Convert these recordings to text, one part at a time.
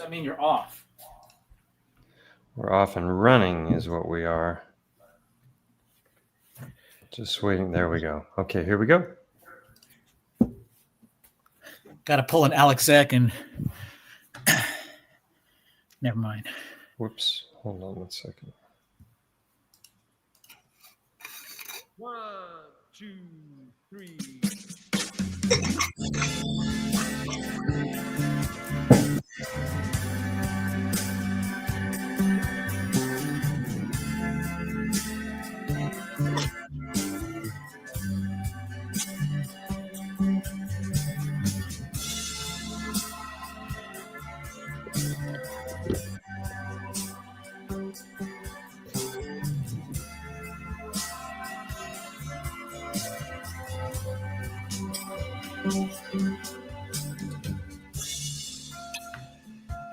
Does that mean you're off? We're off and running is what we are. Just waiting. There we go. Okay, here we go. Got to pull an Alex Zek and never mind. Whoops. Hold on 1 second. 1, 2, 3.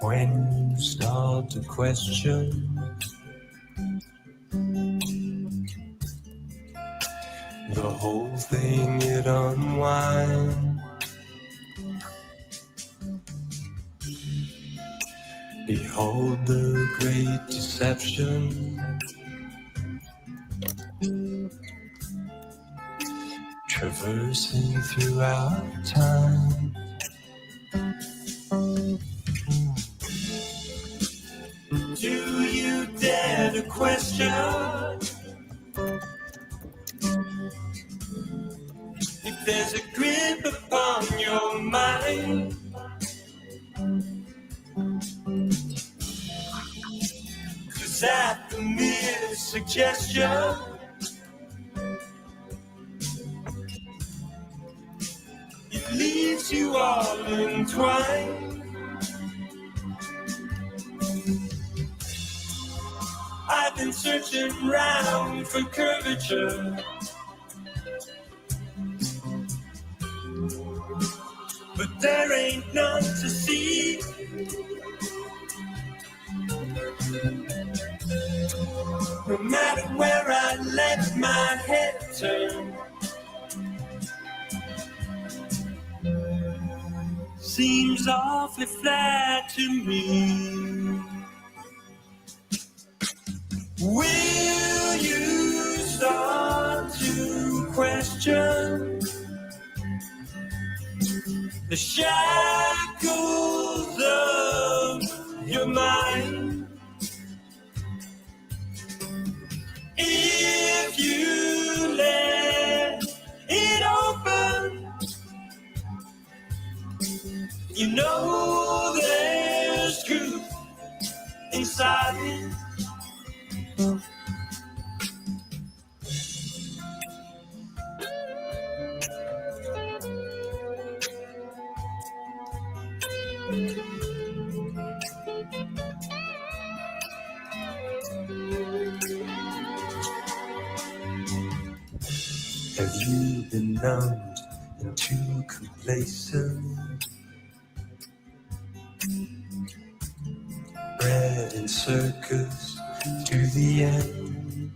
When you start to question the whole thing, it unwinds. Behold the great deception, traversing throughout time. Do you dare to question if there's a grip upon your mind? 'Cause at the mere suggestion, it leaves you all entwined. I've been searching round for curvature, but there ain't none to see. No matter where I let my head turn, seems awfully flat to me. Will you start to question the shackles of your mind? If you let it open, you know there's truth inside it. Have you been numbed and too complacent? Bred in circus to the end.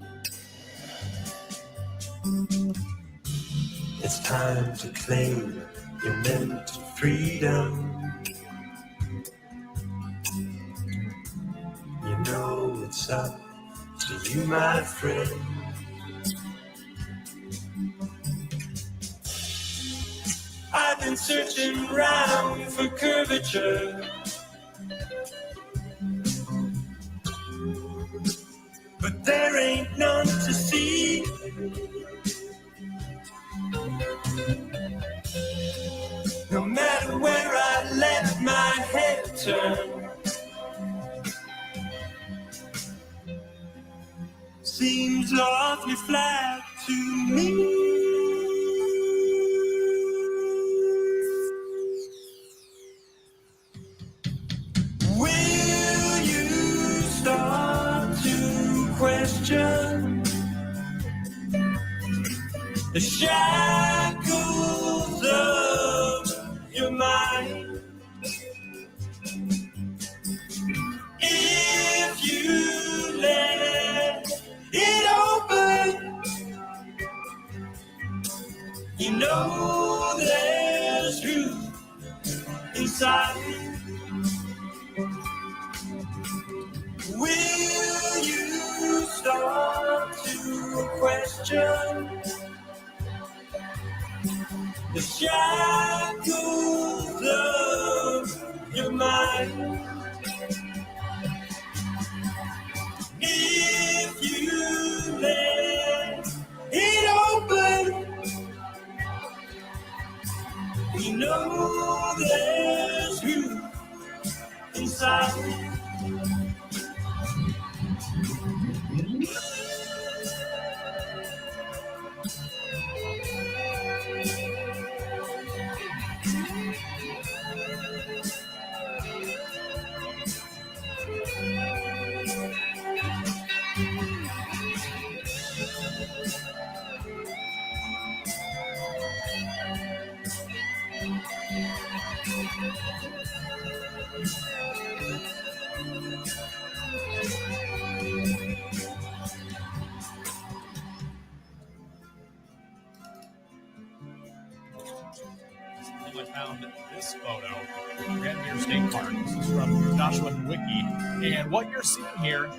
It's time to claim your mental freedom. You know it's up to you, my friend. I've been searching round for curvature, but there ain't none to see. No matter where I let my head turn, seems awfully flat to me. Will you start to question the shackles of your mind? If you let it open, you know there's truth inside it. Will you start to question the shackles of your mind? If you let it open, we know there's truth inside. I found this photo from Grandmere State Park. This is from Joshua Wiki. And what you're seeing here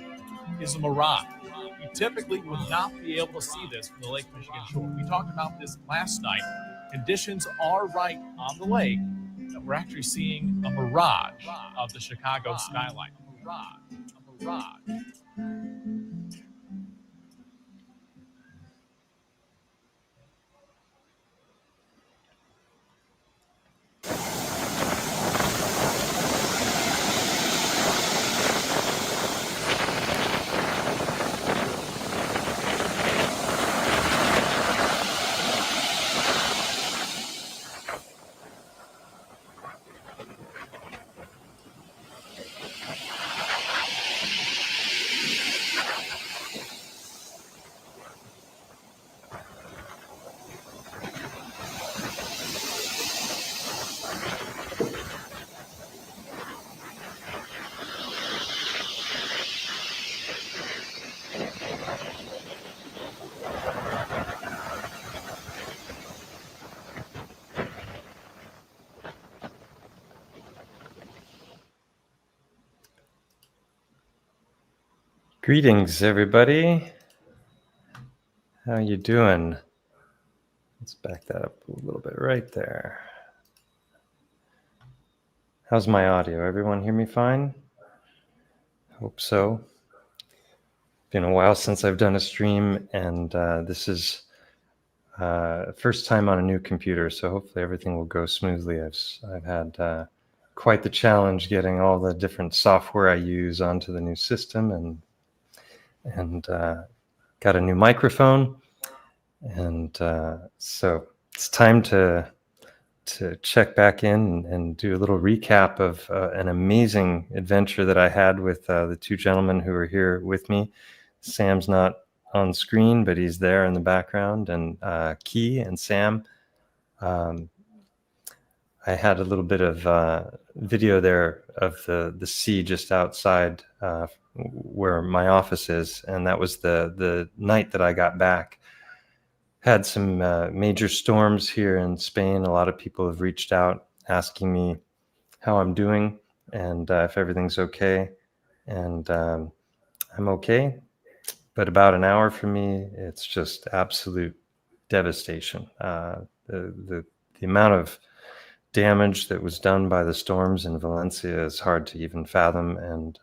is a mirage. You typically would not be able to see this from the Lake Michigan shore. We talked about this last night. Conditions are right on the lake that we're actually seeing a mirage of the Chicago skyline. A mirage. Greetings, everybody. How you doing? Let's back that up a little bit right there. How's my audio? Everyone hear me fine? Hope so. Been a while since I've done a stream, and this is first time on a new computer, so hopefully everything will go smoothly. I've had quite the challenge getting all the different software I use onto the new system, and got a new microphone, and so it's time to check back in and do a little recap of an amazing adventure that I had with the two gentlemen who are here with me. Sam's not on screen, but he's there in the background, and Key and Sam. I had a little bit of video there of the sea just outside where my office is, and that was the night that I got back. Had some major storms here in Spain. A lot of people have reached out asking me how I'm doing and if everything's okay, and I'm okay. But about an hour from me, it's just absolute devastation. The amount of damage that was done by the storms in Valencia is hard to even fathom, and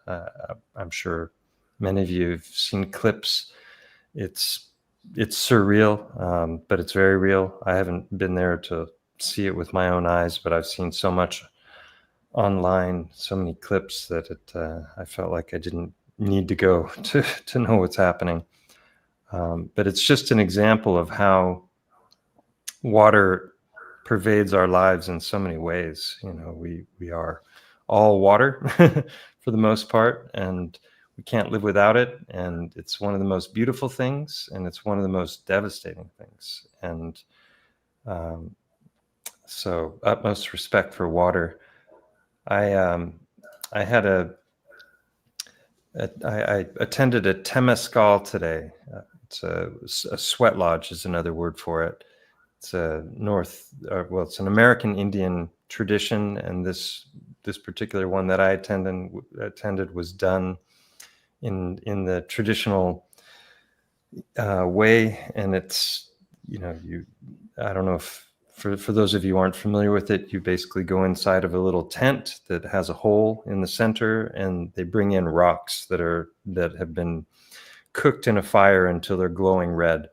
I'm sure many of you have seen clips. It's surreal, but it's very real. I haven't been there to see it with my own eyes, but I've seen so much online, so many clips that I felt like I didn't need to go to know what's happening. But it's just an example of how water pervades our lives in so many ways. You know, we are all water for the most part, and we can't live without it. And it's one of the most beautiful things, and it's one of the most devastating things. And so utmost respect for water. I attended a temescal today. It's a sweat lodge is another word for it. It's it's an American Indian tradition, and this particular one that I attended was done in the traditional way, and it's I don't know if for those of you who aren't familiar with it, you basically go inside of a little tent that has a hole in the center, and they bring in rocks that have been cooked in a fire until they're glowing red.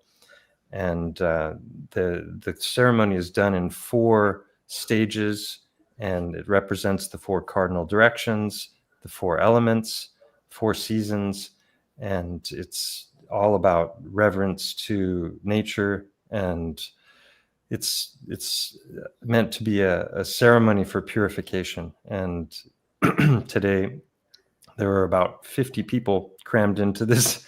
And the ceremony is done in 4 stages, and it represents the 4 cardinal directions, the 4 elements, 4 seasons, and it's all about reverence to nature, and it's meant to be a ceremony for purification. And today there were about 50 people crammed into this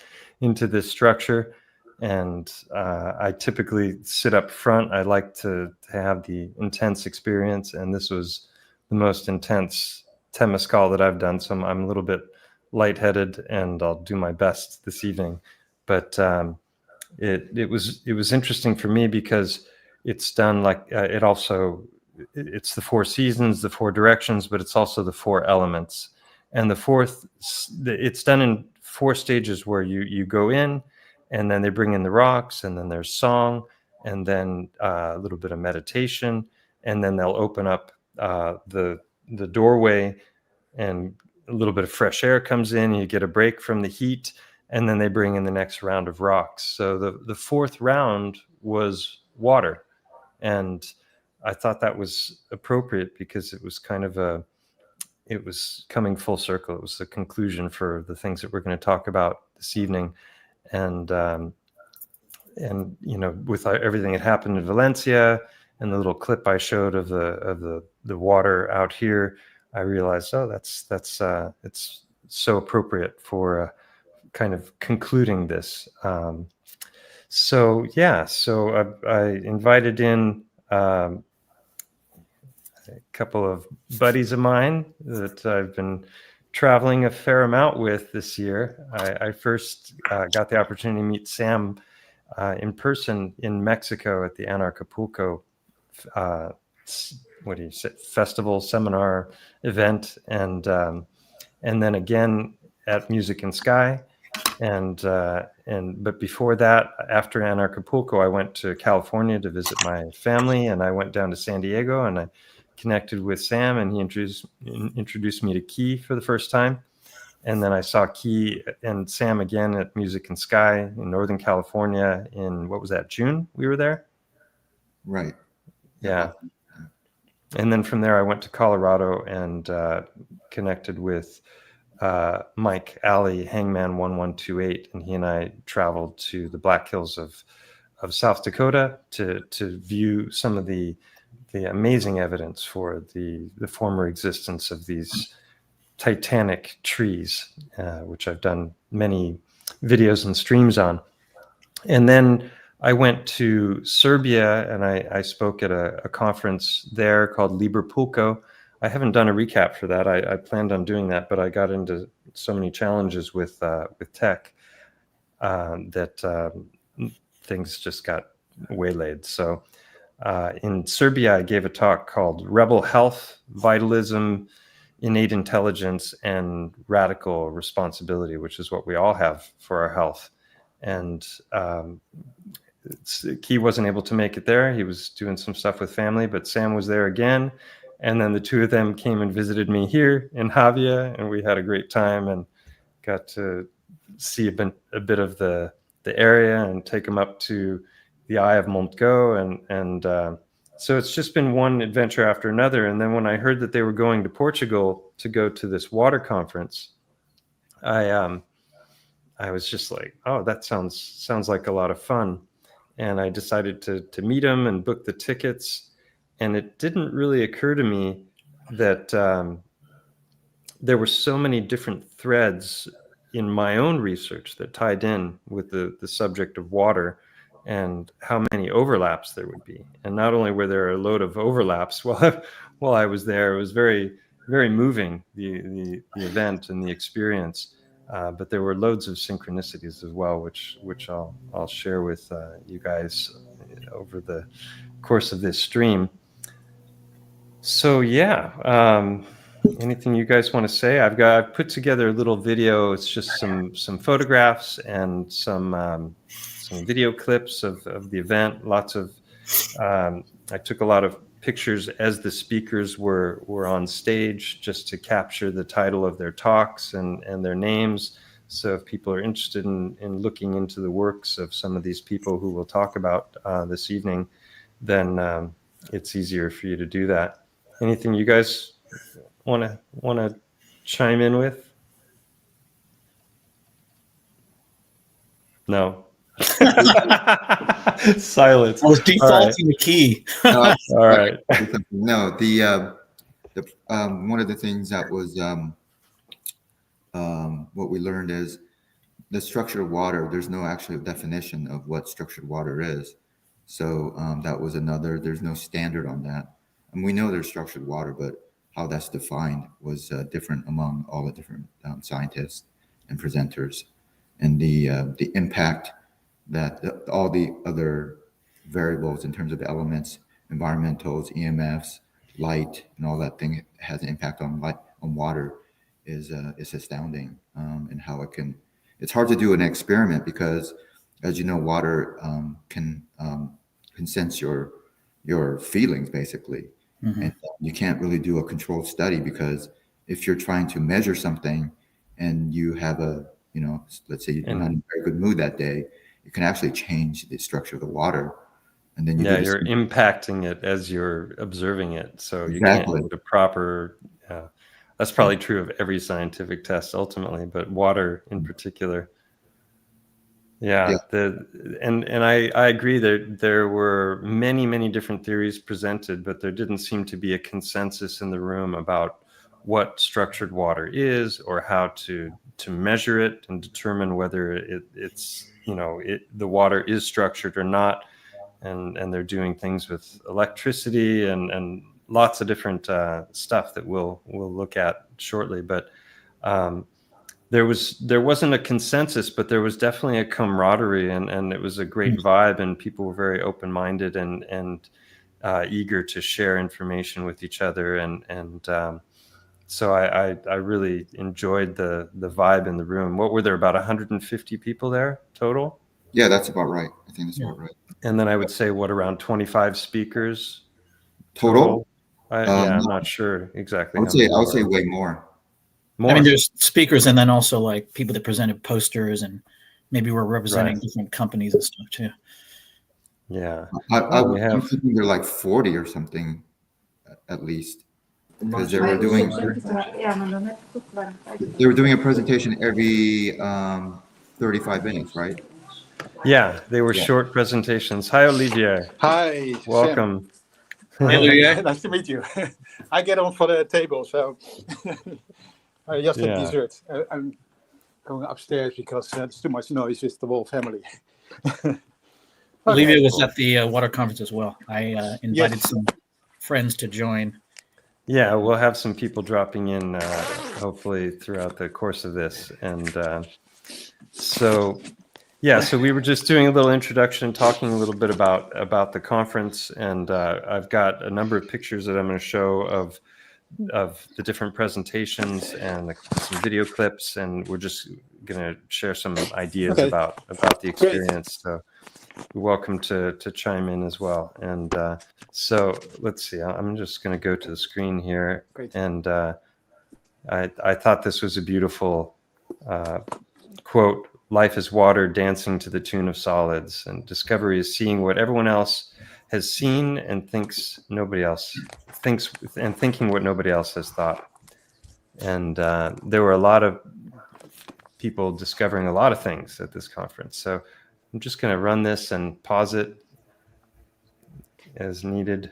structure, and I typically sit up front. I like to have the intense experience, and this was the most intense temazcal that I've done, so I'm a little bit lightheaded, and I'll do my best this evening. But it was interesting for me because it's done like it's the 4 seasons, the 4 directions, but it's also the 4 elements. And it's done in 4 stages where you go in, and then they bring in the rocks, and then there's song, and then a little bit of meditation, and then they'll open up the doorway, and a little bit of fresh air comes in, you get a break from the heat, and then they bring in the next round of rocks. So the 4th round was water, and I thought that was appropriate because it was kind of it was coming full circle. It was the conclusion for the things that we're going to talk about this evening. And with everything that happened in Valencia and the little clip I showed of the water out here, I realized, that's it's so appropriate for kind of concluding this. So I invited in a couple of buddies of mine that I've been traveling a fair amount with this year. I first got the opportunity to meet Sam in person in Mexico at the Anarchapulco festival, seminar, event, and then again at Music and Sky. But before that, after Anarchapulco, I went to California to visit my family, and I went down to San Diego, and I connected with Sam, and he introduced me to Key for the first time. And then I saw Key and Sam again at Music and Sky in Northern California in, what was that, June? We were there? Right. Yeah. And then from there, I went to Colorado and connected with Mike Alley, Hangman 1128, and he and I traveled to the Black Hills of South Dakota to view some of the amazing evidence for the former existence of these titanic trees, which I've done many videos and streams on. And then I went to Serbia, and I spoke at a conference there called Librepulco. I haven't done a recap for that. I planned on doing that, but I got into so many challenges with tech that things just got waylaid. So in Serbia, I gave a talk called Rebel Health, Vitalism, Innate Intelligence, and Radical Responsibility, which is what we all have for our health. And Key wasn't able to make it there. He was doing some stuff with family, but Sam was there again. And then the two of them came and visited me here in Javia, and we had a great time and got to see a bit of the area and take them up to the Eye of Montgo. And so it's just been one adventure after another. And then when I heard that they were going to Portugal to go to this water conference, I was just like, oh, that sounds like a lot of fun. And I decided to meet them and book the tickets. And it didn't really occur to me that there were so many different threads in my own research that tied in with the subject of water, and how many overlaps there would be. And not only were there a load of overlaps while I was there, it was very, very moving, the event and the experience. But there were loads of synchronicities as well, which I'll share with you guys over the course of this stream. So yeah, anything you guys want to say? I've put together a little video. It's just some photographs and some video clips of the event. Lots of I took a lot of pictures as the speakers were on stage, just to capture the title of their talks and their names. So if people are interested in looking into the works of some of these people who we'll talk about this evening, then it's easier for you to do that. Anything you guys want to chime in with? No. Silence. I was defaulting the key. No, All right. No, the one of the things that was what we learned is the structured water. There's no actual definition of what structured water is. So that was another. There's no standard on that. And we know there's structured water, but how that's defined was different among all the different scientists and presenters, and the impact that all the other variables in terms of the elements, environmentals, EMFs, light, and all that thing has an impact on water is astounding, and how it can. It's hard to do an experiment because, as you know, water can sense your feelings basically, and you can't really do a controlled study because if you're trying to measure something and you have let's say you're not in a very good mood that day, you can actually change the structure of the water. And then you're impacting it as you're observing it. So you Exactly. can't do the proper, that's probably true of every scientific test ultimately, but water in particular. Yeah. And I agree that there were many different theories presented, but there didn't seem to be a consensus in the room about what structured water is or how to measure it and determine whether it's the water is structured or not. And they're doing things with electricity and lots of different stuff that we'll look at shortly. But there wasn't a consensus, but there was definitely a camaraderie, and it was a great vibe, and people were very open-minded and eager to share information with each other. And so I really enjoyed the vibe in the room. What were there, about 150 people there total? Yeah, that's about right. I think that's about right. And then I would say, around 25 speakers Total? I'm not sure exactly. I would say way more. I mean, there's speakers and then also like people that presented posters and maybe we're representing different companies and stuff too. Yeah. I'm thinking they're like 40 or something at least, because they were doing a presentation every 35 minutes, right? Yeah, they were short presentations. Hi, Olivia. Hi. Welcome. Hi, Olivia. Nice to meet you. I get on for the table, so I just have dessert. I'm going upstairs because there's too much noise with the whole family. Olivia was at the water conference as well. I invited some friends to join. Yeah, we'll have some people dropping in hopefully throughout the course of this. And so we were just doing a little introduction, talking a little bit about the conference, and I've got a number of pictures that I'm going to show of the different presentations and some video clips, and we're just going to share some ideas about the experience. Great. So you're welcome to chime in as well. And so let's see, I'm just going to go to the screen here. Great. And I thought this was a beautiful quote. Life is water dancing to the tune of solids, and discovery is seeing what everyone else has seen and thinking what nobody else has thought. And there were a lot of people discovering a lot of things at this conference. So I'm just going to run this and pause it as needed.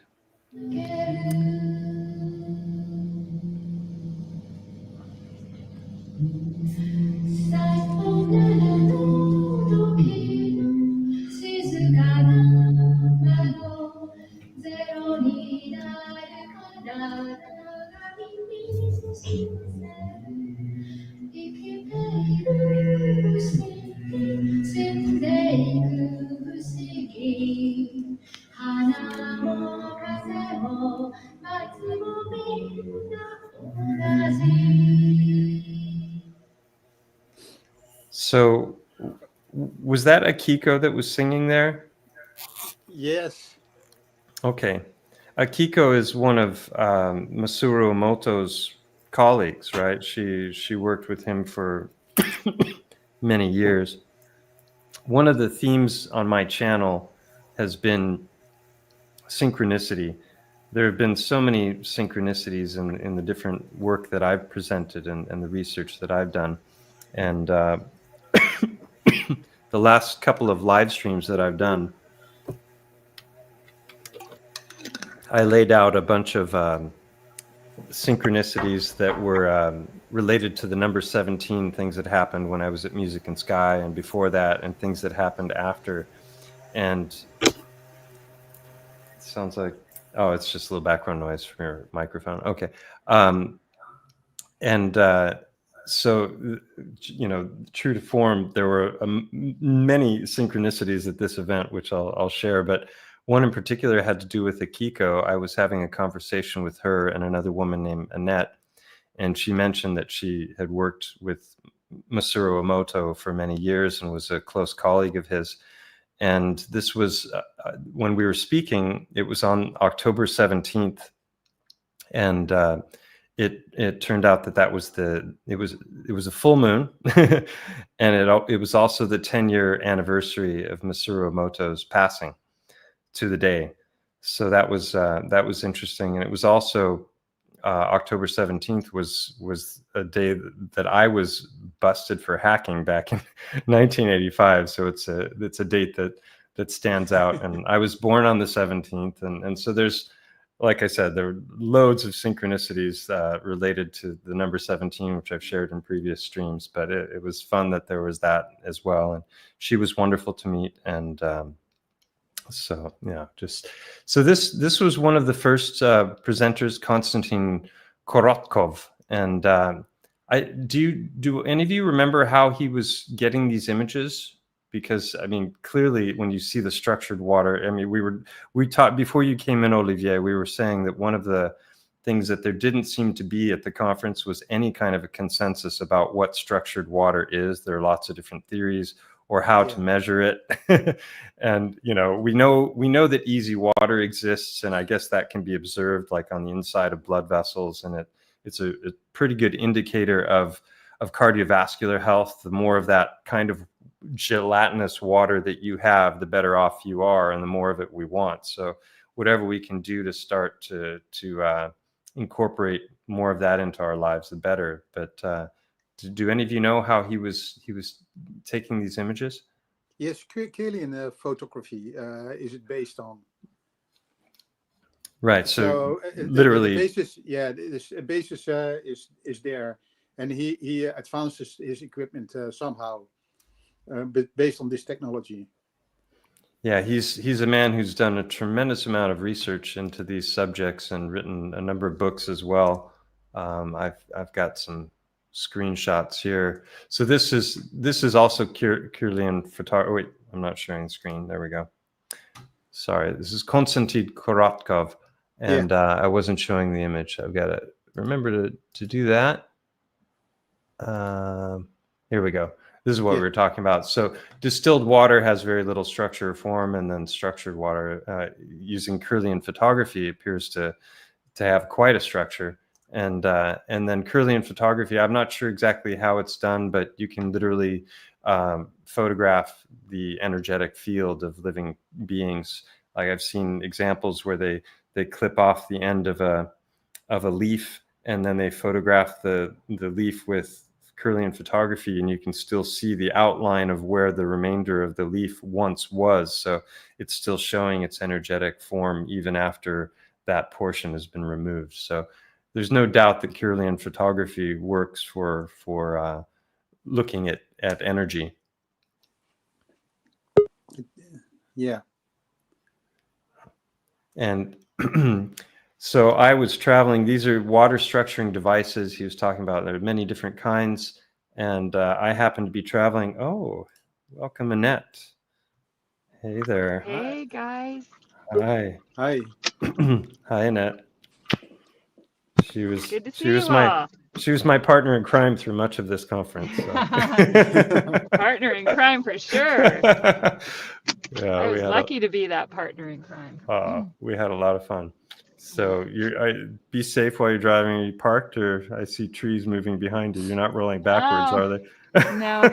So was that Akiko that was singing there? Yes. Okay. Akiko is one of Masuro Emoto's colleagues, right? She worked with him for many years. One of the themes on my channel has been synchronicity. There have been so many synchronicities in the different work that I've presented and the research that I've done. And the last couple of live streams that I've done, I laid out a bunch of synchronicities that were related to the number 17, things that happened when I was at Music and Sky and before that, and things that happened after. And it sounds like, oh, it's just a little background noise from your microphone. Okay. So, you know, true to form, there were many synchronicities at this event, which I'll share, but one in particular had to do with Akiko. I was having a conversation with her and another woman named Annette, and she mentioned that she had worked with Masuro Emoto for many years and was a close colleague of his. And this was, when we were speaking, it was on October 17th, and it turned out that was it was a full moon, and it was also the 10-year anniversary of Masuro Emoto's passing to the day. So that was interesting, and it was also October 17th was a day that I was busted for hacking back in 1985. So it's a date that stands out, and I was born on the 17th, and so there's, like I said, there were loads of synchronicities related to the number 17, which I've shared in previous streams, but it was fun that there was that as well. And she was wonderful to meet. And so, yeah, so this was one of the first presenters, Konstantin Korotkov. And do any of you remember how he was getting these images? Because, I mean, clearly when you see the structured water, I mean, we taught before you came in, Olivia, we were saying that one of the things that there didn't seem to be at the conference was any kind of a consensus about what structured water is. There are lots of different theories or how to measure it. And, you know, we know that easy water exists, and I guess that can be observed like on the inside of blood vessels, and it's a pretty good indicator of cardiovascular health. The more of that kind of gelatinous water that you have, the better off you are, and the more of it we want. So whatever we can do to start to incorporate more of that into our lives, the better. But do any of you know how he was taking these images? Yes, clearly in the photography is it based on. Right. So literally, the basis is there, and he advances his equipment somehow, but based on this technology. Yeah, he's a man who's done a tremendous amount of research into these subjects and written a number of books as well. I've got some screenshots here. So this is also Kirlian photography. Oh, wait, I'm not sharing the screen. There we go. Sorry, this is Konstantin Korotkov, and I wasn't showing the image. I've got to remember to do that. Here we go. This is what we were talking about. So distilled water has very little structure or form, and then structured water using Kirlian photography appears to have quite a structure. And then Kirlian photography, I'm not sure exactly how it's done, but you can literally photograph the energetic field of living beings. Like I've seen examples where they clip off the end of a leaf, and then they photograph the leaf with Kirlian photography, and you can still see the outline of where the remainder of the leaf once was. So it's still showing its energetic form even after that portion has been removed. So there's no doubt that Kirlian photography works for looking at energy. Yeah. And so I was traveling. These are water structuring devices he was talking about. There are many different kinds. And I happened to be traveling. Oh, welcome, Annette. Hey there. Hey, guys. Hi. Hi. Hi, Annette. She was Good to see you all. She was my partner in crime through much of this conference. So. Partner in crime for sure. Yeah, I was lucky to be that partner in crime. We had a lot of fun. So be safe while you're driving. Are you parked, or I see trees moving behind you? You're not rolling backwards, are they? No,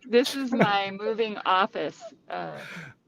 this is my moving office.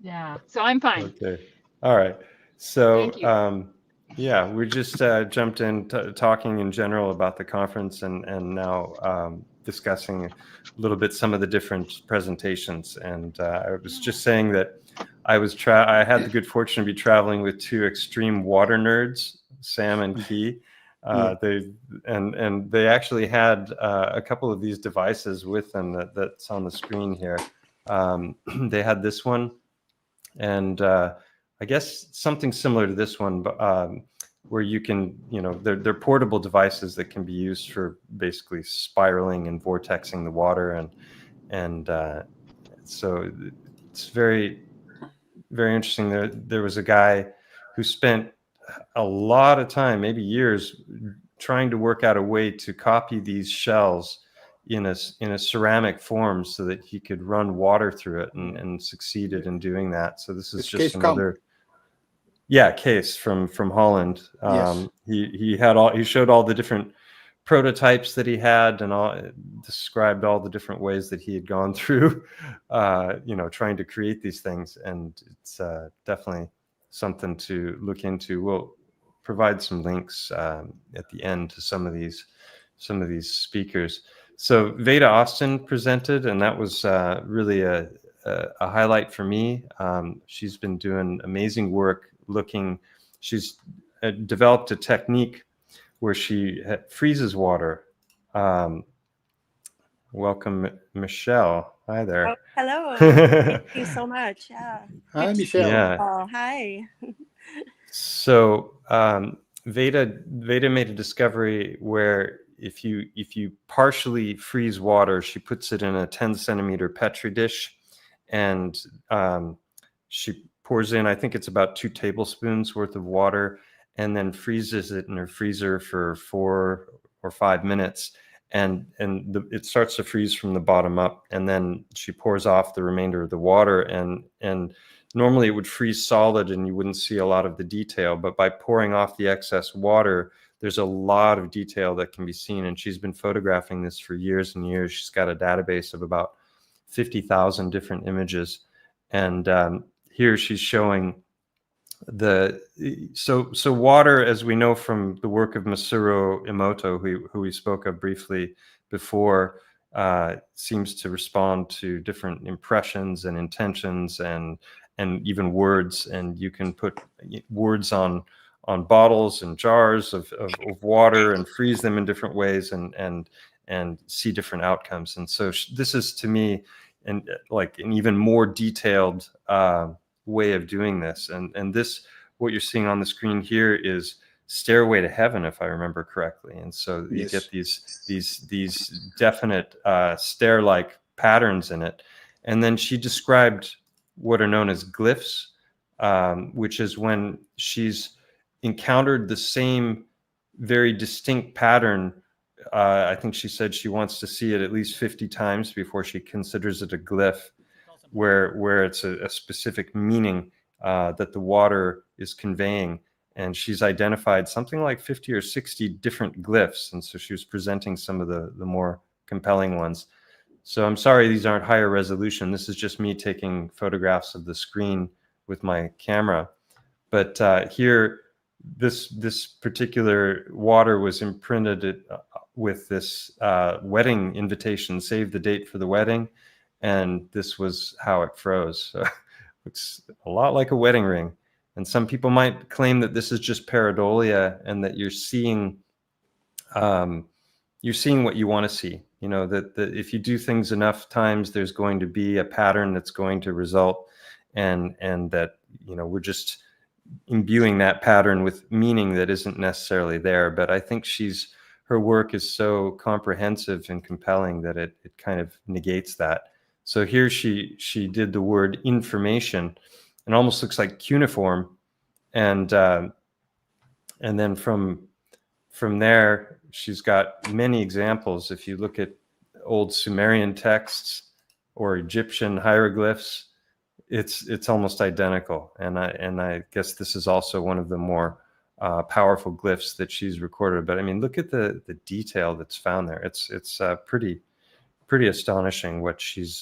Yeah, so I'm fine. Okay. All right. So Thank you. yeah, we just jumped in talking in general about the conference, and now discussing a little bit some of the different presentations. And I was just saying that I had the good fortune to be traveling with two extreme water nerds, Sam and Key. They actually had a couple of these devices with them that's on the screen here. They had this one, and I guess something similar to this one, but where you can, they're portable devices that can be used for basically spiraling and vortexing the water, and so it's very, very interesting. There was a guy who spent a lot of time, maybe years, trying to work out a way to copy these shells in a ceramic form so that he could run water through it, and succeeded in doing that. So this is just another Case from Holland. Yes. He showed all the different prototypes that he had, and described all the different ways that he had gone through trying to create these things. And it's definitely something to look into. We'll provide some links at the end to some of these speakers. So Veda Austin presented, and that was really a highlight for me. She's been doing amazing work she's developed a technique where she freezes water. Welcome, Michelle. Hi there. Oh, hello. Thank you so much. Yeah. Hi, Michelle. Yeah. Oh, hi. So Veda made a discovery where if you partially freeze water, she puts it in a 10-centimeter Petri dish, and she pours in, I think it's about 2 tablespoons worth of water, and then freezes it in her freezer for 4 or 5 minutes. And it starts to freeze from the bottom up, and then she pours off the remainder of the water, and normally it would freeze solid and you wouldn't see a lot of the detail, but by pouring off the excess water, there's a lot of detail that can be seen. And she's been photographing this for years and years. She's got a database of about 50,000 different images, and here she's showing so water, as we know from the work of Masaru Emoto, who we spoke of briefly before, seems to respond to different impressions and intentions and even words. And you can put words on bottles and jars of water and freeze them in different ways and see different outcomes. And so this is, to me, like an even more detailed way of doing this. And this, what you're seeing on the screen here, is Stairway to Heaven, if I remember correctly. And so you get these definite stair-like patterns in it. And then she described what are known as glyphs, which is when she's encountered the same very distinct pattern. I think she said she wants to see it at least 50 times before she considers it a glyph, where it's a specific meaning that the water is conveying. And she's identified something like 50 or 60 different glyphs. And so she was presenting some of the more compelling ones. So I'm sorry these aren't higher resolution. This is just me taking photographs of the screen with my camera. But here, this particular water was imprinted with this wedding invitation, save the date for the wedding. And this was how it froze. So it looks a lot like a wedding ring. And some people might claim that this is just pareidolia, and that you're seeing what you want to see. You know, that if you do things enough times, there's going to be a pattern that's going to result, and that, you know, we're just imbuing that pattern with meaning that isn't necessarily there. But I think her work is so comprehensive and compelling that it kind of negates that. So here she did the word information, and almost looks like cuneiform, and then from from there, she's got many examples. If you look at old Sumerian texts or Egyptian hieroglyphs, it's almost identical. And I guess this is also one of the more powerful glyphs that she's recorded. But I mean, look at the detail that's found there. It's pretty astonishing what she's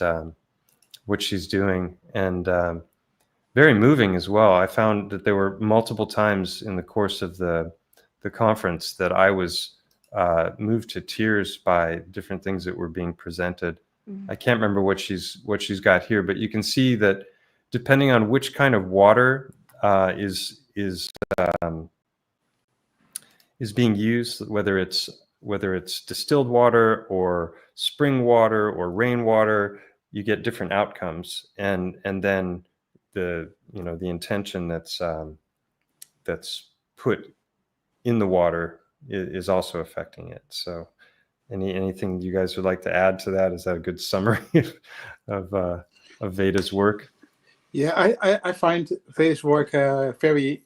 doing, and very moving as well. I found that there were multiple times in the course of the conference that I was moved to tears by different things that were being presented. I can't remember what she's got here, but you can see that depending on which kind of water is being used, whether it's distilled water or spring water or rainwater, you get different outcomes, and then the intention that's put in the water is also affecting it. So anything you guys would like to add to that? Is that a good summary of Veda's work? Yeah, I find Veda's work very.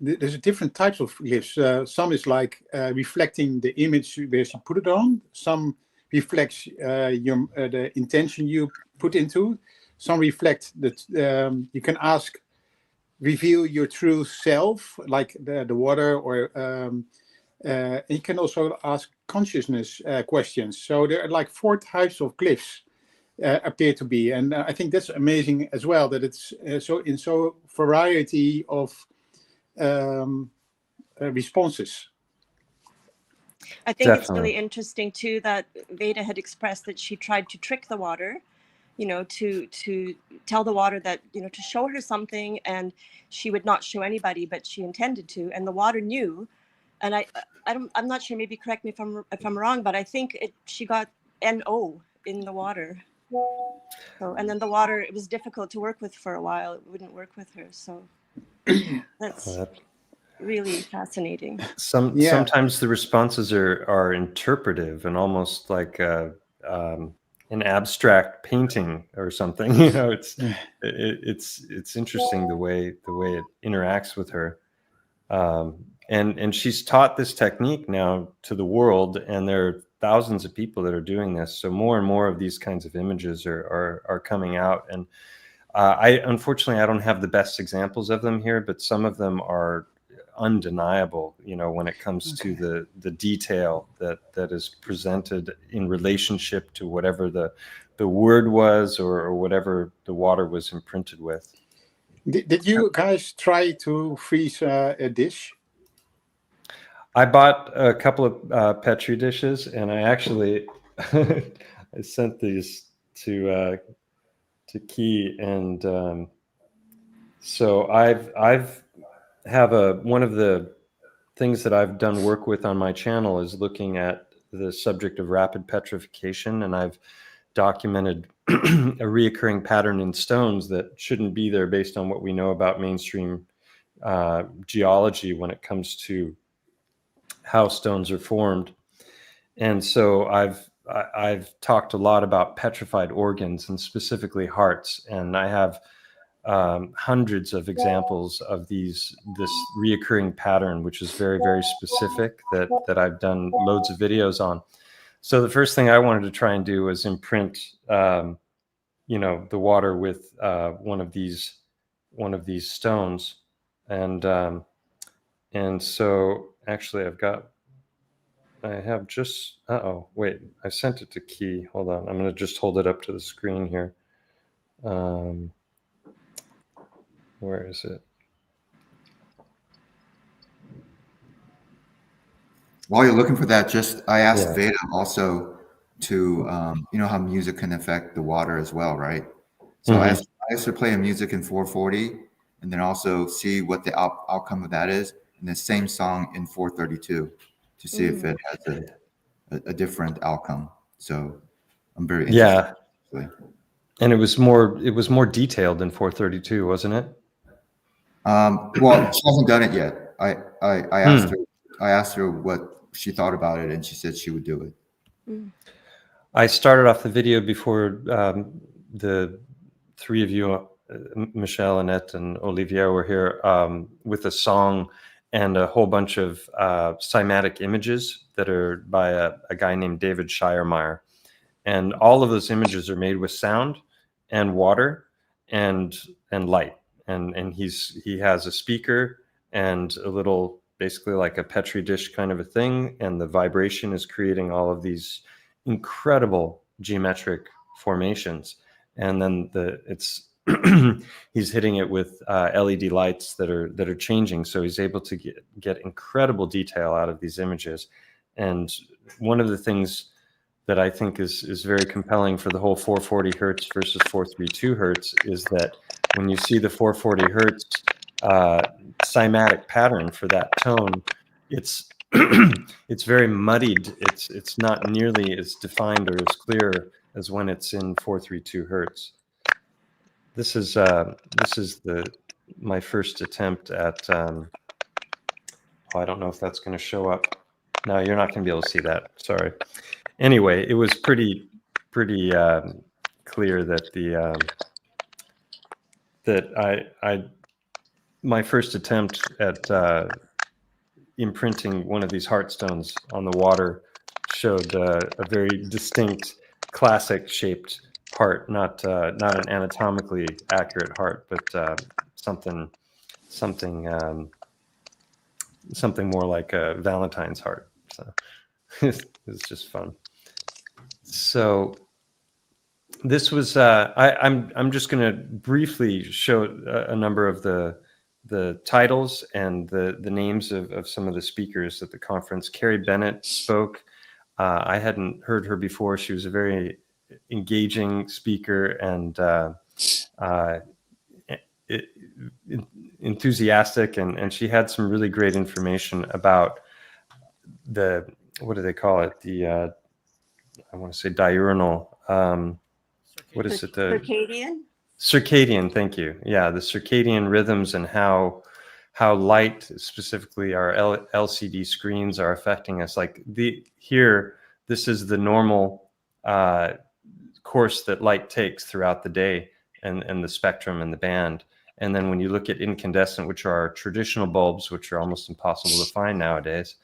There's different types of glyphs. Some is like reflecting the image where she put it on. Some reflects the intention you put into. Some reflect that you can ask, reveal your true self, like the water, or you can also ask consciousness questions. So there are like 4 types of glyphs appear to be, and I think that's amazing as well, that it's so variety of responses. I think it's Definitely. really interesting too that Veda had expressed that she tried to trick the water, to tell the water that, to show her something, and she would not show anybody, but she intended to, and the water knew. And I'm not sure, maybe correct me if I'm wrong, but I think she got NO in the water. So, and then the water, it was difficult to work with for a while. It wouldn't work with her. So that's really fascinating. Sometimes the responses are interpretive and almost like an abstract painting or something. It's interesting the way it interacts with her. And she's taught this technique now to the world, and there are thousands of people that are doing this. So more and more of these kinds of images are coming out. And unfortunately, I don't have the best examples of them here, but some of them are undeniable, when it comes to the detail that is presented in relationship to whatever the word was or whatever the water was imprinted with. Did you guys try to freeze a dish? I bought a couple of Petri dishes, and I actually I sent these to Key, and so I've one of the things that I've done work with on my channel is looking at the subject of rapid petrification, and I've documented a reoccurring pattern in stones that shouldn't be there based on what we know about mainstream geology when it comes to how stones are formed. And so I've talked a lot about petrified organs, and specifically hearts, and I have hundreds of examples of this reoccurring pattern, which is very, very specific, that I've done loads of videos on. So the first thing I wanted to try and do was imprint the water with one of these stones, and so actually wait, I sent it to Key. Hold on, I'm going to just hold it up to the screen here. Where is it? While you're looking for that, I asked Veda also to, how music can affect the water as well, right? So I asked her to play a music in 440, and then also see what the outcome of that is, and the same song in 432 to see if it has a different outcome. So I'm very interested. Yeah, and it was more detailed in 432, wasn't it? Well, she hasn't done it yet. I asked her what she thought about it, and she said she would do it. I started off the video before the 3 of you, Michelle, Annette, and Olivia, were here with a song, and a whole bunch of cymatic images that are by a guy named David Shiremeyer. And all of those images are made with sound and water and light. And he has a speaker and a little, basically like a Petri dish kind of a thing. And the vibration is creating all of these incredible geometric formations. And then he's hitting it with LED lights that are changing. So he's able to get incredible detail out of these images. And one of the things that I think is very compelling for the whole 440 hertz versus 432 hertz is that when you see the 440 hertz cymatic pattern for that tone, it's it's very muddied. It's not nearly as defined or as clear as when it's in 432 hertz. This is my first attempt at. I don't know if that's going to show up. No, you're not going to be able to see that. Sorry. Anyway, it was pretty clear that my first attempt at imprinting one of these heartstones on the water showed a very distinct classic shaped heart, not an anatomically accurate heart, but something more like a Valentine's heart. So it's just fun. So this was I'm just going to briefly show a number of the titles and the names of some of the speakers at the conference. Carrie Bennett spoke. I hadn't heard her before. She was a very engaging speaker and enthusiastic, and she had some really great information about what do they call it? I want to say diurnal. What is it? Circadian. Circadian. Thank you. Yeah, the circadian rhythms and how light, specifically our LCD screens, are affecting us. Like this is the normal course that light takes throughout the day, and the spectrum and the band. And then when you look at incandescent, which are our traditional bulbs, which are almost impossible to find nowadays,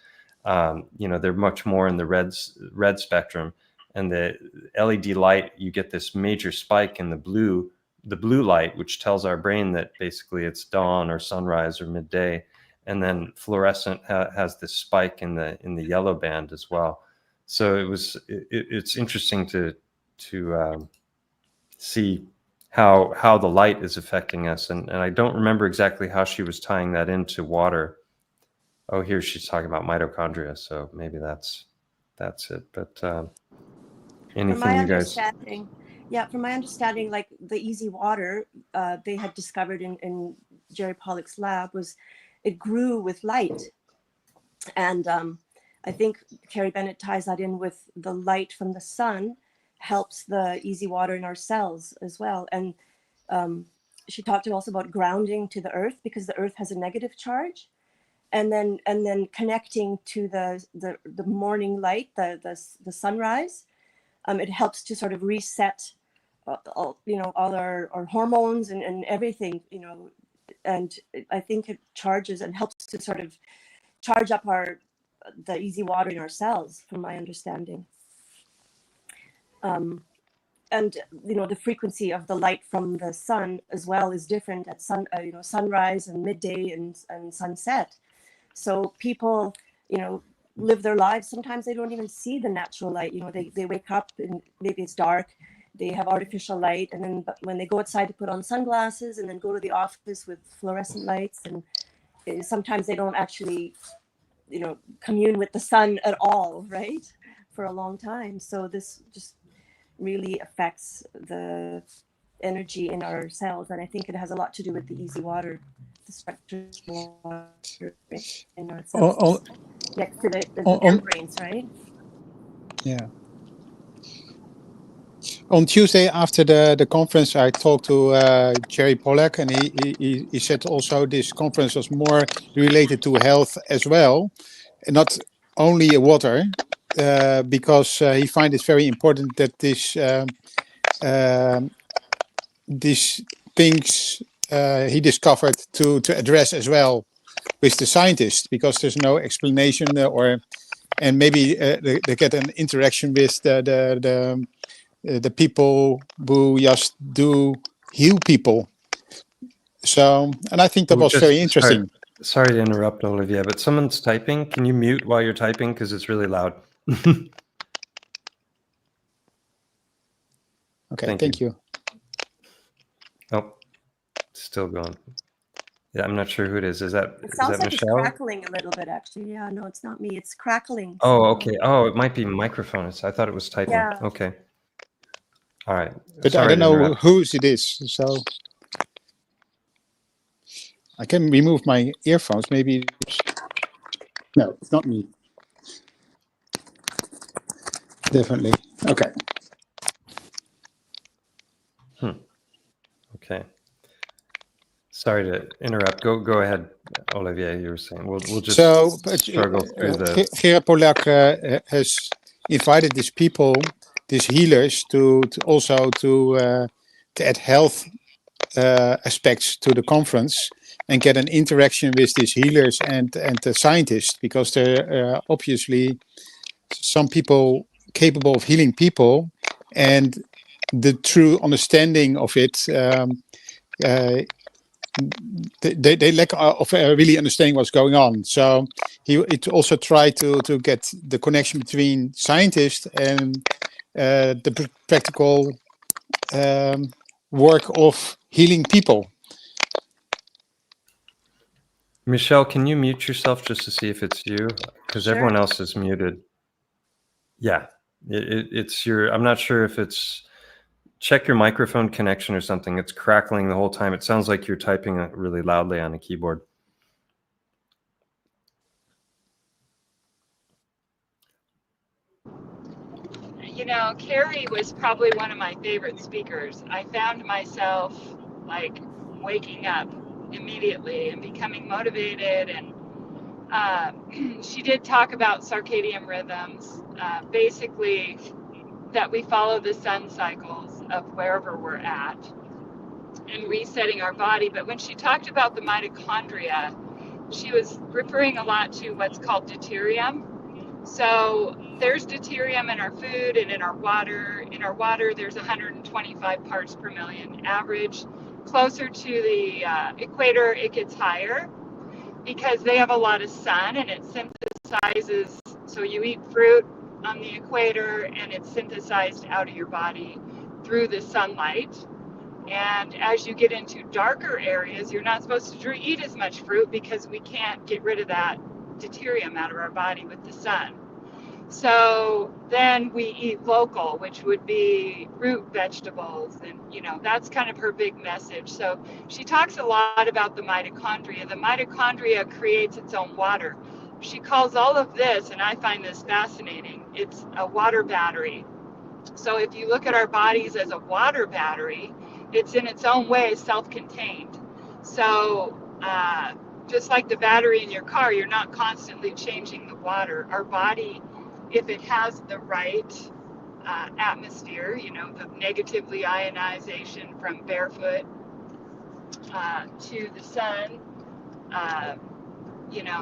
they're much more in the red spectrum. And the LED light, you get this major spike in the blue light, which tells our brain that basically it's dawn or sunrise or midday. And then fluorescent has this spike in the yellow band as well. So it's interesting to see how the light is affecting us. And I don't remember exactly how she was tying that into water. Oh, here she's talking about mitochondria. So maybe that's it. But anything you guys? From my understanding, like the easy water they had discovered in Jerry Pollack's lab it grew with light. And I think Carrie Bennett ties that in with the light from the sun helps the easy water in our cells as well. And she talked also about grounding to the earth, because the earth has a negative charge. And then connecting to the morning light, the sunrise, it helps to sort of reset all our hormones and everything, and I think it charges and helps to sort of charge up the easy water in our cells, from my understanding. And the frequency of the light from the sun as well is different at sunrise and midday and sunset. So people, live their lives. Sometimes they don't even see the natural light. They wake up and maybe it's dark. They have artificial light, and then when they go outside to put on sunglasses and then go to the office with fluorescent lights, and sometimes they don't actually, commune with the sun at all, right, for a long time. So this just really affects the energy in our cells, and I think it has a lot to do with the easy water, the structure of water in our cells next to the membranes, right? Yeah. On Tuesday after the conference, I talked to Jerry Pollack, and he said also this conference was more related to health as well, and not only water, because he finds it very important that these things he discovered to address as well with the scientist, because there's no explanation and maybe they get an interaction with the people who just do heal people. So, and I think that was very interesting. Sorry to interrupt, Olivia, but someone's typing. Can you mute while you're typing? Because it's really loud. Okay, thank you. Oh, it's still going. Yeah, I'm not sure who it is. Is that Sounds like Michelle? it's crackling a little bit, actually. Yeah, no, it's not me. It's crackling. Oh, so- okay. Oh, it might be microphone. I thought it was typing. Yeah. Okay. All right. But Sorry I don't to know interrupt. whose it is. So I can remove my earphones. Maybe. No, it's not me. Definitely. Okay. Okay. Sorry to interrupt. Go ahead, Olivia. You were saying we'll just struggle through the. Gerard Polak has invited these people, these healers, to add health aspects to the conference and get an interaction with these healers and the scientists, because there are obviously some people capable of healing people, and the true understanding of it. They lack of really understanding what's going on. So it also tried to get the connection between scientists and the practical work of healing people. Michelle, can you mute yourself just to see if it's you? Because Sure. everyone else is muted. Yeah, it's your. I'm not sure if it's. Check your microphone connection or something. It's crackling the whole time. It sounds like you're typing really loudly on a keyboard. You know, Carrie was probably one of my favorite speakers. I found myself like waking up immediately and becoming motivated. And she did talk about circadian rhythms, basically that we follow the sun cycles of wherever we're at and resetting our body. But when she talked about the mitochondria, she was referring a lot to what's called deuterium. So there's deuterium in our food and in our water. In our water, there's 125 parts per million average. Closer to the equator, it gets higher because they have a lot of sun and it synthesizes. So you eat fruit on the equator and it's synthesized out of your body through the sunlight. And as you get into darker areas, you're not supposed to eat as much fruit because we can't get rid of that deuterium out of our body with the sun. So then we eat local, which would be root vegetables, and that's kind of her big message. So she talks a lot about the mitochondria. The mitochondria creates its own water. She calls all of this, and I find this fascinating, it's a water battery. So if you look at our bodies as a water battery, it's in its own way self-contained. So just like the battery in your car, you're not constantly changing the water. Our body, if it has the right atmosphere, the negatively ionization from barefoot to the sun,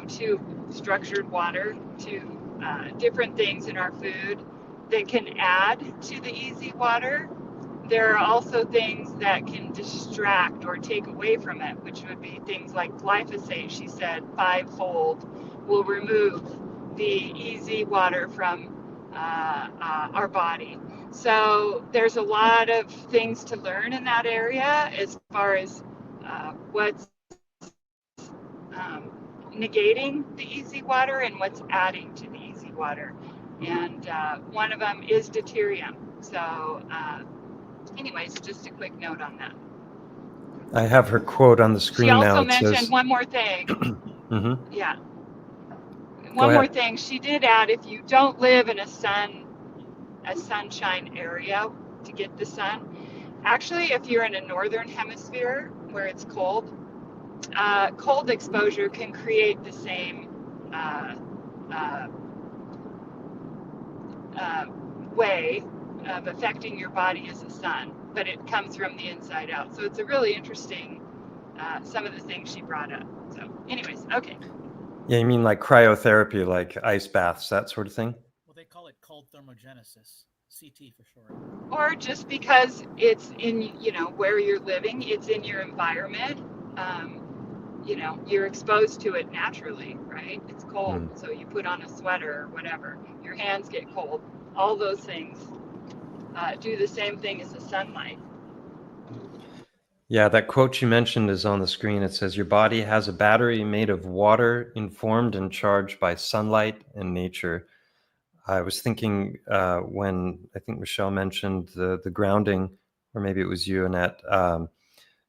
to structured water, to different things in our food that can add to the easy water. There are also things that can distract or take away from it, which would be things like glyphosate, she said, 5-fold will remove the easy water from our body. So there's a lot of things to learn in that area as far as what's negating the easy water and what's adding to the easy water. And one of them is deuterium. So anyways, just a quick note on that. I have her quote on the screen now. She also It mentioned says, one more thing. mm-hmm. Yeah. Go One more ahead. thing. She did add, if you don't live in a sunshine area to get the sun, actually, if you're in a northern hemisphere where it's cold, cold exposure can create the same way of affecting your body as the sun, but it comes from the inside out. So it's a really interesting, some of the things she brought up. So, anyways, okay. Yeah, you mean like cryotherapy, like ice baths, that sort of thing? Well, they call it cold thermogenesis, CT for short. Or just because it's in, where you're living, it's in your environment. You're exposed to it naturally, right? It's cold, so you put on a sweater or whatever. Your hands get cold. All those things do the same thing as the sunlight. Yeah, that quote you mentioned is on the screen. It says, "Your body has a battery made of water, informed and charged by sunlight and nature." I was thinking when I think Michelle mentioned the grounding, or maybe it was you, Annette,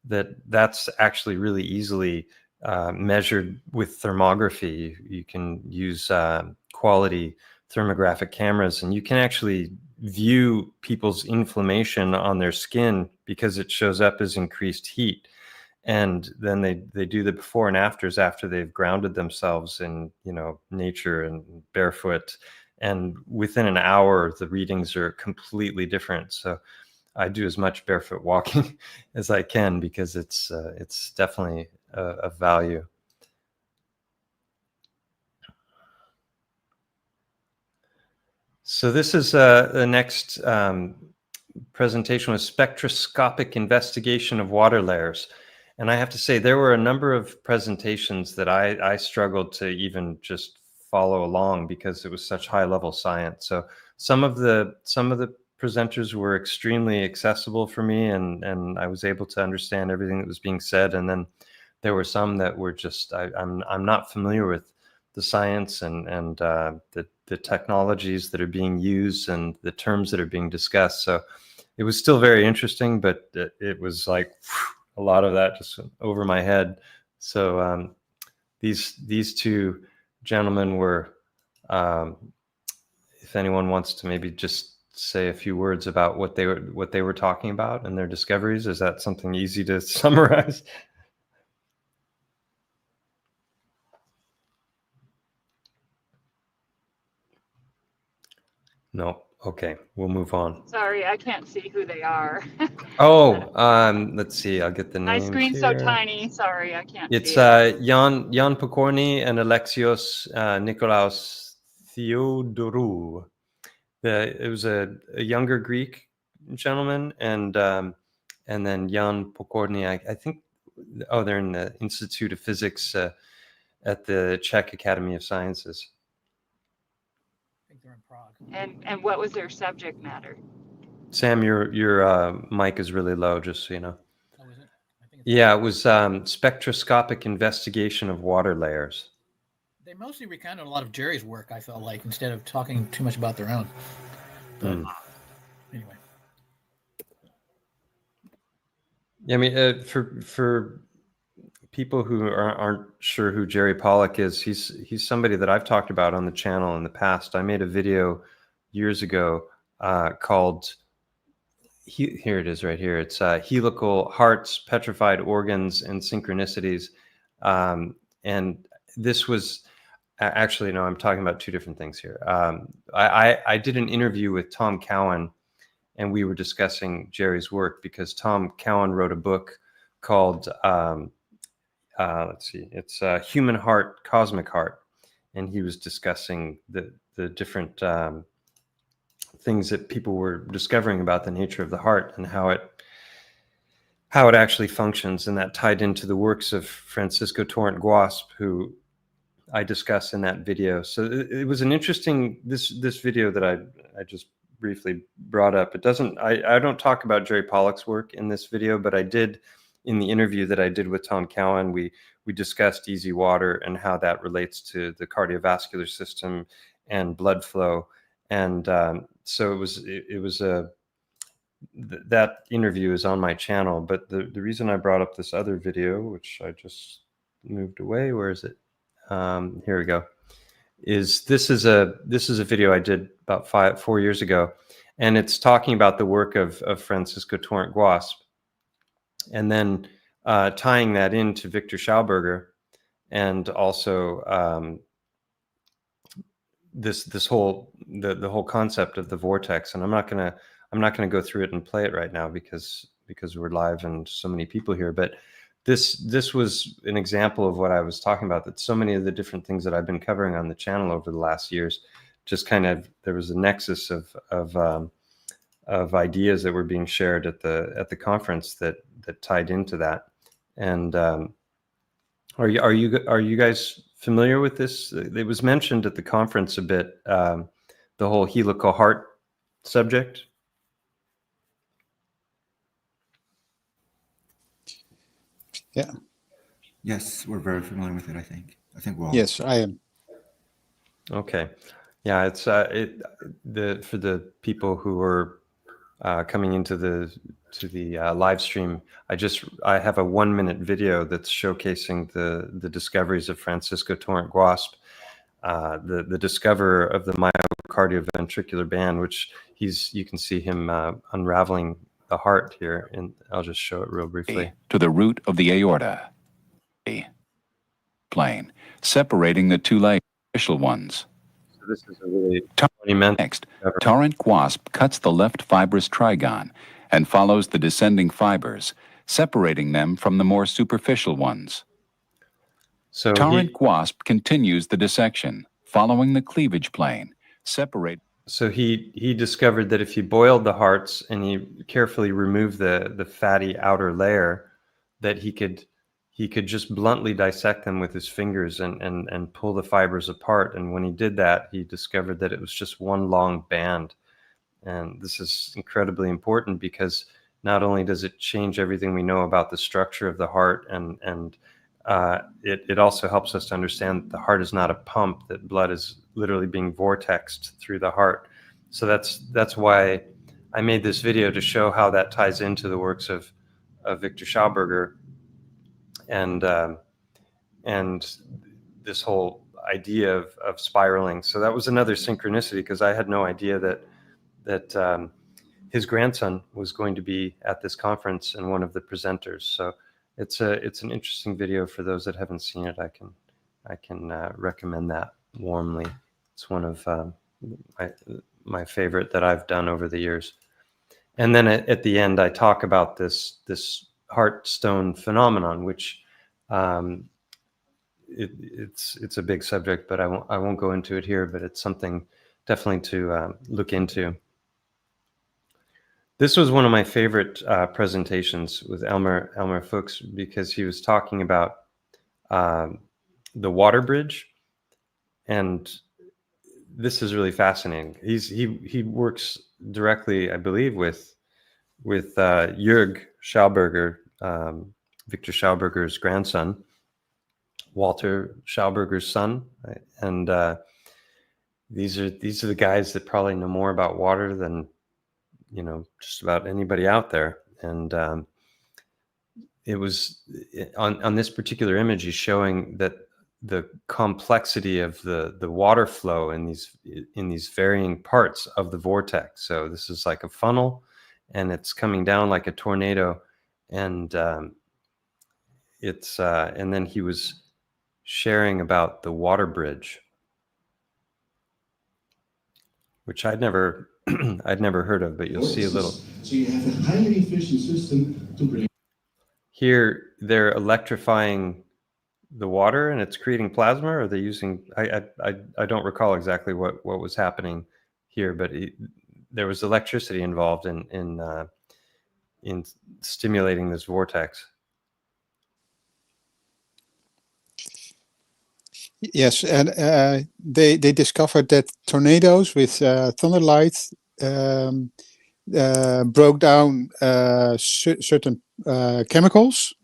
that's actually really easily measured with thermography. You can use quality thermographic cameras, and you can actually view people's inflammation on their skin because it shows up as increased heat. And then they do the before and afters after they've grounded themselves in nature and barefoot, and within an hour the readings are completely different. So I do as much barefoot walking as I can because it's definitely a value. So this is the next presentation was spectroscopic investigation of water layers. And I have to say, there were a number of presentations that I struggled to even just follow along because it was such high level science. So some of the presenters were extremely accessible for me, and I was able to understand everything that was being said. And then there were some that were just I'm not familiar with the science and the technologies that are being used and the terms that are being discussed. So it was still very interesting, but it was like a lot of that just went over my head. So these two gentlemen were, if anyone wants to maybe just say a few words about what they were talking about and their discoveries, is that something easy to summarize? No. Okay, we'll move on. Sorry, I can't see who they are. Oh, let's see. I'll get the My names screen's here. so tiny. Sorry, I can't It's see it. Jan Pokorny and Alexios Nikolaos Theodorou. It was a younger Greek gentleman, and then Jan Pokorny. I think. Oh, they're in the Institute of Physics at the Czech Academy of Sciences. I think they're in Prague. And what was their subject matter? Sam, your mic is really low, just so you know. Oh, is it? I think it's Yeah, it was spectroscopic investigation of water layers. They mostly recounted a lot of Jerry's work, I felt like, instead of talking too much about their own. But anyway. Yeah, I mean, for people who aren't sure who Jerry Pollack is, he's somebody that I've talked about on the channel in the past. I made a video years ago called, here it is right here. It's Helical Hearts, Petrified Organs, and Synchronicities. And this was, actually, no, I'm talking about two different things here. I did an interview with Tom Cowan, and we were discussing Jerry's work because Tom Cowan wrote a book called, let's see, it's Human Heart, Cosmic Heart. And he was discussing the different things that people were discovering about the nature of the heart and how it actually functions. And that tied into the works of Francisco Torrent Guasp, who I discuss in that video. So it was an interesting, this video that I just briefly brought up. It doesn't, I don't talk about Jerry Pollack's work in this video, but I did in the interview that I did with Tom Cowan. We discussed easy water and how that relates to the cardiovascular system and blood flow. And so it was that interview is on my channel. But the reason I brought up this other video, which I just moved away, where is it? Here we go. This is a video I did about 4 years ago, and it's talking about the work of Francisco Torrent Guasp, and then tying that into Victor Schauberger, and also this whole the whole concept of the vortex. And I'm not gonna go through it and play it right now because we're live and so many people here. But this was an example of what I was talking about, that so many of the different things that I've been covering on the channel over the last years, just kind of, there was a nexus of ideas that were being shared at the conference that tied into that. And are you guys familiar with this? It was mentioned at the conference a bit, the whole helical heart subject. Yeah. Yes, we're very familiar with it. I think we're all. Yes, I am. Okay, yeah, it's for the people who are coming into the live stream. I have a 1-minute video that's showcasing the discoveries of Francisco Torrent Guasp, the discoverer of the myocardioventricular band, which you can see him unraveling the heart here, and I'll just show it real briefly. To the root of the aorta, plane, separating the two layers, superficial ones. So this is a really monumental. Next, Torrent Guasp cuts the left fibrous trigon and follows the descending fibers, separating them from the more superficial ones. So Torrent Guasp continues the dissection, following the cleavage plane, separate. So he discovered that if you boiled the hearts and he carefully removed the fatty outer layer, that he could just bluntly dissect them with his fingers and pull the fibers apart. And when he did that, he discovered that it was just one long band. And this is incredibly important because not only does it change everything we know about the structure of the heart, and it also helps us to understand that the heart is not a pump, that blood is literally being vortexed through the heart. So that's why I made this video, to show how that ties into the works of Victor Schauberger and this whole idea of spiraling. So that was another synchronicity, because I had no idea that his grandson was going to be at this conference and one of the presenters. So it's an interesting video for those that haven't seen it. I can recommend that warmly. It's one of my favorite that I've done over the years. And then at the end, I talk about this heart stone phenomenon, which it's a big subject, but I won't go into it here. But it's something definitely to look into. This was one of my favorite presentations with Elmer Fuchs, because he was talking about the water bridge, and this is really fascinating. He works directly, I believe, with Jörg Schauberger, Victor Schauberger's grandson, Walter Schauberger's son, right? And these are the guys that probably know more about water than just about anybody out there. And it was on this particular image, he's showing that the complexity of the water flow in these varying parts of the vortex. So this is like a funnel, and it's coming down like a tornado, and and then he was sharing about the water bridge, which I'd never heard of, but you'll see a little. So you have a highly efficient system to bring. Here they're electrifying the water and it's creating plasma, or they're using, I don't recall exactly what was happening here, but there was electricity involved in stimulating this vortex. Yes, and they discovered that tornadoes with thunder light broke down certain chemicals,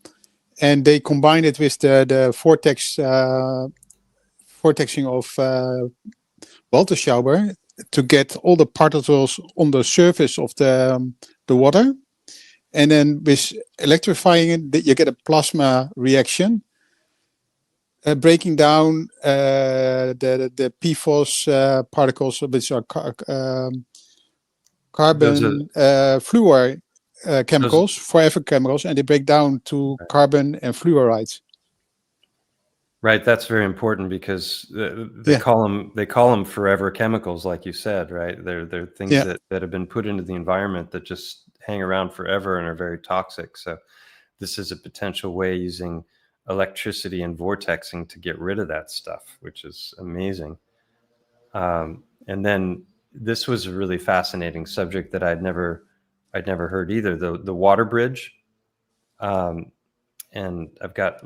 and they combined it with the vortexing of Walter Schauber to get all the particles on the surface of the water, and then with electrifying it, you get a plasma reaction. Breaking down the PFOS particles, which are carbon fluoride chemicals, forever chemicals, and they break down to carbon and fluorides. Right, that's very important, because they call them forever chemicals, like you said, right? They're things that have been put into the environment that just hang around forever and are very toxic. So this is a potential way using electricity and vortexing to get rid of that stuff, which is amazing. And then this was a really fascinating subject that I'd never heard either, the water bridge. And I've got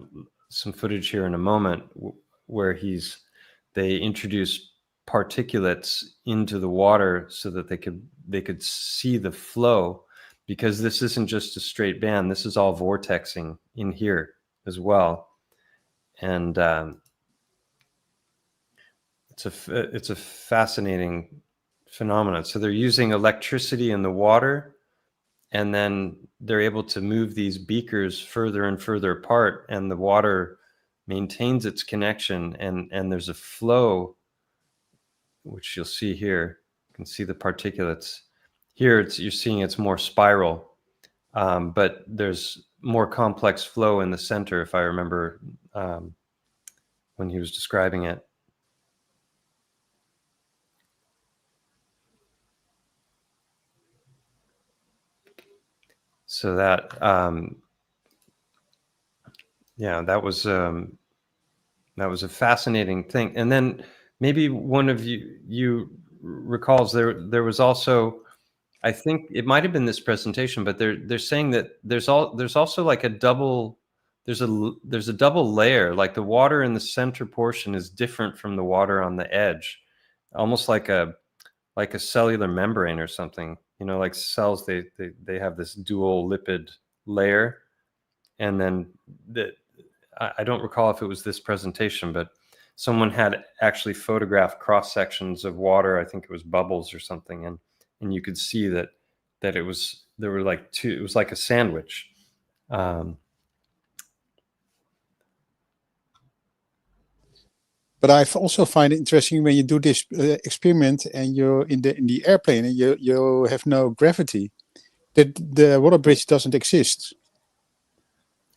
some footage here in a moment where they introduce particulates into the water so that they could see the flow, because this isn't just a straight band. This is all vortexing in here as well. And it's a fascinating phenomenon. So they're using electricity in the water, and then they're able to move these beakers further and further apart, and the water maintains its connection, and there's a flow, which you'll see here. You can see the particulates. Here you're seeing it's more spiral, but there's more complex flow in the center, if I remember when he was describing it. So that, that was a fascinating thing. And then maybe one of you recalls there was also, I think it might have been this presentation, but they're saying that there's also like a double layer, like the water in the center portion is different from the water on the edge, almost like a cellular membrane or something. Like cells, they have this dual lipid layer. And then I don't recall if it was this presentation, but someone had actually photographed cross sections of water. I think it was bubbles or something. And you could see that there were like two, it was like a sandwich. But I also find it interesting when you do this experiment and you're in the airplane and you have no gravity, that the water bridge doesn't exist.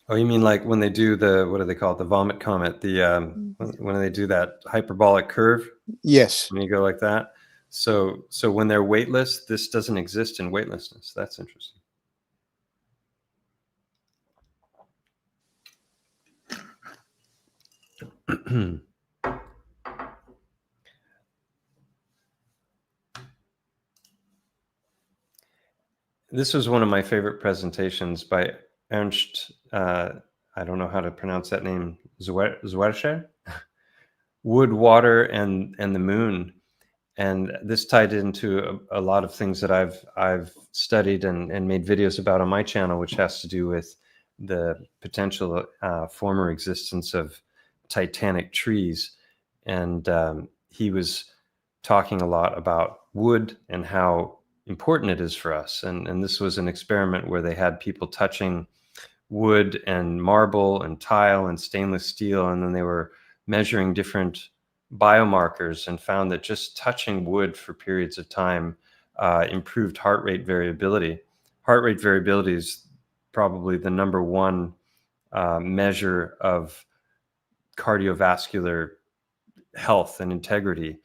Oh, you mean like when they do what do they call it? The vomit comet, when they do that hyperbolic curve? Yes. When you go like that. So when they're weightless, this doesn't exist in weightlessness. That's interesting. This was one of my favorite presentations by Ernst. I don't know how to pronounce that name. Zwercher? Wood, Water, and the Moon. And this tied into a lot of things that I've studied and made videos about on my channel, which has to do with the potential former existence of titanic trees. And he was talking a lot about wood and how important it is for us. And this was an experiment where they had people touching wood and marble and tile and stainless steel, and then they were measuring different biomarkers and found that just touching wood for periods of time improved heart rate variability. Heart rate variability is probably the number one measure of cardiovascular health and integrity.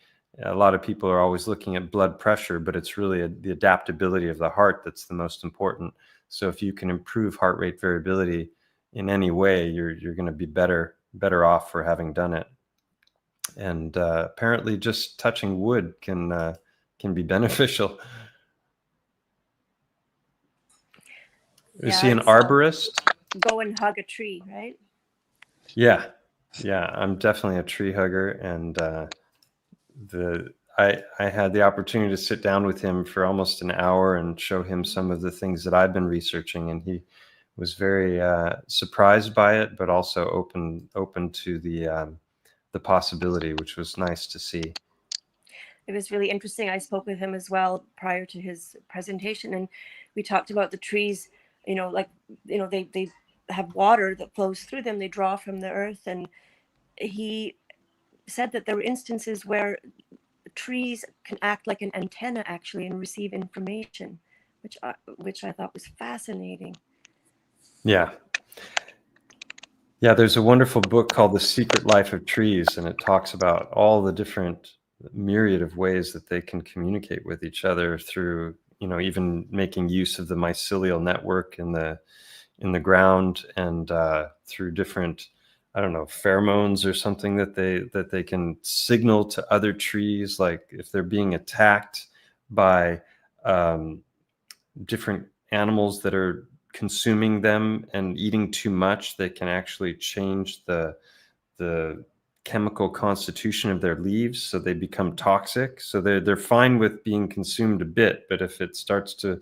A lot of people are always looking at blood pressure, but it's really the adaptability of the heart that's the most important. So if you can improve heart rate variability in any way, you're going to be better off for having done it. And apparently just touching wood can be beneficial. Is he an arborist? Go and hug a tree, right? Yeah, I'm definitely a tree hugger, and I had the opportunity to sit down with him for almost an hour and show him some of the things that I've been researching, and he was very surprised by it, but also open to the possibility, which was nice to see. It was really interesting. I spoke with him as well prior to his presentation, and we talked about the trees. They have water that flows through them. They draw from the earth, and he said that there were instances where trees can act like an antenna actually and receive information, which I thought was fascinating. Yeah, there's a wonderful book called The Secret Life of Trees, and it talks about all the different myriad of ways that they can communicate with each other through, even making use of the mycelial network in in the ground, and through different, I don't know, pheromones or something that they can signal to other trees, like if they're being attacked by different animals that are consuming them and eating too much, they can actually change the chemical constitution of their leaves, so they become toxic. So they're fine with being consumed a bit, but if it starts to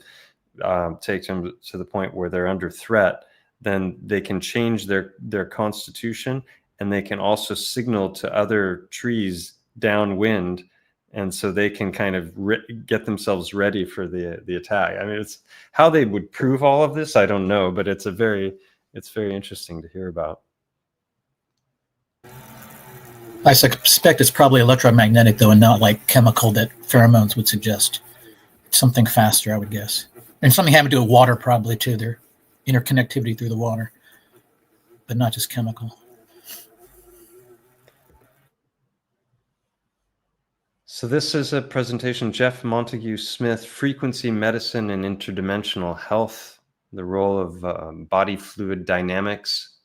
take them to the point where they're under threat, then they can change their constitution, and they can also signal to other trees downwind, and so they can kind of get themselves ready for the attack. I mean, it's how they would prove all of this, I don't know, but it's very interesting to hear about. I suspect it's probably electromagnetic, though, and not like chemical that pheromones would suggest. Something faster, I would guess. And something having to do with water, probably, too. Their interconnectivity through the water, but not just chemical. So this is a presentation, Jeff Montague Smith, Frequency Medicine and Interdimensional Health, the role of body fluid dynamics.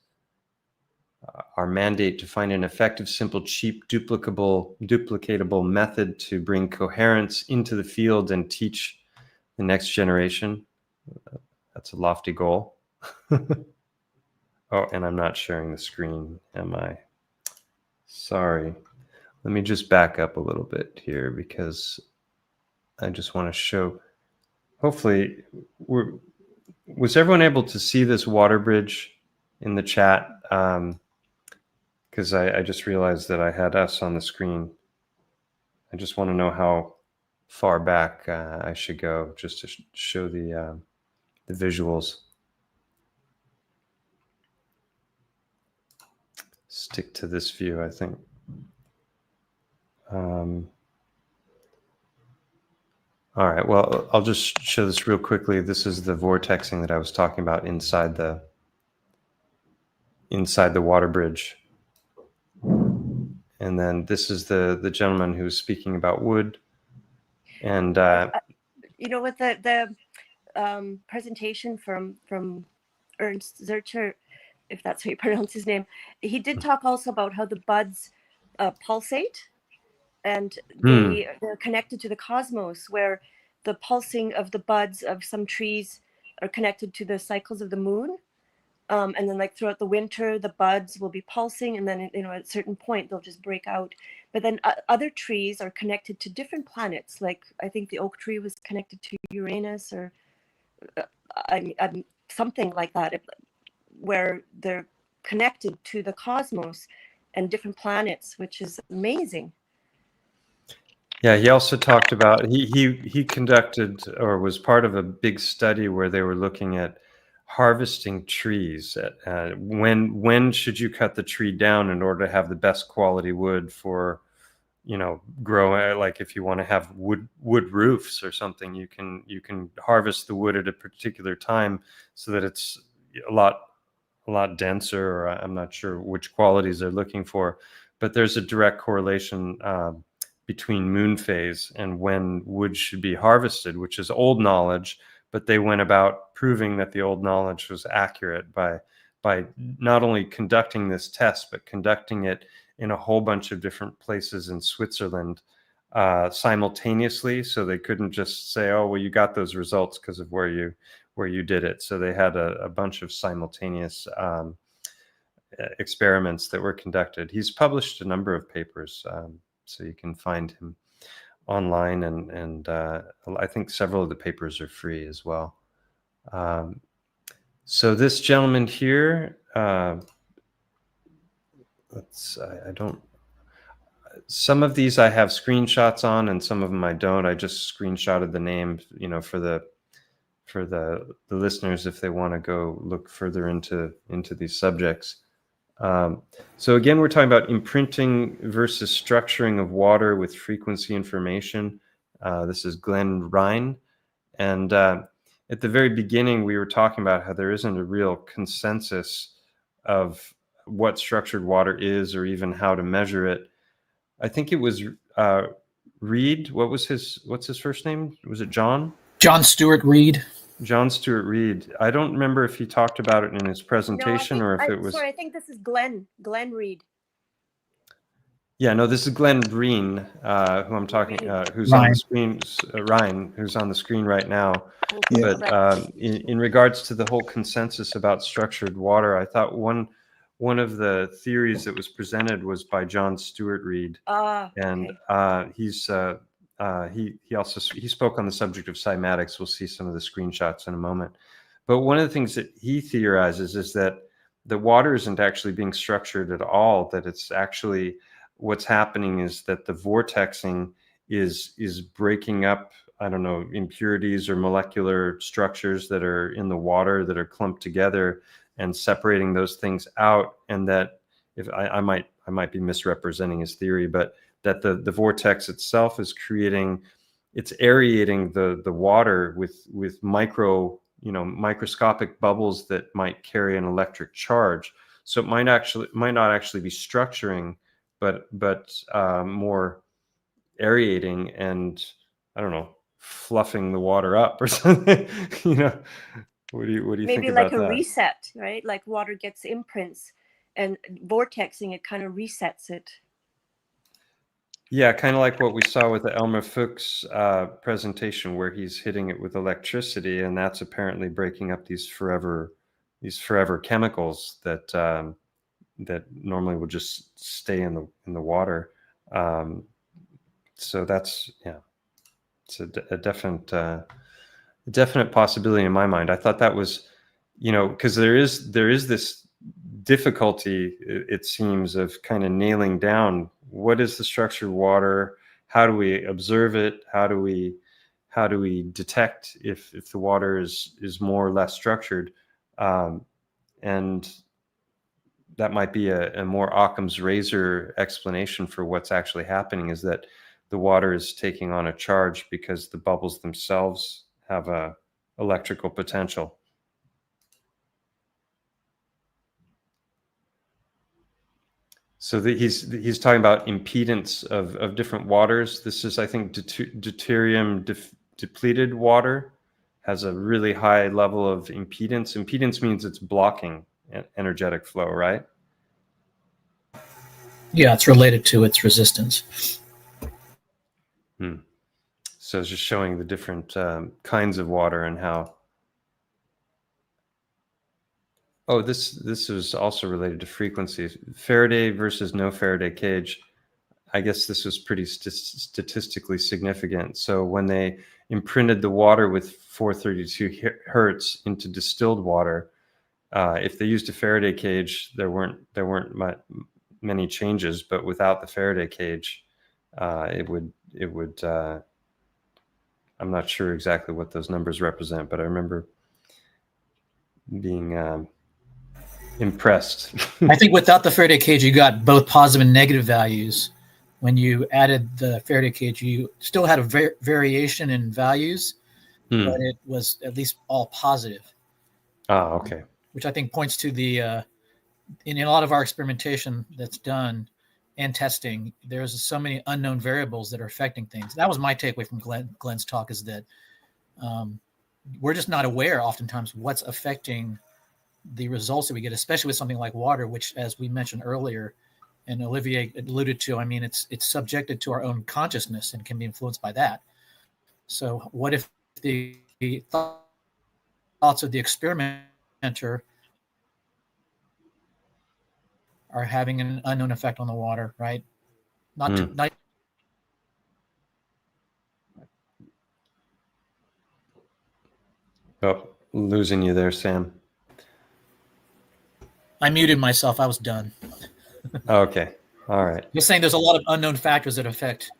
Our mandate to find an effective, simple, cheap, duplicatable method to bring coherence into the field and teach the next generation. That's a lofty goal. Oh, and I'm not sharing the screen, am I? Sorry. Let me just back up a little bit here, because I just want to show, hopefully, was everyone able to see this water bridge in the chat? Because I just realized that I had us on the screen. I just want to know how far back I should go just to show the visuals. Stick to this view, I think. All right, well, I'll just show this real quickly. This is the vortexing that I was talking about inside the water bridge. And then this is the gentleman who was speaking about wood. And you know, with the presentation from Ernst Zurcher, if that's how you pronounce his name, he did talk also about how the buds pulsate, and they're connected to the cosmos, where the pulsing of the buds of some trees are connected to the cycles of the moon. And then, like, throughout the winter, the buds will be pulsing, and then, you know, at a certain point they'll just break out. But then other trees are connected to different planets. Like, I think the oak tree was connected to Uranus, or something like that, where they're connected to the cosmos and different planets, which is amazing. yeah, he also talked about, he conducted, or was part of a big study where they were looking at harvesting trees. When should you cut the tree down in order to have the best quality wood for, you know, grow, like if you want to have wood roofs or something, you can harvest the wood at a particular time so that it's a lot denser, or I'm not sure which qualities they're looking for, but there's a direct correlation between moon phase and when wood should be harvested, which is old knowledge, but they went about proving that the old knowledge was accurate by not only conducting this test, but conducting it in a whole bunch of different places in Switzerland simultaneously. So they couldn't just say, oh, well, you got those results because of where you did it. So they had a bunch of simultaneous experiments that were conducted. He's published a number of papers, so you can find him online, and I think several of the papers are free as well. So this gentleman here, some of these I have screenshots on, and some of them I don't. I just screenshotted the name, you know, for the listeners if they want to go look further into these subjects. So again, we're talking about imprinting versus structuring of water with frequency information. This is Glenn Ryan. And at the very beginning, we were talking about how there isn't a real consensus of what structured water is, or even how to measure it. I think it was Reed. What's his first name? Was it John? John Stewart Reed. John Stuart Reid. I don't remember if he talked about it in his No, presentation or if it was. sorry, I think this is Glenn Reed. Yeah, no, this is Glenn Breen, who I'm talking, who's on Ryan. the screen, Ryan, who's on the screen right now. Yeah. But in regards to the whole consensus about structured water, I thought one of the theories that was presented was by John Stuart Reid, and Okay. he spoke on the subject of cymatics. We'll see some of the screenshots in a moment. But one of the things that he theorizes is that the water isn't actually being structured at all. That it's actually what's happening is that the vortexing is breaking up, I don't know, impurities or molecular structures that are in the water that are clumped together and separating those things out. And that if I might be misrepresenting his theory, but that the vortex itself is it's aerating the water with microscopic bubbles that might carry an electric charge. So it might not actually be structuring, but more aerating and, I don't know, fluffing the water up or something. What do you Maybe think like about a that? reset, right? Like water gets imprints, and vortexing it kind of resets it. Yeah, kind of like what we saw with the Elmer Fuchs presentation, where he's hitting it with electricity, and that's apparently breaking up these forever chemicals that normally would just stay in the water. So that's, yeah, it's a definite possibility in my mind. I thought that was, because there is this difficulty, it seems, of kind of nailing down what is the structured water, how do we observe it, how do we detect if the water is more or less structured, and that might be a more Occam's razor explanation for what's actually happening, is that the water is taking on a charge because the bubbles themselves have a electrical potential. So he's talking about impedance of different waters. This is, I think, deuterium depleted water has a really high level of impedance. Impedance means it's blocking energetic flow, right? Yeah, it's related to its resistance. So it's just showing the different kinds of water and how. Oh, this is also related to frequencies. Faraday versus no Faraday cage. I guess this was pretty statistically significant. So when they imprinted the water with 432 hertz into distilled water, if they used a Faraday cage, there weren't many changes. But without the Faraday cage, it would. I'm not sure exactly what those numbers represent, but I remember being impressed. I think without the Faraday cage, you got both positive and negative values. When you added the Faraday cage, you still had a variation in values, but it was at least all positive. Okay. Which I think points to the in a lot of our experimentation that's done and testing, there's so many unknown variables that are affecting things. That was my takeaway from Glenn's talk, is that we're just not aware oftentimes what's affecting the results that we get, especially with something like water, which, as we mentioned earlier, and Olivia alluded to, I mean, it's subjected to our own consciousness and can be influenced by that. So what if the thoughts of the experimenter are having an unknown effect on the water, right? Not Oh, losing you there, Sam. I muted myself. I was done. Okay. All right. Just saying, there's a lot of unknown factors that affect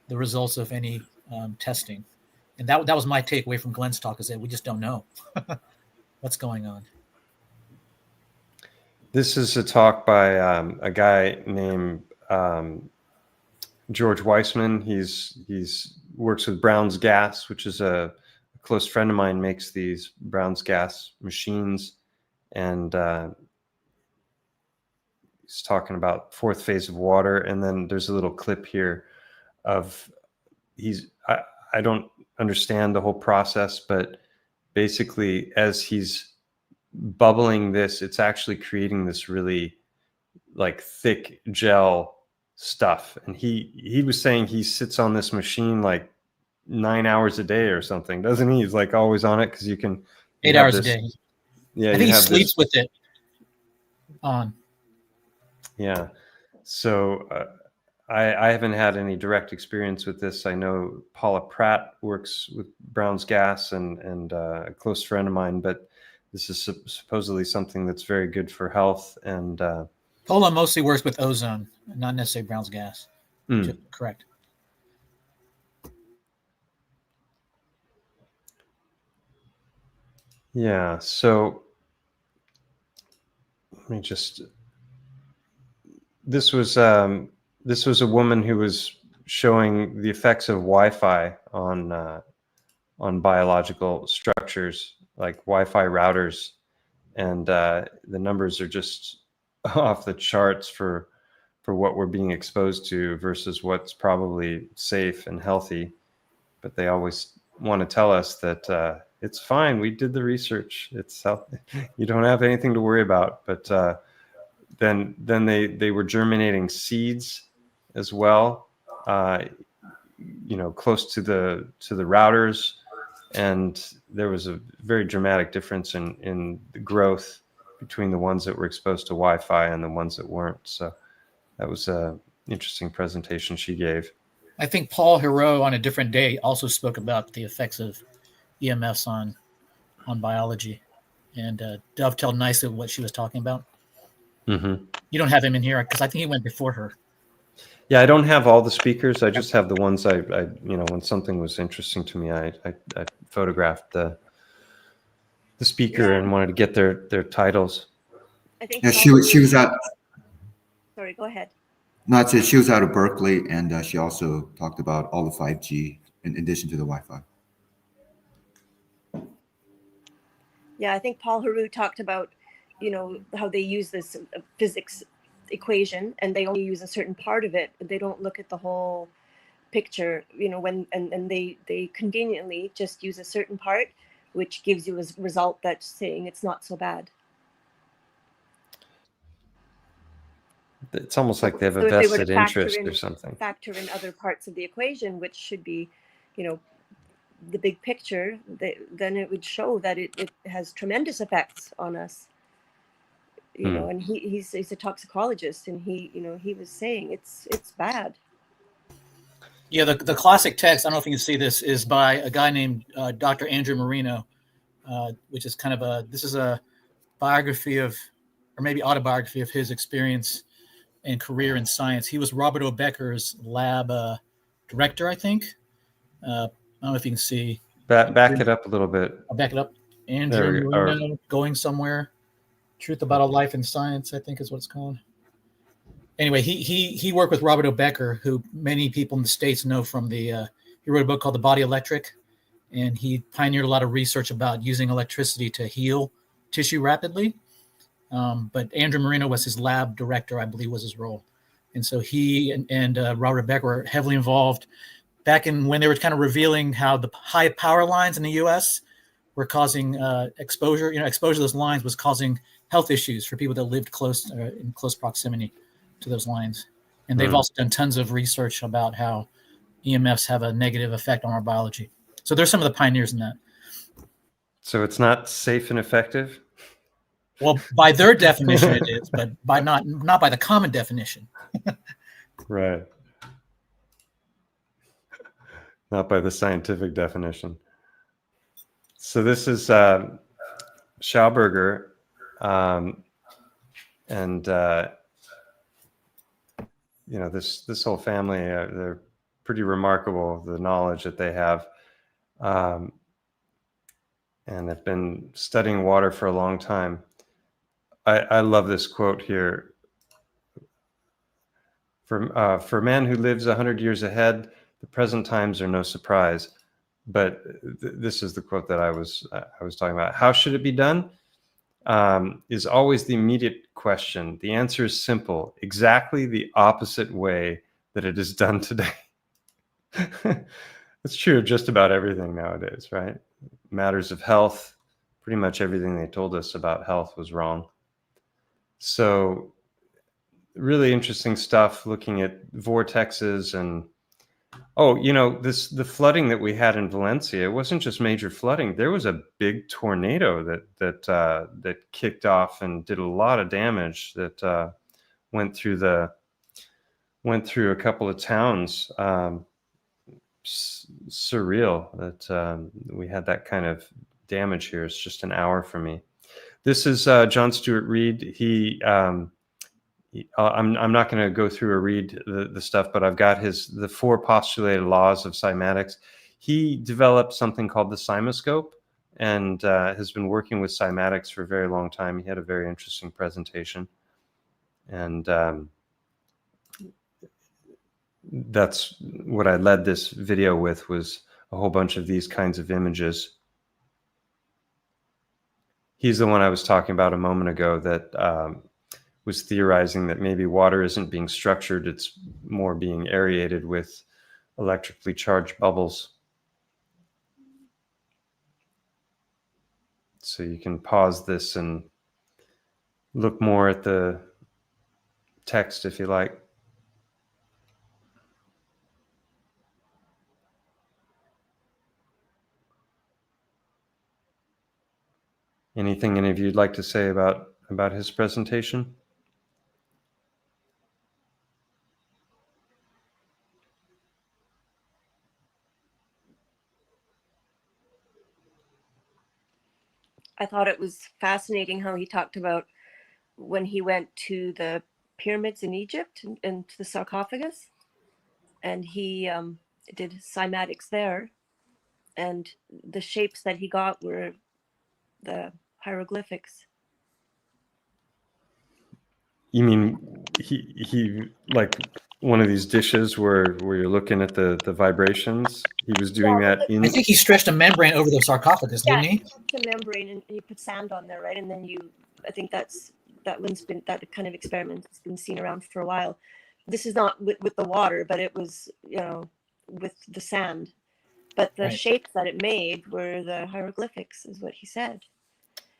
the results of any testing, and that was my takeaway from Glenn's talk, is that we just don't know what's going on. This is a talk by a guy named George Weissman. He's works with Brown's gas, which is a close friend of mine, makes these Brown's gas machines, and he's talking about fourth phase of water. And then there's a little clip here of I don't understand the whole process, but basically as he's bubbling this, it's actually creating this really like thick gel stuff. And he was saying he sits on this machine like 9 hours a day or something, doesn't he? He's like always on it because you can 8 hours a day. Yeah, I think he sleeps with it on. Yeah. So I haven't had any direct experience with this. I know Paula Pratt works with Brown's gas and a close friend of mine, but this is supposedly something that's very good for health. And Paula mostly works with ozone, not necessarily Brown's gas. Correct. Yeah. So let me just. This was a woman who was showing the effects of Wi-Fi on biological structures, like Wi-Fi routers, and the numbers are just off the charts for what we're being exposed to versus what's probably safe and healthy. But they always want to tell us that it's fine. We did the research. It's healthy. You don't have anything to worry about. But then they were germinating seeds as well, close to the routers, and there was a very dramatic difference in the growth between the ones that were exposed to Wi-Fi and the ones that weren't. So that was a interesting presentation she gave. I think Paul Hero on a different day also spoke about the effects of EMFs on biology, and dovetailed nicely with what she was talking about. Mm-hmm. You don't have him in here because I think he went before her. Yeah, I don't have all the speakers. I just have the ones I when something was interesting to me, I photographed the speaker and wanted to get their titles. I think she was out. Sorry, go ahead. No, I said she was out of Berkeley, and she also talked about all the 5G in addition to the Wi-Fi. Yeah, I think Paul Heroux talked about, how they use this physics equation and they only use a certain part of it. They don't look at the whole picture, and they conveniently just use a certain part, which gives you a result that's saying it's not so bad. It's almost like they have a vested interest or something. Factor in other parts of the equation, which should be, the big picture, then it would show that it has tremendous effects on us. And he's a toxicologist, and he was saying it's bad. Yeah, the classic text, I don't know if you can see this, is by a guy named Dr. Andrew Marino, which is kind of this is a biography of, or maybe autobiography of his experience and career in science. He was Robert O. Becker's lab director, I think. I don't know if you can see. Back it up a little bit. I'll back it up. Andrew Marino, Going Somewhere. Truth About a Life in Science, I think is what it's called. Anyway, he worked with Robert O. Becker, who many people in the States know from he wrote a book called The Body Electric, and he pioneered a lot of research about using electricity to heal tissue rapidly. But Andrew Marino was his lab director, I believe was his role. And so he and Robert Becker were heavily involved back in when they were kind of revealing how the high power lines in the U.S. were causing exposure. Exposure to those lines was causing health issues for people that lived in close proximity to those lines. And they've also done tons of research about how EMFs have a negative effect on our biology. So they're some of the pioneers in that. So it's not safe and effective? Well, by their definition it is, but by not by the common definition. Right. Not by the scientific definition. So this is Schauberger, and this whole family, they're pretty remarkable, the knowledge that they have, and they've been studying water for a long time. I love this quote here. For a man who lives 100 years ahead, the present times are no surprise. But this is the quote that I was talking about. How should it be done? Is always the immediate question. The answer is simple: exactly the opposite way that it is done today. It's true of just about everything nowadays, right? matters of health. Pretty much everything they told us about health was wrong. So really interesting stuff, looking at vortexes and the flooding that we had in Valencia. It wasn't just major flooding. There was a big tornado that kicked off and did a lot of damage. That went through a couple of towns. Surreal that we had that kind of damage here. It's just an hour from me. This is John Stuart Reid. I'm not going to go through or read the stuff, but I've got the 4 postulated laws of cymatics. He developed something called the cymoscope and has been working with cymatics for a very long time. He had a very interesting presentation. And that's what I led this video with, was a whole bunch of these kinds of images. He's the one I was talking about a moment ago that was theorizing that maybe water isn't being structured, it's more being aerated with electrically charged bubbles. So you can pause this and look more at the text if you like. Anything any of you'd like to say about his presentation? I thought it was fascinating how he talked about when he went to the pyramids in Egypt and to the sarcophagus, and he did cymatics there, and the shapes that he got were the hieroglyphics. You mean he like one of these dishes where you're looking at the vibrations? He was doing that in... I think he stretched a membrane over the sarcophagus, didn't he? The membrane, and you put sand on there, right? And then I think that kind of experiment has been seen around for a while. This is not with the water, but it was, with the sand. But the shapes that it made were the hieroglyphics, is what he said.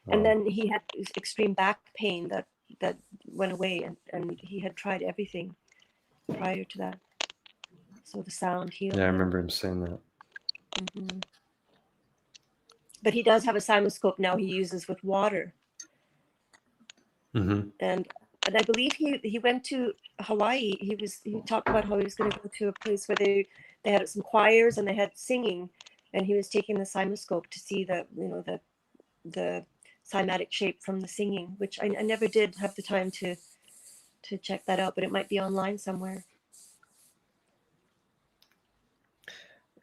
Wow. And then he had extreme back pain that went away, and he had tried everything prior to that. So the sound healed. Yeah, I remember him saying that. Mm-hmm. But he does have a cymoscope now he uses with water. Mm-hmm. And I believe he went to Hawaii. He talked about how he was going to go to a place where they had some choirs and they had singing, and he was taking the cymoscope to see the cymatic shape from the singing, which I never did have the time to check that out, but it might be online somewhere.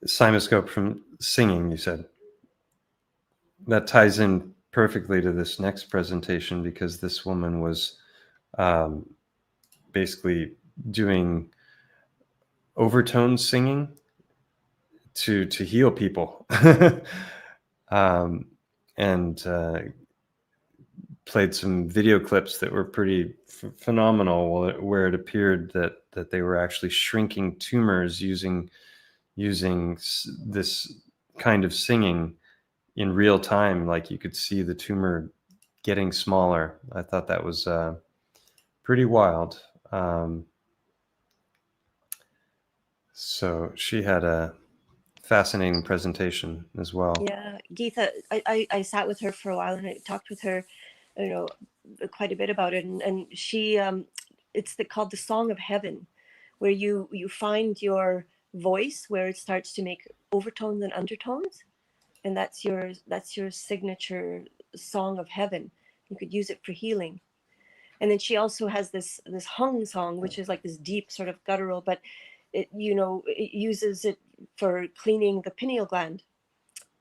Cymoscope from singing, you said. That ties in perfectly to this next presentation, because this woman was basically doing overtone singing to heal people. And played some video clips that were pretty phenomenal, where it appeared that they were actually shrinking tumors using this kind of singing in real time. Like you could see the tumor getting smaller. I thought that was pretty wild. So she had a fascinating presentation as well. Yeah, Geetha, I sat with her for a while and I talked with her, quite a bit about it. And she, it's called the Song of Heaven, where you find your voice where it starts to make overtones and undertones, and that's your signature song of heaven. You could use it for healing. And then she also has this hung song, which is like this deep sort of guttural, but it uses it for cleaning the pineal gland.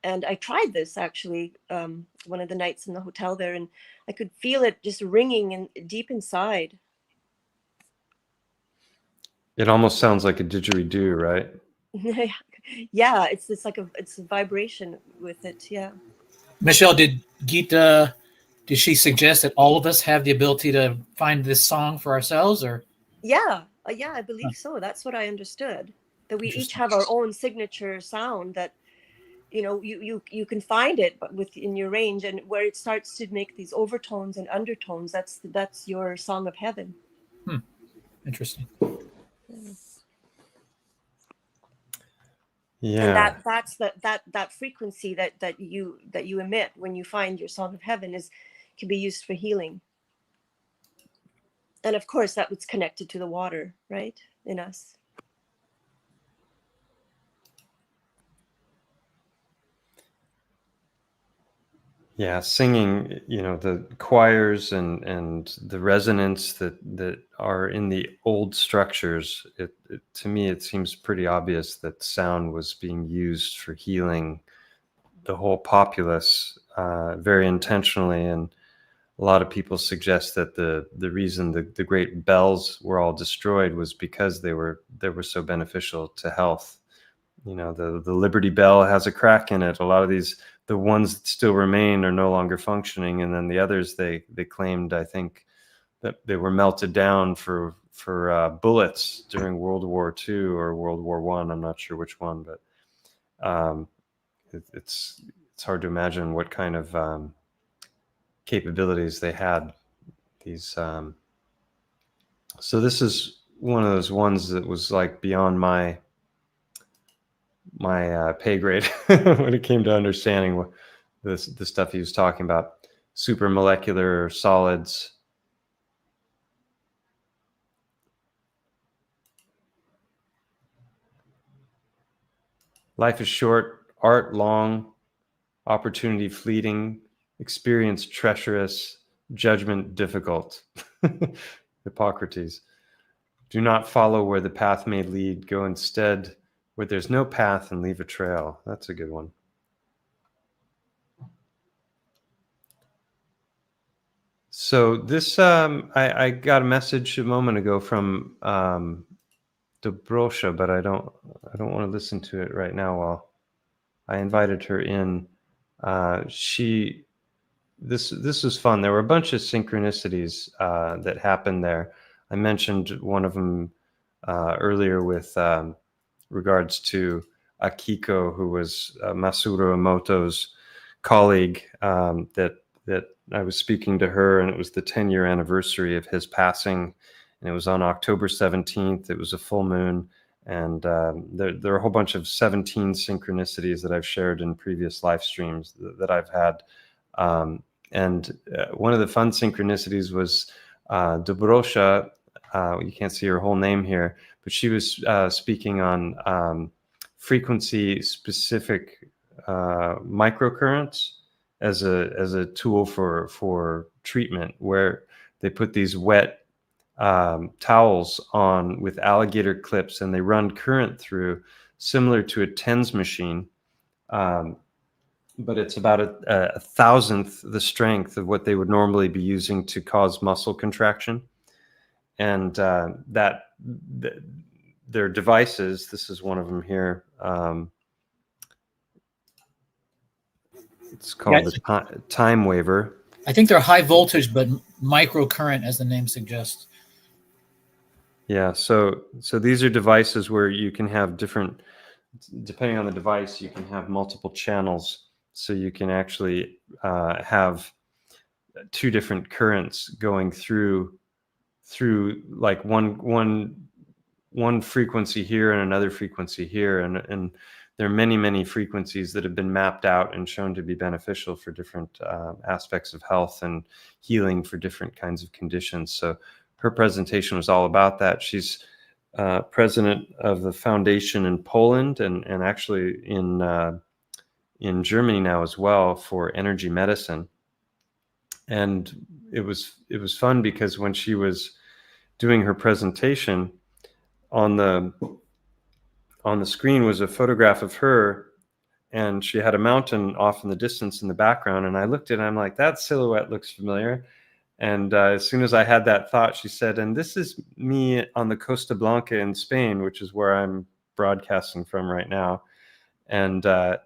And I tried this actually one of the nights in the hotel there, and I could feel it just ringing deep inside. It almost sounds like a didgeridoo, right? Yeah, it's like it's a vibration with it. Yeah. Michelle, did she suggest that all of us have the ability to find this song for ourselves, or? Yeah, I believe so. That's what I understood. That we each have our own signature sound that you know, you can find it, but within your range, and where it starts to make these overtones and undertones, that's your song of heaven. Interesting. And Yeah. that's that frequency that you emit when you find your song of heaven can be used for healing. And of course that was connected to the water, right, in us. Yeah, singing, you know, the choirs and the resonance that are in the old structures, to me, it seems pretty obvious that sound was being used for healing the whole populace very intentionally. And a lot of people suggest that the reason the great bells were all destroyed was because they were so beneficial to health. You know, the Liberty Bell has a crack in it. A lot of the ones that still remain are no longer functioning, and then the others they claimed, I think, that they were melted down for bullets during World War II or World War I. I'm not sure which one, but it's hard to imagine what kind of capabilities they had. These so this is one of those ones that was like beyond my pay grade when it came to understanding what the stuff he was talking about. Super molecular solids. Life is short, art long, opportunity fleeting, experience treacherous, judgment difficult. Hippocrates. Do not follow where the path may lead. Go instead where there's no path and leave a trail. That's a good one. So this, I got a message a moment ago from Dobrosha, but I don't want to listen to it right now. While I invited her in, this was fun. There were a bunch of synchronicities that happened there. I mentioned one of them earlier with regards to Akiko, who was Masuro Emoto's colleague. That I was speaking to her, and it was the 10-year anniversary of his passing, and it was on October 17th. It was a full moon, and there are a whole bunch of 17 synchronicities that I've shared in previous live streams that I've had. And one of the fun synchronicities was Dobrosha. You can't see her whole name here, but she was speaking on frequency-specific microcurrents as a tool for treatment, where they put these wet towels on with alligator clips, and they run current through, similar to a TENS machine. But it's about a thousandth the strength of what they would normally be using to cause muscle contraction. And their devices, this is one of them here. It's called the time waver. I think they're high voltage, but microcurrent, as the name suggests. Yeah, so these are devices where you can have different, depending on the device, you can have multiple channels. So you can actually have two different currents going through like one frequency here and another frequency here, and there are many frequencies that have been mapped out and shown to be beneficial for different aspects of health and healing for different kinds of conditions. So her presentation was all about that. She's president of the foundation in Poland and actually in Germany now as well for energy medicine. And it was fun because when she was doing her presentation, on the screen was a photograph of her, and she had a mountain off in the distance in the background. And I looked at it and I'm like, that silhouette looks familiar. And as soon as I had that thought, she said, and this is me on the Costa Blanca in Spain, which is where I'm broadcasting from right now. And I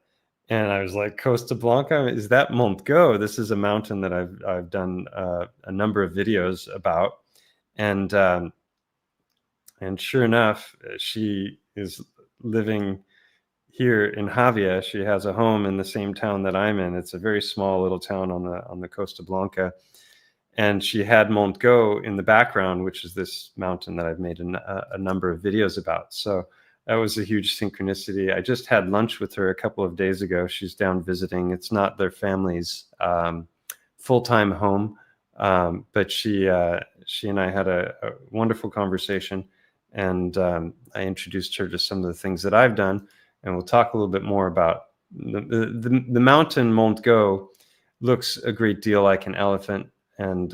was like, Costa Blanca, is that Montgo? This is a mountain that I've done a number of videos about. And sure enough, she is living here in Javia. She has a home in the same town that I'm in. It's a very small little town on the Costa Blanca. And she had Montgo in the background, which is this mountain that I've made a number of videos about. So that was a huge synchronicity. I just had lunch with her a couple of days ago. She's down visiting. It's not their family's full-time home, but she and I had a wonderful conversation, and I introduced her to some of the things that I've done, and we'll talk a little bit more about the mountain Montgo. Looks a great deal like an elephant. And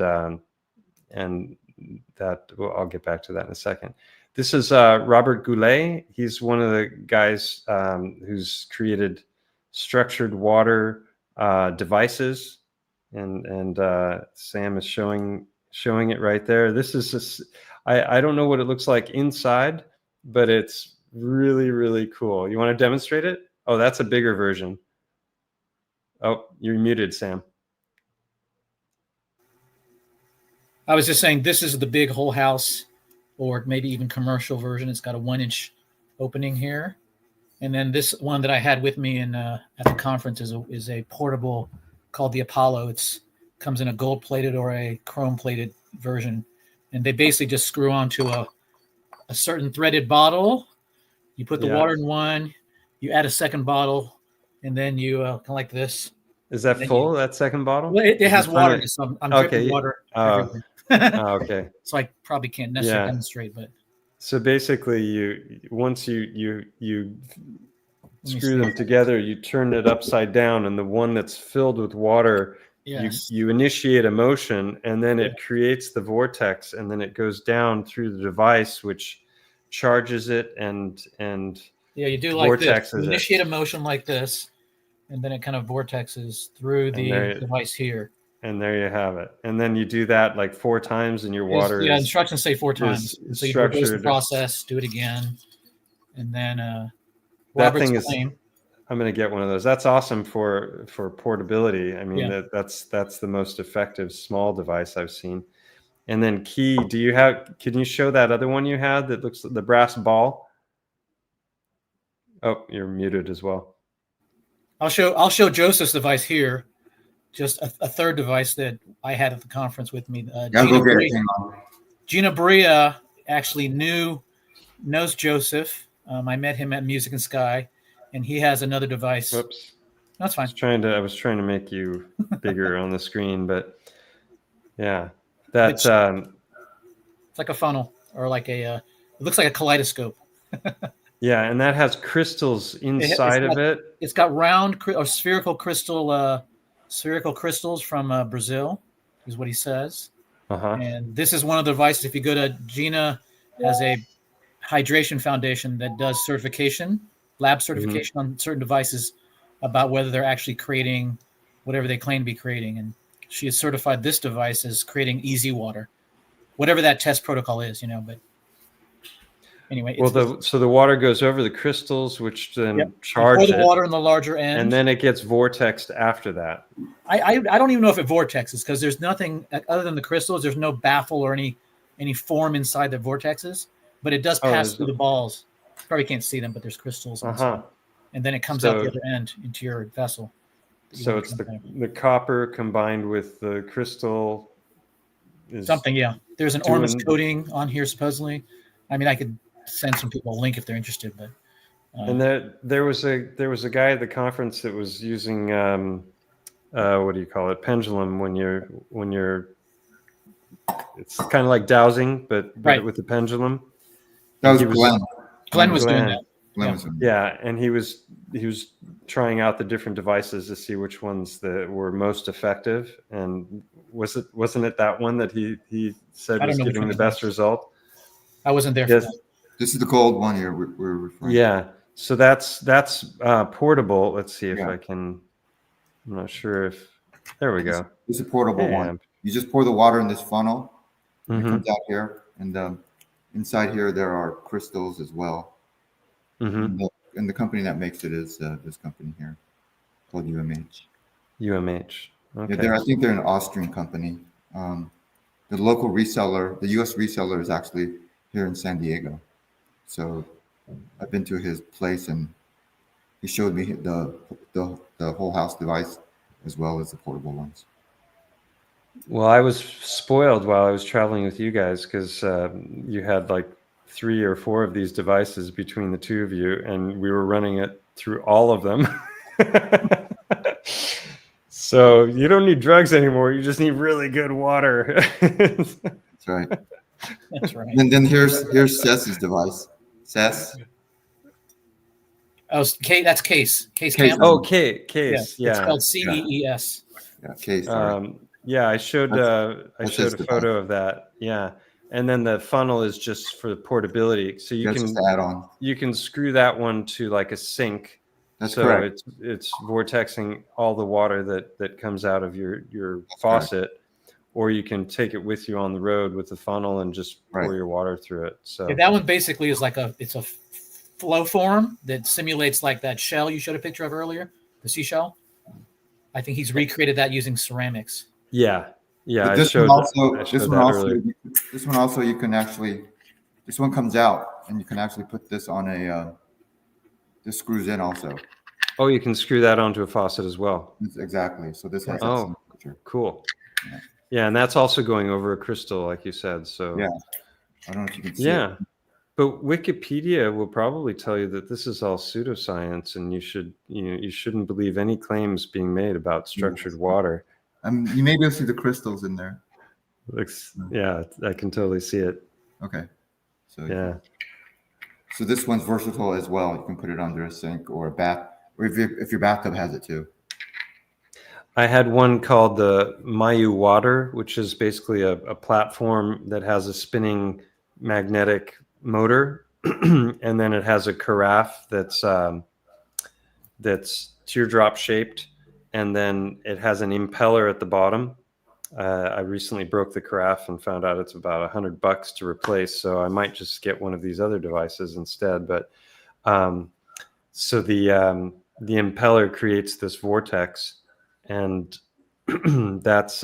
that, well, I'll get back to that in a second. This is Robert Goulet. He's one of the guys who's created structured water devices, and Sam is showing it right there. This is I don't know what it looks like inside, but it's really, really cool. You want to demonstrate it? Oh, that's a bigger version. Oh, you're muted, Sam. I was just saying this is the big whole house, or maybe even commercial version. It's got a 1-inch opening here. And then this one that I had with me at the conference is a portable called the Apollo. It comes in a gold-plated or a chrome-plated version. And they basically just screw onto a certain threaded bottle. You put the water in one, you add a second bottle, and then you kind of like this. Is that full, that second bottle? Well, it has water in it, so I'm dripping water everywhere. Okay. So I probably can't necessarily demonstrate, but so basically, once you screw them together, you turn it upside down, and the one that's filled with water, you initiate a motion, and then it creates the vortex, and then it goes down through the device, which charges it and you do like this. You initiate a motion like this, and then it kind of vortexes through the device here. And there you have it. And then you do that like 4 times, and your water instructions say 4 times. So you go through the process, do it again, and then that thing is. I'm going to get one of those. That's awesome for portability. I mean, that's the most effective small device I've seen. And then Key, can you show that other one you had that looks like the brass ball? Oh, you're muted as well. I'll show Joseph's device here. Just a third device that I had at the conference with me. Gina Bria actually knows Joseph. I met him at Music and Sky, and he has another device. Whoops. That's fine. I was trying to make you bigger on the screen, but yeah, it's like a funnel, or like it looks like a kaleidoscope. Yeah, and that has crystals inside of it. It's got round or spherical crystals from Brazil, is what he says. And this is one of the devices. If you go to Gina, has a hydration foundation that does certification, lab certification on certain devices about whether they're actually creating whatever they claim to be creating. And she has certified this device as creating easy water, whatever that test protocol is, but anyway. So the water goes over the crystals, which then charge the water in the larger end. And then it gets vortexed after that. I don't even know if it vortexes, because there's nothing other than the crystals. There's no baffle or any form inside the vortexes, but it does pass through the balls. You probably can't see them, but there's crystals. And then it comes out the other end into your vessel. So it's the copper combined with the crystal. Something, yeah. There's an Ormus coating on here, supposedly. I mean, I could send some people a link if they're interested, but. And there was a guy at the conference that was using what do you call it? Pendulum when you're it's kind of like dowsing, but with the pendulum. That was Glenn. Glenn was doing that. Yeah, and he was trying out the different devices to see which ones that were most effective. And wasn't it that one that he said was giving the best result? I wasn't there for that. This is the gold one here we're referring to. Yeah, so that's portable. Let's see if I can. I'm not sure if. There we go. It's a portable one. You just pour the water in this funnel. It comes out here, and inside here there are crystals as well. And the company that makes it is this company here, called UMH. UMH. Okay. Yeah, I think they're an Austrian company. The local reseller, the U.S. reseller, is actually here in San Diego. So I've been to his place, and he showed me the whole house device as well as the portable ones. Well, I was spoiled while I was traveling with you guys because you had like 3 or 4 of these devices between the two of you, and we were running it through all of them. So you don't need drugs anymore. You just need really good water. That's right. That's right. And then here's Seth's device. Seth. Oh, that's Case. Case Case. Campbell. Oh, Case. Yeah. It's spelled CEES. Yeah, Case. Sorry. Yeah, I showed That's a photo of that. Yeah, and then the funnel is just for portability, so you can add on. You can screw that one to like a sink. That's so correct. It's vortexing all the water that comes out of your faucet, or you can take it with you on the road with the funnel and just pour your water through it. So yeah, that one basically is it's a flow form that simulates like that shell you showed a picture of earlier, the seashell. I think he's recreated that using ceramics. Yeah. But this one also you can actually, this one comes out and you can actually put this on a, this screws in also. Oh, you can screw that onto a faucet as well. Exactly. So this has cool. Yeah, and that's also going over a crystal, like you said. So yeah, I don't know if you can see it. But Wikipedia will probably tell you that this is all pseudoscience, and you shouldn't believe any claims being made about structured water. You may be able to see the crystals in there. Yeah, I can totally see it. Okay. So yeah. So this one's versatile as well. You can put it under a sink or a bath, or if your bathtub has it too. I had one called the Mayu Water, which is basically a platform that has a spinning magnetic motor, and then it has a carafe that's teardrop shaped, and then it has an impeller at the bottom. I recently broke the carafe and found out it's about $100 to replace, so I might just get one of these other devices instead. But so the impeller creates this vortex, and that's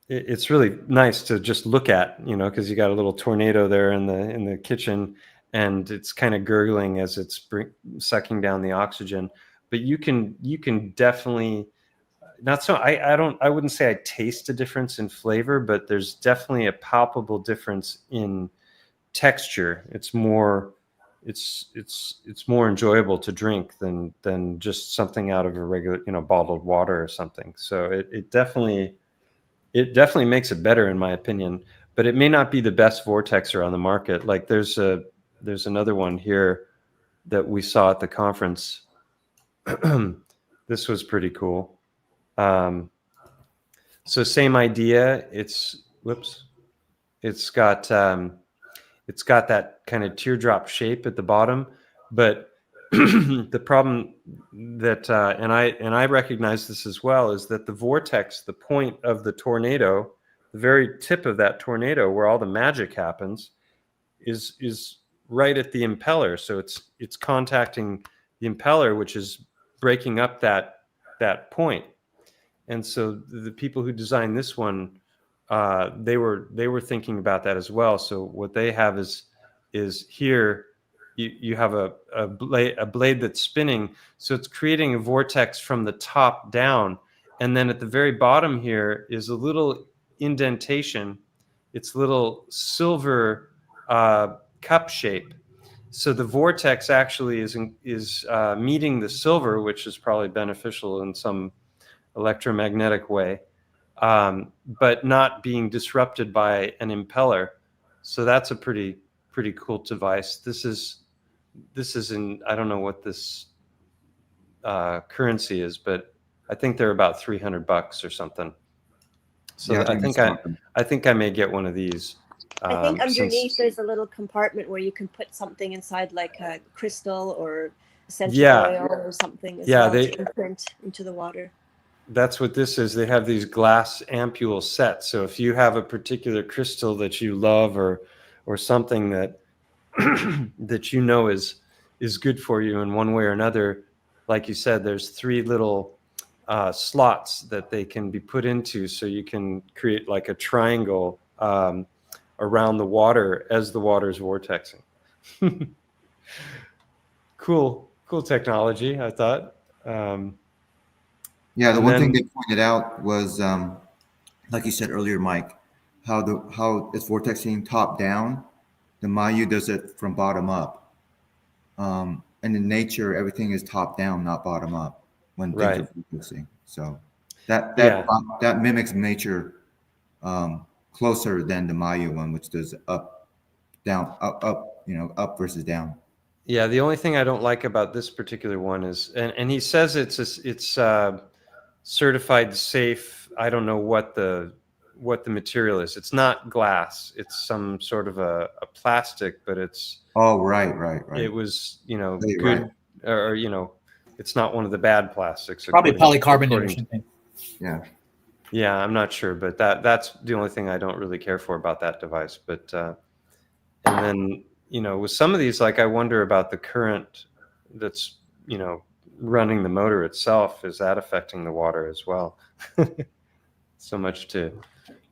it's really nice to just look at, because you got a little tornado there in the kitchen, and it's kind of gurgling as it's sucking down the oxygen. But you can definitely I wouldn't say I taste a difference in flavor, but there's definitely a palpable difference in texture. It's more enjoyable to drink than just something out of a regular, bottled water or something. So it definitely makes it better, in my opinion, but it may not be the best vortexer on the market. Like there's another one here that we saw at the conference. This was pretty cool. So same idea. It's got that kind of teardrop shape at the bottom, but the problem that and I recognize this as well is that the vortex, the point of the tornado, the very tip of that tornado where all the magic happens, is right at the impeller. So it's contacting the impeller, which is breaking up that point. And so the people who designed this one, they were thinking about that as well. So what they have is here you have a blade that's spinning, so it's creating a vortex from the top down, and then at the very bottom here is a little indentation. It's a little silver cup shape. So the vortex actually is meeting the silver, which is probably beneficial in some electromagnetic way, but not being disrupted by an impeller. So that's a pretty cool device. This is in, I don't know what this currency is, but I think they're about $300 or something. So yeah, I think I may get one of these. I think underneath there's a little compartment where you can put something inside, like a crystal or essential oil or something as well, to imprint into the water. That's what this is. They have these glass ampule sets. So if you have a particular crystal that you love or something that that is good for you in one way or another, like you said, there's 3 little slots that they can be put into, so you can create like a triangle around the water as the water is vortexing. Cool technology, I thought. Yeah, the And one thing then- they pointed out was, like you said earlier, Mike, how it's vortexing top down. The Mayu does it from bottom up. And in nature, everything is top down, not bottom up when things are vortexing. So that mimics nature closer than the Mayu one, which does up, down, up, up versus down. Yeah, the only thing I don't like about this particular one is, and he says it's certified safe. I don't know what the material is. It's not glass. It's some sort of a plastic, but it's. Oh, right. It was, good, right. or it's not one of the bad plastics. Probably polycarbonate or something. Yeah. Yeah, I'm not sure, but that's the only thing I don't really care for about that device. But and then with some of these, like I wonder about the current that's running the motor itself. Is that affecting the water as well? So much to.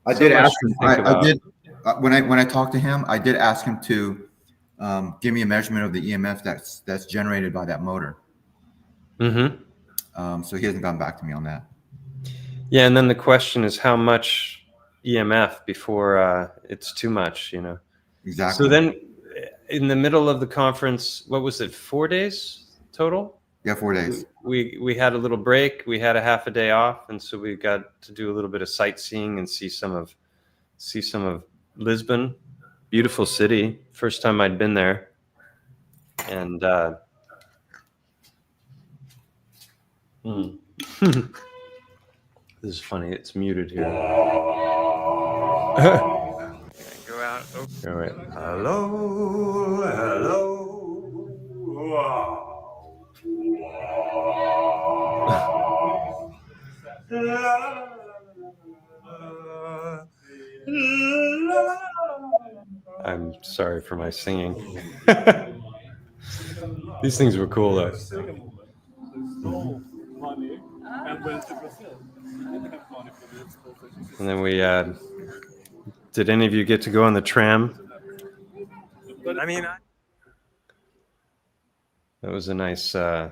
I did ask him. I did when I talked to him. I did ask him to give me a measurement of the EMF that's generated by that motor. Mm-hmm. So he hasn't gotten back to me on that. Yeah, and then the question is how much EMF before it's too much, Exactly. So then, in the middle of the conference, what was it? 4 days total? Yeah, 4 days. We had a little break. We had a half a day off, and so we got to do a little bit of sightseeing and see some of Lisbon. Beautiful city. First time I'd been there, and this is funny. It's muted here. Go out. Oh, all right. Hello. I'm sorry for my singing. These things were cool, though. And then we did any of you get to go on the tram? I mean, That was a nice. It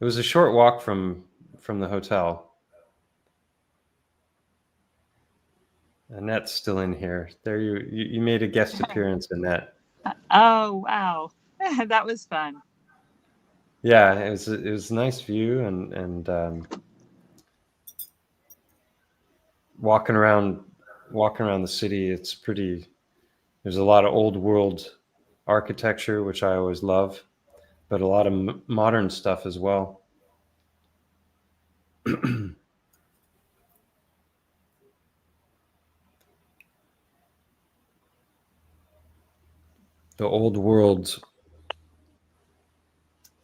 was a short walk from the hotel. Annette's still in here. There, you made a guest appearance, Annette. Oh, wow. That was fun. Yeah, it was a nice view and walking around the city. It's pretty. There's a lot of old world architecture, which I always love, but a lot of modern stuff as well. The old world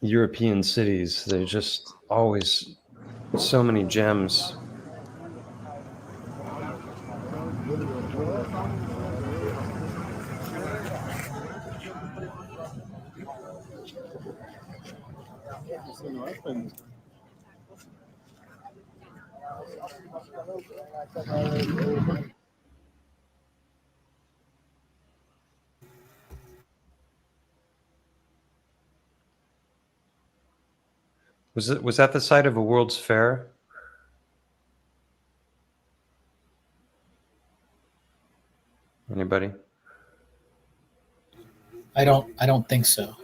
European cities, they're just always so many gems. Was that the site of a World's Fair? Anybody? I don't think so.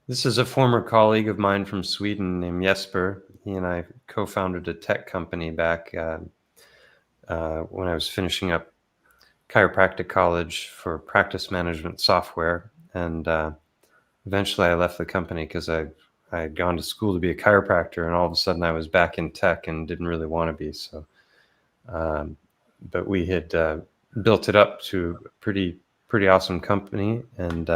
This is a former colleague of mine from Sweden named Jesper. He and I co-founded a tech company back when I was finishing up chiropractic college for practice management software. And eventually I left the company because I had gone to school to be a chiropractor, and all of a sudden I was back in tech and didn't really want to be. So, but we had built it up to a pretty awesome company, and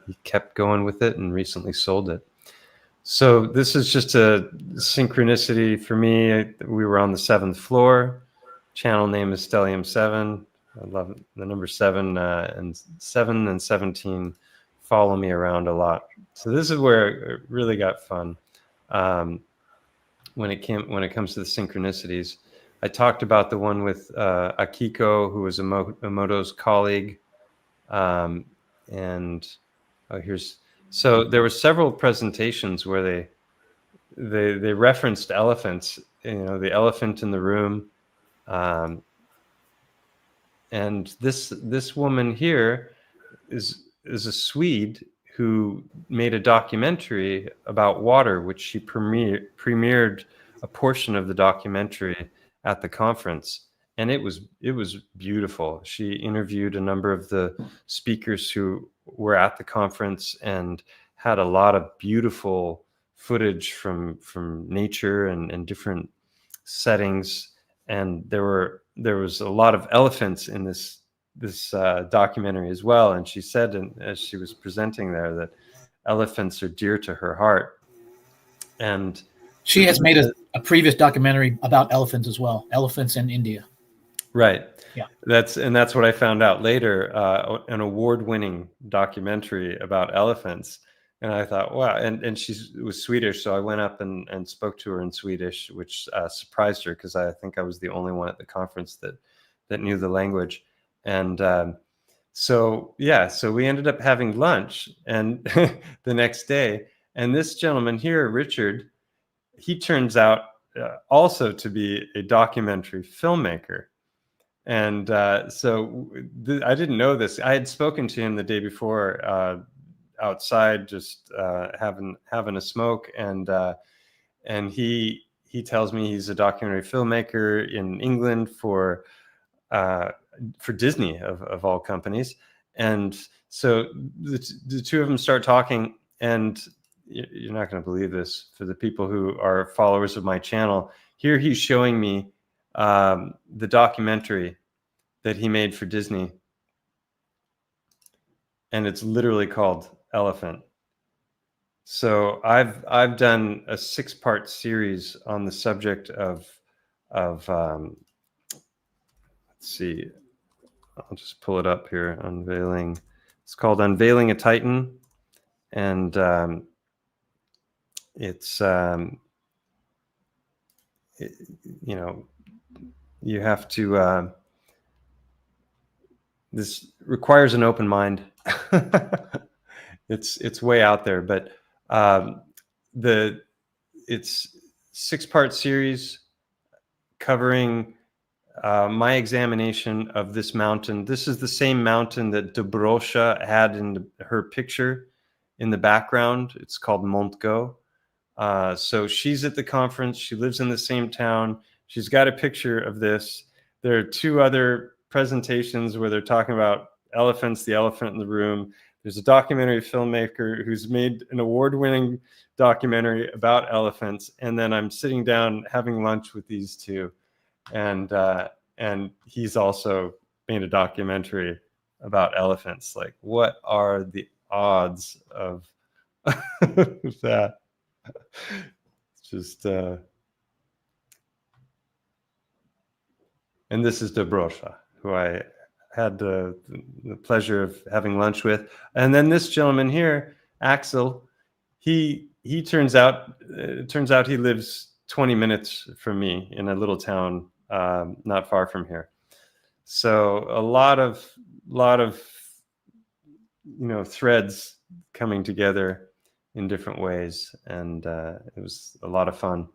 he kept going with it and recently sold it. So this is just a synchronicity for me. We were on the 7th floor. Channel name is Stellium 7. I love the number 7, and 7 and 17 follow me around a lot. So this is where it really got fun. When it comes to the synchronicities, I talked about the one with Akiko, who was Emoto's colleague, and Oh, so there were several presentations where they referenced elephants, the elephant in the room. And this woman here is a Swede who made a documentary about water, which she premiered a portion of the documentary at the conference, and it was beautiful. She interviewed a number of the speakers who were at the conference and had a lot of beautiful footage from nature and different settings, and there was a lot of elephants in this documentary as well. And she said, as she was presenting there, that elephants are dear to her heart. And she has made a previous documentary about elephants as well, elephants in India. Right. Yeah. That's what I found out later, an award-winning documentary about elephants. And I thought, wow. And she was Swedish, so I went up and spoke to her in Swedish, which surprised her, because I think I was the only one at the conference that knew the language. And so we ended up having lunch and the next day. And this gentleman here, Richard, he turns out also to be a documentary filmmaker. And so I didn't know this. I had spoken to him the day before outside, just having a smoke, and he tells me he's a documentary filmmaker in England for Disney of all companies. And so the two of them start talking, and you're not going to believe this, for the people who are followers of my channel. Here he's showing me the documentary that he made for Disney, and it's literally called Elephant. So I've done a 6-part series on the subject of let's see, I'll just pull it up here. Unveiling. It's called Unveiling a Titan, and it's you have to. This requires an open mind. It's way out there, but it's 6-part series covering my examination of this mountain. This is the same mountain that Dobrosha had in her picture in the background. It's called Montgo. So she's at the conference. She lives in the same town. She's got a picture of this. There are 2 other presentations where they're talking about elephants, the elephant in the room. There's a documentary filmmaker who's made an award-winning documentary about elephants. And then I'm sitting down having lunch with these 2. And he's also made a documentary about elephants. Like, what are the odds of that? It's just, and this is Dobrosha, who I had the pleasure of having lunch with. And then this gentleman here, Axel, he turns out he lives 20 minutes from me in a little town not far from here. So a lot of threads coming together in different ways, and it was a lot of fun.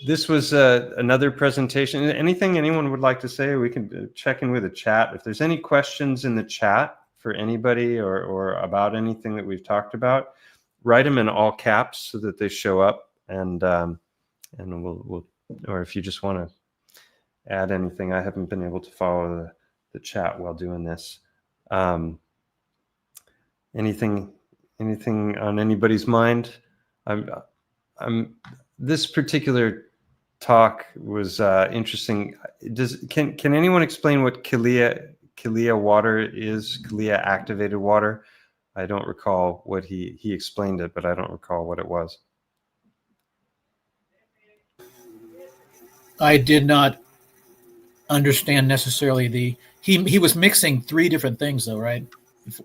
This was another presentation. Anything anyone would like to say? We can check in with the chat. If there's any questions in the chat for anybody or about anything that we've talked about, write them in all caps so that they show up, and we'll or if you just want to add anything. I haven't been able to follow the chat while doing this. Anything on anybody's mind? This particular talk was interesting. Can anyone explain what Kalia water is? Kalia activated water? I don't recall what he explained it, but I don't recall what it was. I did not understand necessarily he was mixing 3 different things though, right?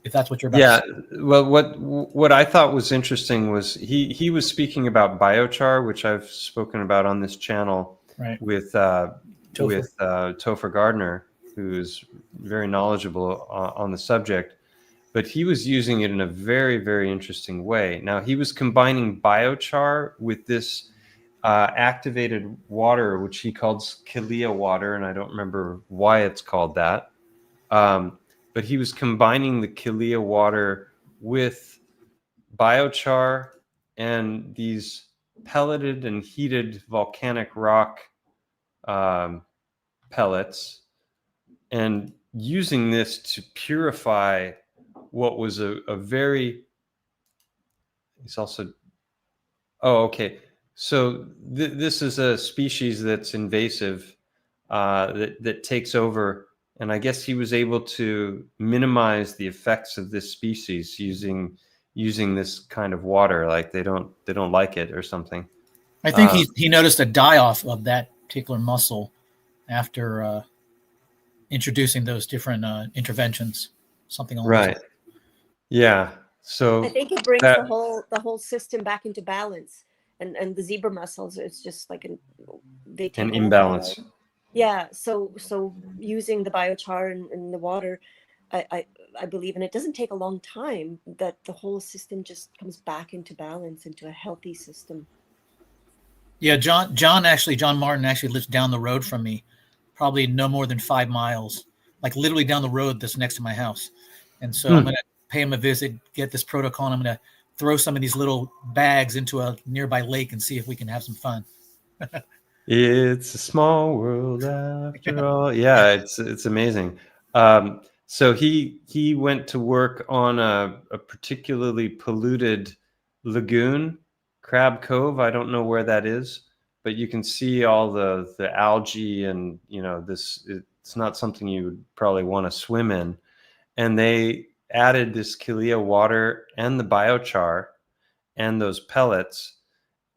If that's what you're about to say. Well, what I thought was interesting was he was speaking about biochar, which I've spoken about on this channel, right, with Topher Gardner, who's very knowledgeable on the subject. but he was using it in a very, very interesting way. Now, he was combining biochar with this activated water, which he calls Kilea water, and I don't remember why it's called that. But he was combining the Kilea water with biochar and these pelleted and heated volcanic rock pellets, and using this to purify what was a very, it's also, oh, okay. So this is a species that's invasive, that takes over. And I guess he was able to minimize the effects of this species using this kind of water. Like they don't like it or something. I think he noticed a die-off of that particular mussel after introducing those different interventions, something along those right. Yeah. So I think it brings that, the whole system back into balance, and the zebra mussels, it's just like they take an over, imbalance. right? Yeah. So using the biochar in the water, I believe, and it doesn't take a long time that the whole system just comes back into balance, into a healthy system. Yeah, John Martin actually lives down the road from me, probably no more than 5 miles, like literally down the road that's next to my house. And so I'm going to pay him a visit, get this protocol, and I'm going to throw some of these little bags into a nearby lake and see if we can have some fun. It's a small world after all. Yeah, it's amazing. So he went to work on a particularly polluted lagoon, Crab Cove. I don't know where that is, but you can see all the algae, and it's not something you would probably want to swim in. And they added this Kilea water and the biochar and those pellets.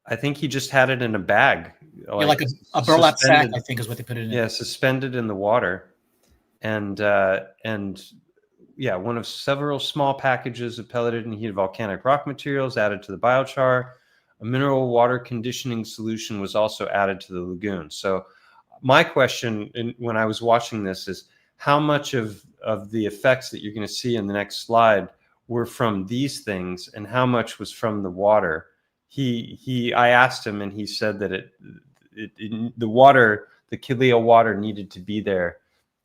I think he just had it in a bag, like a burlap sack, I think is what they put it in. Yeah, suspended in the water, and yeah, one of several small packages of pelleted and heated volcanic rock materials added to the biochar. A mineral water conditioning solution was also added to the lagoon. So, my question when I was watching this is, how much of the effects that you're going to see in the next slide were from these things, and how much was from the water? I asked him, and he said that the water, the Kilea water, needed to be there,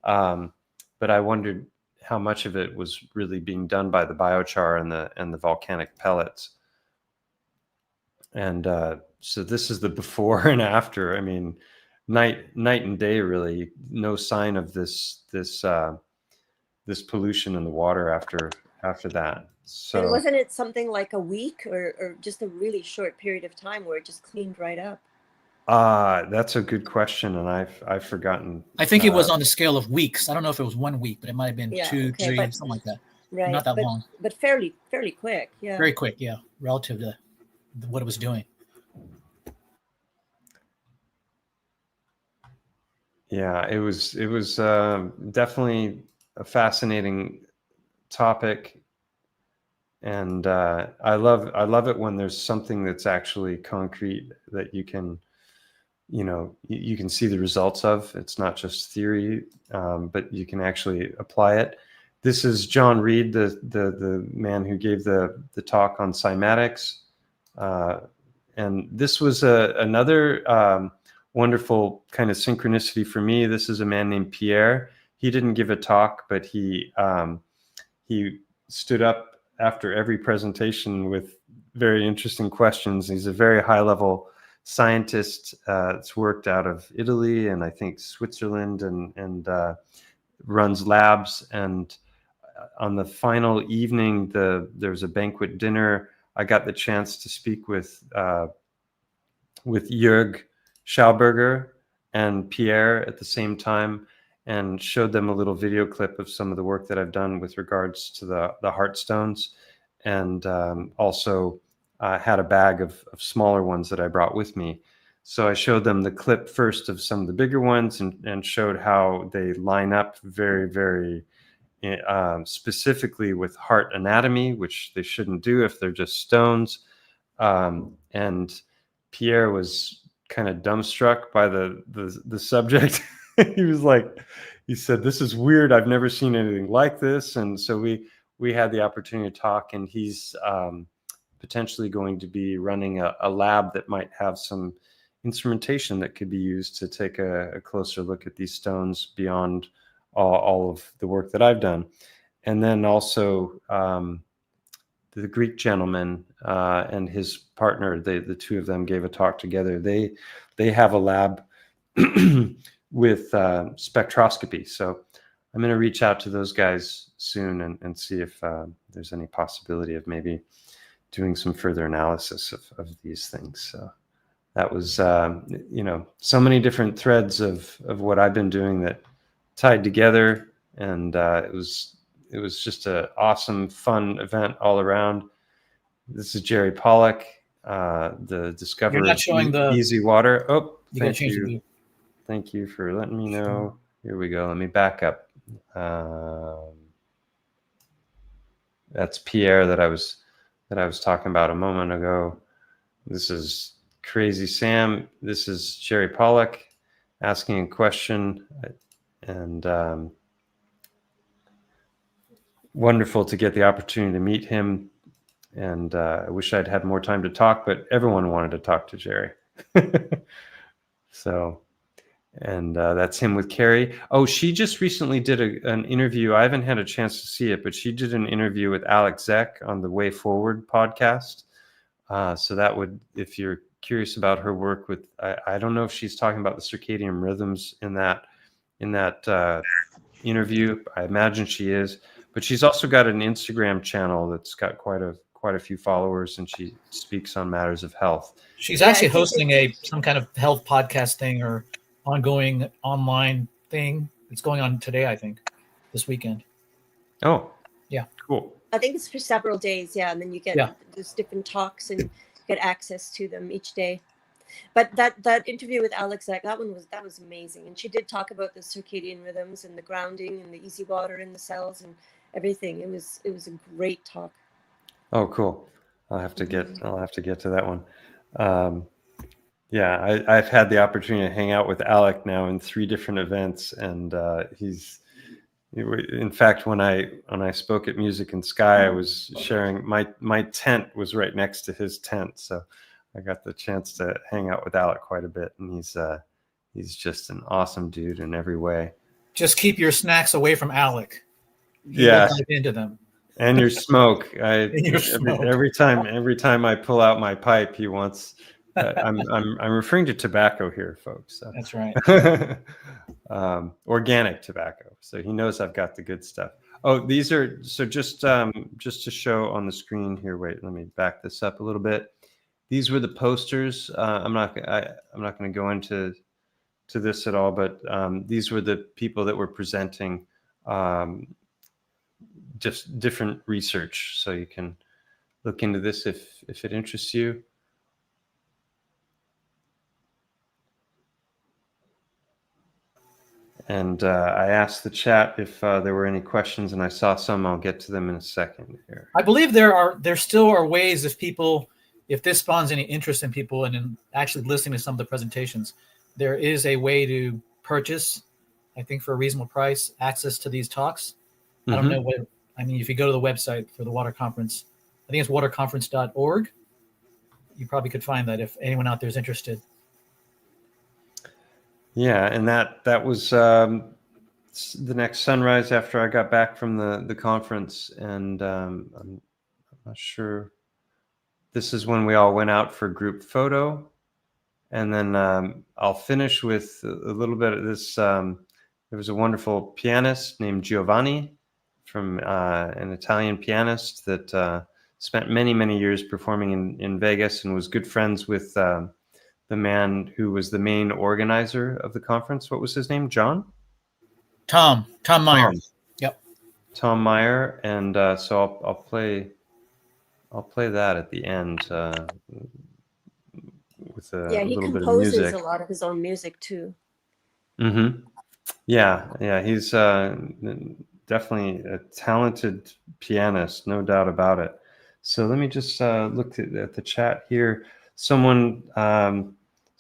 but I wondered how much of it was really being done by the biochar and the volcanic pellets. And so this is the before and after. I mean, night and day, really. No sign of this pollution in the water after that. So, and wasn't it something like a week or just a really short period of time where it just cleaned right up? That's a good question, and I've forgotten. I think it was on the scale of weeks. I don't know if it was 1 week, but it might have been 2, 3, something like that. Right, not that long. But fairly quick. Yeah. Very quick, yeah, relative to what it was doing. Yeah, it was definitely a fascinating topic, and I love it when there's something that's actually concrete that you can you can see the results of. It's not just theory, but you can actually apply it. This is John Reed, the man who gave the talk on cymatics, and this was another wonderful kind of synchronicity for me. This is a man named Pierre. He didn't give a talk, but he stood up after every presentation with very interesting questions. He's a very high-level scientist. It's worked out of Italy and I think Switzerland, and runs labs. And on the final evening, there's a banquet dinner. I got the chance to speak with Jörg Schauberger and Pierre at the same time, and showed them a little video clip of some of the work that I've done with regards to the Heartstones, and also had a bag of smaller ones that I brought with me. So I showed them the clip first of some of the bigger ones, and showed how they line up very, very specifically with heart anatomy, which they shouldn't do if they're just stones. And Pierre was kind of dumbstruck by the subject. He said, "This is weird. I've never seen anything like this." And so we we had the opportunity to talk, and he's potentially going to be running a lab that might have some instrumentation that could be used to take a closer look at these stones beyond all of the work that I've done. And then also the Greek gentleman and his partner, the two of them gave a talk together. They have a lab with spectroscopy. So I'm going to reach out to those guys soon and see if there's any possibility of maybe doing some further analysis of these things. So that was, so many different threads of what I've been doing that tied together. And it was just an awesome, fun event all around. This is Jerry Pollack, the discoverer You're not showing the easy water. Oh, you thank gotta change the you. view. Thank you for letting me know. Here we go. Let me back up. That's Pierre that I was talking about a moment ago. This is Crazy Sam. This is Jerry Pollack asking a question, and wonderful to get the opportunity to meet him. And I wish I'd had more time to talk, but everyone wanted to talk to Jerry. So, and that's him with Carrie. Oh, she just recently did an interview. I haven't had a chance to see it, but she did an interview with Alex Zek on the Way Forward podcast. So that would, if you're curious about her work with, I don't know if she's talking about the circadian rhythms in that interview. I imagine she is, but she's also got an Instagram channel that's got quite a few followers, and she speaks on matters of health. She's actually hosting some kind of health podcast thing or ongoing online thing. It's going on today, I think, this weekend. Oh, yeah, cool. I think it's for several days, yeah, and then you get those different talks and get access to them each day. But that interview with Alex, that was amazing, and she did talk about the circadian rhythms and the grounding and the easy water in the cells and everything. It was a great talk. Oh, cool. I'll have to get to that one. Yeah, I've had the opportunity to hang out with Alec now in 3 different events, and in fact, when I spoke at Music and Sky, I was sharing my tent was right next to his tent, so I got the chance to hang out with Alec quite a bit, and he's just an awesome dude in every way. Just keep your snacks away from Alec. Yeah, dive into them. And your smoke. Every time I pull out my pipe, he wants. I'm referring to tobacco here, folks. So. That's right. Organic tobacco. So he knows I've got the good stuff. Oh, these are just to show on the screen here. Wait, let me back this up a little bit. These were the posters. I'm not going to go into this at all, but these were the people that were presenting just different research. So you can look into this if it interests you. And I asked the chat if there were any questions, and I saw some. I'll get to them in a second here. I believe there still are ways if this spawns any interest in people and in actually listening to some of the presentations, there is a way to purchase, I think for a reasonable price, access to these talks. I don't know if you go to the website for the water conference, I think it's waterconference.org. You probably could find that if anyone out there is interested. Yeah, and that was the next sunrise after I got back from the conference, and I'm not sure. This is when we all went out for group photo, and then I'll finish with a little bit of this. There was a wonderful pianist named Giovanni, from an Italian pianist that spent many years performing in Vegas and was good friends with the man who was the main organizer of the conference. What was his name? John? Tom Meyer. Yep. Tom Meyer. And so I'll play that at the end with a he little bit of composes music. a lot of his own music too. Mm-hmm. Yeah. He's definitely a talented pianist, no doubt about it. So let me just look at the chat here. Someone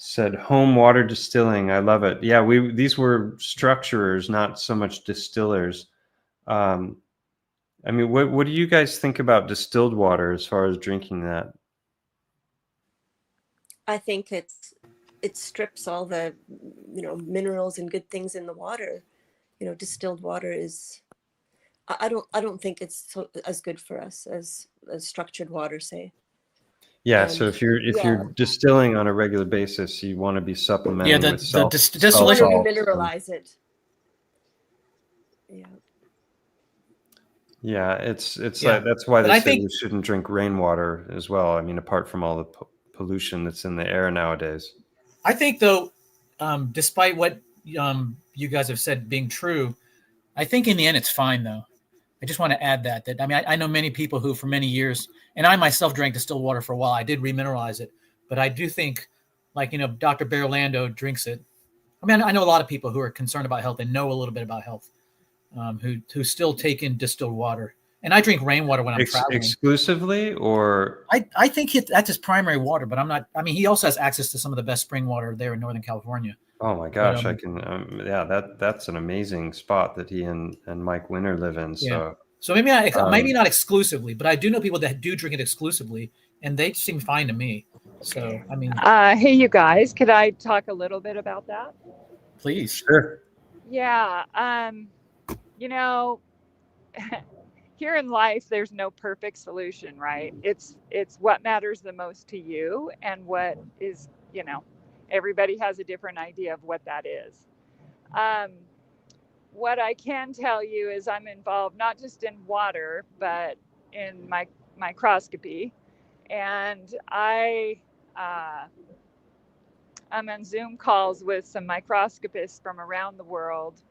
said home water distilling. I love it. Yeah, these were structurers, not so much distillers. I mean, what do you guys think about distilled water as far as drinking that? I think it strips all the minerals and good things in the water. Distilled water is, I don't think it's as good for us as structured water, say. Yeah, And so if you're distilling on a regular basis, you want to be supplementing with salt. You want to salt. remineralize it. Yeah. Yeah, it's Yeah. like that's why But they I say think- we shouldn't drink rainwater as well. I mean, apart from all the pollution that's in the air nowadays. I think, though, despite what you guys have said being true, I think in the end it's fine, though. I just want to add that I mean, I know many people who for many years, and I myself drank distilled water for a while. I did remineralize it, but I do think, like, Dr. Berlando drinks it. I mean, I know a lot of people who are concerned about health and know a little bit about health, who still take in distilled water. And I drink rainwater when I'm traveling. Exclusively, or I think that's his primary water, but I'm not. I mean, he also has access to some of the best spring water there in Northern California. oh my gosh, I can. Yeah, that's an amazing spot that he and Mike Winter live in. So So maybe not exclusively, but I do know people that do drink it exclusively, and they seem fine to me. So I mean, Hey, you guys, could I talk a little bit about that? please. Sure. Yeah. Here in life, there's no perfect solution, right? It's what matters the most to you, and what is, everybody has a different idea of what that is. What I can tell you is I'm involved not just in water, but in microscopy, and I'm on Zoom calls with some microscopists from around the world,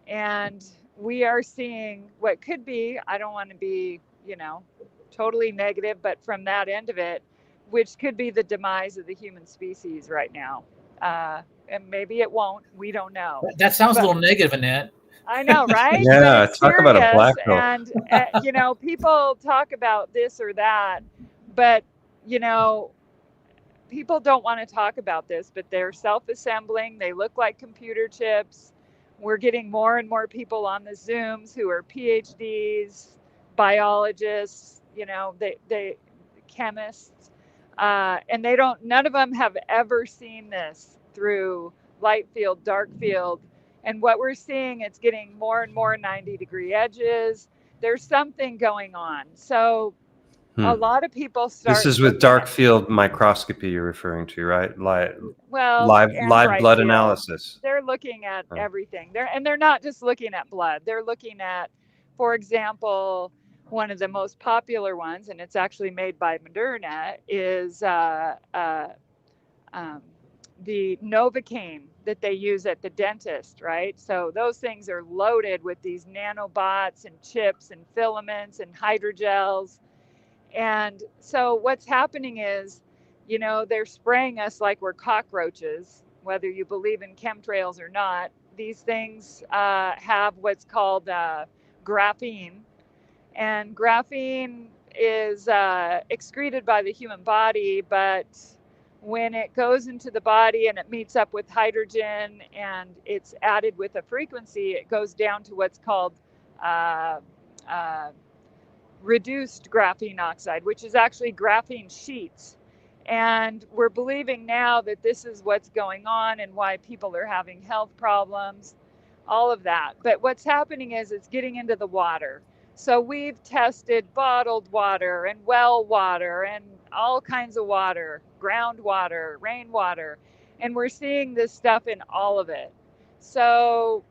and we are seeing what could be, I don't want to be, totally negative, but from that end of it, which could be the demise of the human species right now. And maybe it won't, we don't know. That sounds a little negative, Annette. I know, right? Yeah, But it's talk serious, about a black hole. And people talk about this or that, but people don't want to talk about this, but they're self-assembling. They look like computer chips. We're getting more and more people on the Zooms who are PhDs, biologists, they chemists, and none of them have ever seen this through light field, dark field. And what we're seeing, it's getting more and more 90-degree edges. There's something going on. So a lot of people start. This is with dark field microscopy you're referring to, right? Live Bright blood field. analysis. They're looking at everything. They're not just looking at blood. They're looking at, for example, one of the most popular ones, and it's actually made by Moderna, is the Novocaine that they use at the dentist, right? So those things are loaded with these nanobots and chips and filaments and hydrogels. And so what's happening is, they're spraying us like we're cockroaches, whether you believe in chemtrails or not. These things have what's called graphene. And graphene is excreted by the human body, but when it goes into the body and it meets up with hydrogen and it's added with a frequency, it goes down to what's called reduced graphene oxide, which is actually graphene sheets. And we're believing now that this is what's going on and why people are having health problems, all of that. But what's happening is it's getting into the water. So we've tested bottled water and well water and all kinds of water, groundwater, rainwater, and we're seeing this stuff in all of it. So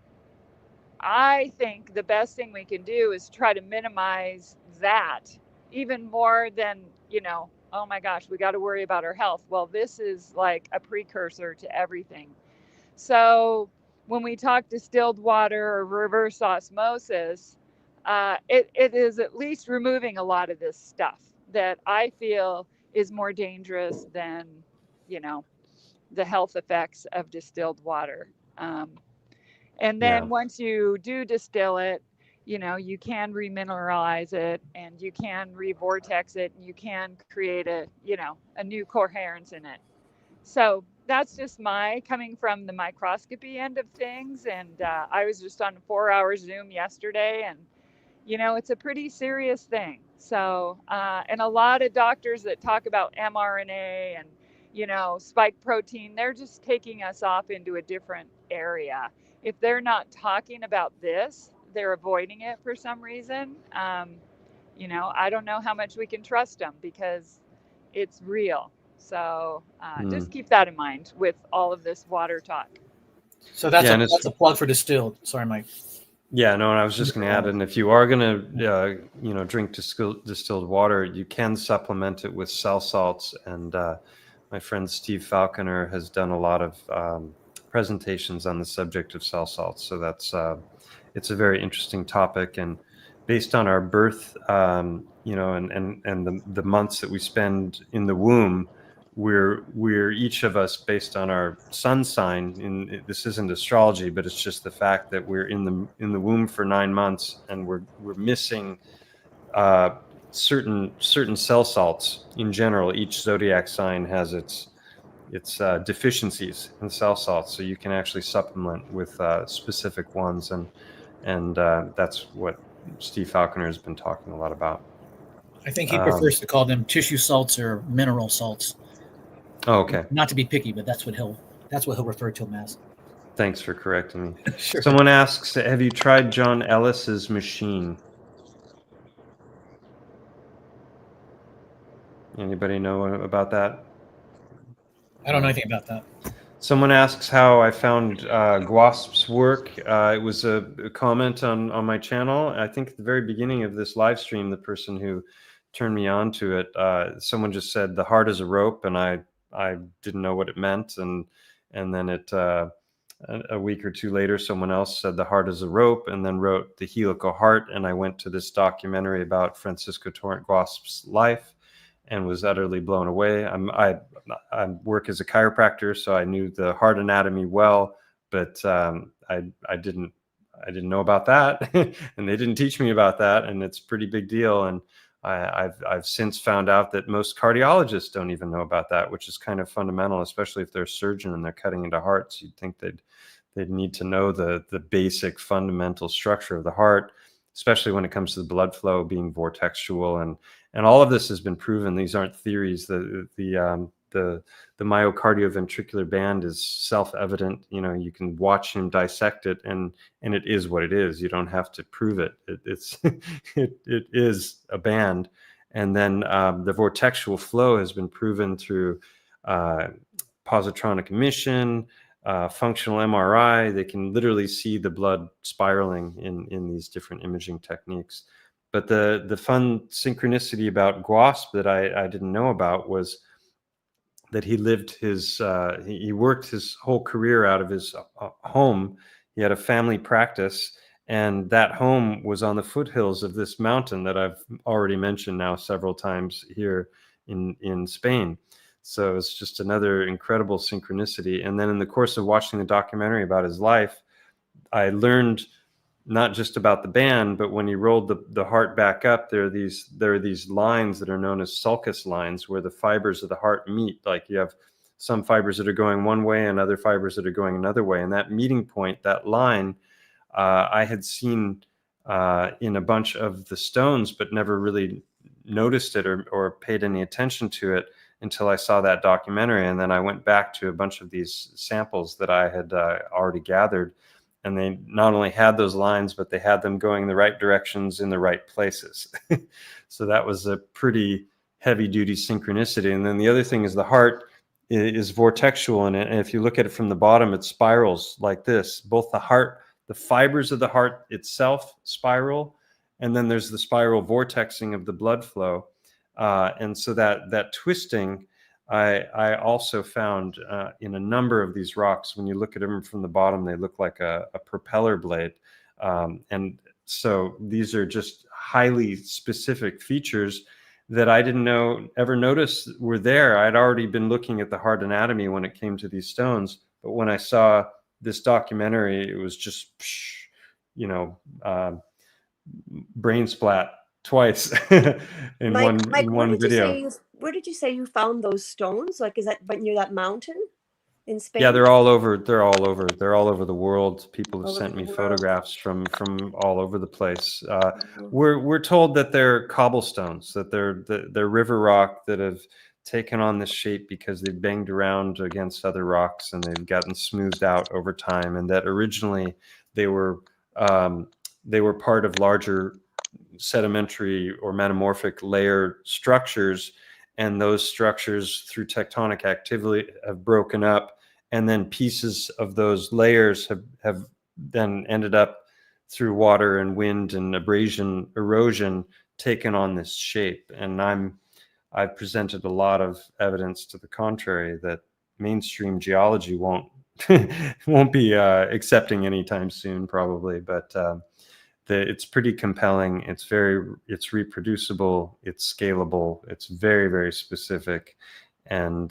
I think the best thing we can do is try to minimize that even more than, oh my gosh, we got to worry about our health. Well, this is like a precursor to everything. So when we talk distilled water or reverse osmosis, it is at least removing a lot of this stuff that I feel is more dangerous than, the health effects of distilled water. And then once you do distill it, you can remineralize it and you can revortex it and you can create a new coherence in it. So that's just coming from the microscopy end of things. And I was just on a 4-hour Zoom yesterday, and you know, it's a pretty serious thing. So, and a lot of doctors that talk about mRNA and, you know, spike protein, they're just taking us off into a different area. If they're not talking about this, they're avoiding it for some reason. You know, I don't know how much we can trust them because it's real. So just keep that in mind with all of this water talk. So that's Yeah, that's a plug for distilled. Sorry, Mike. Yeah, no, and I was just going to add, and if you are going to, you know, drink distilled water, you can supplement it with cell salts. And my friend Steve Falconer has done a lot of presentations on the subject of cell salts. So that's it's a very interesting topic. And based on our birth, you know, and the months that we spend in the womb, we're each of us based on our sun sign. This isn't astrology, but it's just the fact that we're in the womb for 9 months, and we're missing certain cell salts in general. Each zodiac sign has its deficiencies in cell salts, so you can actually supplement with specific ones, and that's what Steve Falconer has been talking a lot about. I think he prefers to call them tissue salts or mineral salts. Oh, okay. Not to be picky, but that's what he'll refer to them as. Thanks for correcting me. Sure. Someone asks, have you tried John Ellis's machine? Anybody know about that? I don't know anything about that. Someone asks how I found GWASP's work. It was a comment on my channel. I think at the very beginning of this live stream, the person who turned me on to it, someone just said the heart is a rope, and I didn't know what it meant, and then a week or two later, someone else said the heart is a rope, and then wrote the Helical Heart, and I went to this documentary about Francisco Torrent GWASP's life, and was utterly blown away. I work as a chiropractor, so I knew the heart anatomy well, but I didn't know about that, and they didn't teach me about that, and it's a pretty big deal. And I've since found out that most cardiologists don't even know about that, which is kind of fundamental, especially if they're a surgeon and they're cutting into hearts. You'd think they'd need to know the basic fundamental structure of the heart, especially when it comes to the blood flow being vortexual, and all of this has been proven. These aren't theories. The myocardioventricular band is self-evident. You know, you can watch him dissect it, and it is what it is. You don't have to prove it. It is a band. And then the vortexual flow has been proven through positronic emission, functional MRI. They can literally see the blood spiraling in these different imaging techniques. But the fun synchronicity about GWASP that I didn't know about was that he lived he worked his whole career out of his home. He had a family practice, and that home was on the foothills of this mountain that I've already mentioned now several times here in Spain. So it's just another incredible synchronicity. And then in the course of watching the documentary about his life, I learned not just about the band, but when he rolled the heart back up, there are these lines that are known as sulcus lines, where the fibers of the heart meet. Like you have some fibers that are going one way and other fibers that are going another way. And that meeting point, that line, I had seen in a bunch of the stones, but never really noticed it or paid any attention to it until I saw that documentary. And then I went back to a bunch of these samples that I had already gathered. And they not only had those lines, but they had them going in the right directions in the right places. So that was a pretty heavy duty synchronicity. And then the other thing is the heart is vortexual. And if you look at it from the bottom, it spirals like this. Both the fibers of the heart itself spiral, and then there's the spiral vortexing of the blood flow. And so that twisting, I also found in a number of these rocks. When you look at them from the bottom, they look like a propeller blade. And so these are just highly specific features that I didn't ever notice were there. I'd already been looking at the heart anatomy when it came to these stones. But when I saw this documentary, it was just, brain splat twice in Mike, one video. Where did you say you found those stones? Like, is that near that mountain? in Spain? Yeah, they're all over. They're all over. They're all over the world. People have All over sent the me world. photographs from all over the place. We're told that they're cobblestones, that they're river rock that have taken on this shape because they've banged around against other rocks and they've gotten smoothed out over time, and that originally they were part of larger sedimentary or metamorphic layer structures, and those structures through tectonic activity have broken up, and then pieces of those layers have then ended up through water and wind and erosion taken on this shape. And I've presented a lot of evidence to the contrary that mainstream geology won't be accepting anytime soon, probably, but it's pretty compelling. It's reproducible. It's scalable. It's very, very specific, and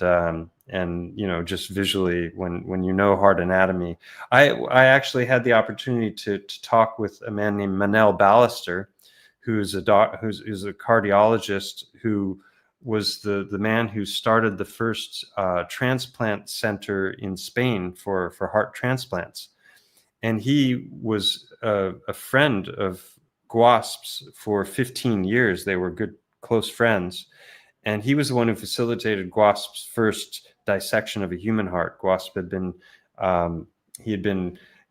just visually, when you know hard anatomy, I actually had the opportunity to talk with a man named Manel Ballester, who's a cardiologist who was the man who started the first transplant center in Spain for heart transplants. And he was a friend of Guasp's for 15 years. They were good, close friends. And he was the one who facilitated Guasp's first dissection of a human heart. Guasp had been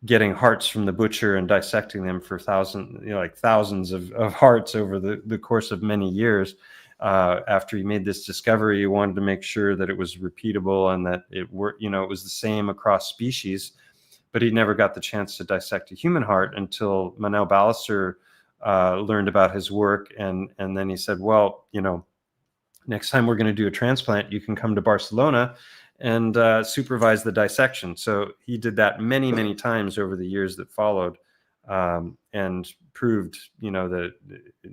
getting hearts from the butcher and dissecting them for thousands of hearts over the course of many years. After he made this discovery, he wanted to make sure that it was repeatable and that it was the same across species. But he never got the chance to dissect a human heart until Manel Ballester learned about his work. And then he said, well, next time we're going to do a transplant, you can come to Barcelona and supervise the dissection. So he did that many, many times over the years that followed, and proved, that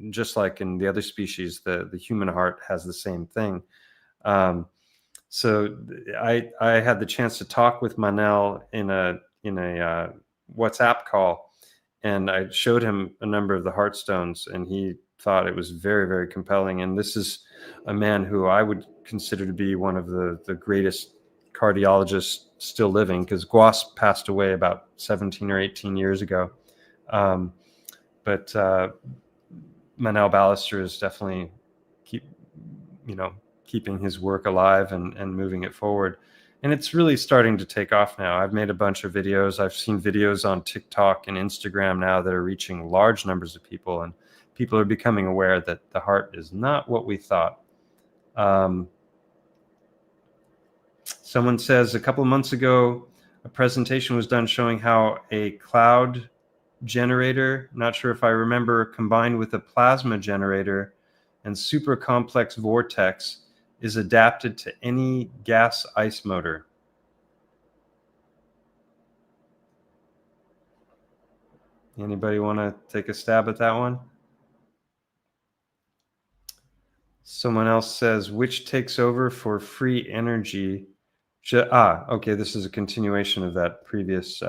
just like in the other species, the human heart has the same thing. So I had the chance to talk with Manel in a WhatsApp call, and I showed him a number of the heart stones, and he thought it was very, very compelling. And this is a man who I would consider to be one of the greatest cardiologists still living, because Guasp passed away about 17 or 18 years ago. But Manel Ballester is definitely keeping his work alive and moving it forward. And it's really starting to take off now. I've made a bunch of videos. I've seen videos on TikTok and Instagram now that are reaching large numbers of people, and people are becoming aware that the heart is not what we thought. Someone says a couple of months ago, a presentation was done showing how a cloud generator, not sure if I remember, combined with a plasma generator and super complex vortex is adapted to any gas ice motor. Anybody want to take a stab at that one? Someone else says, which takes over for free energy? Okay, this is a continuation of that previous,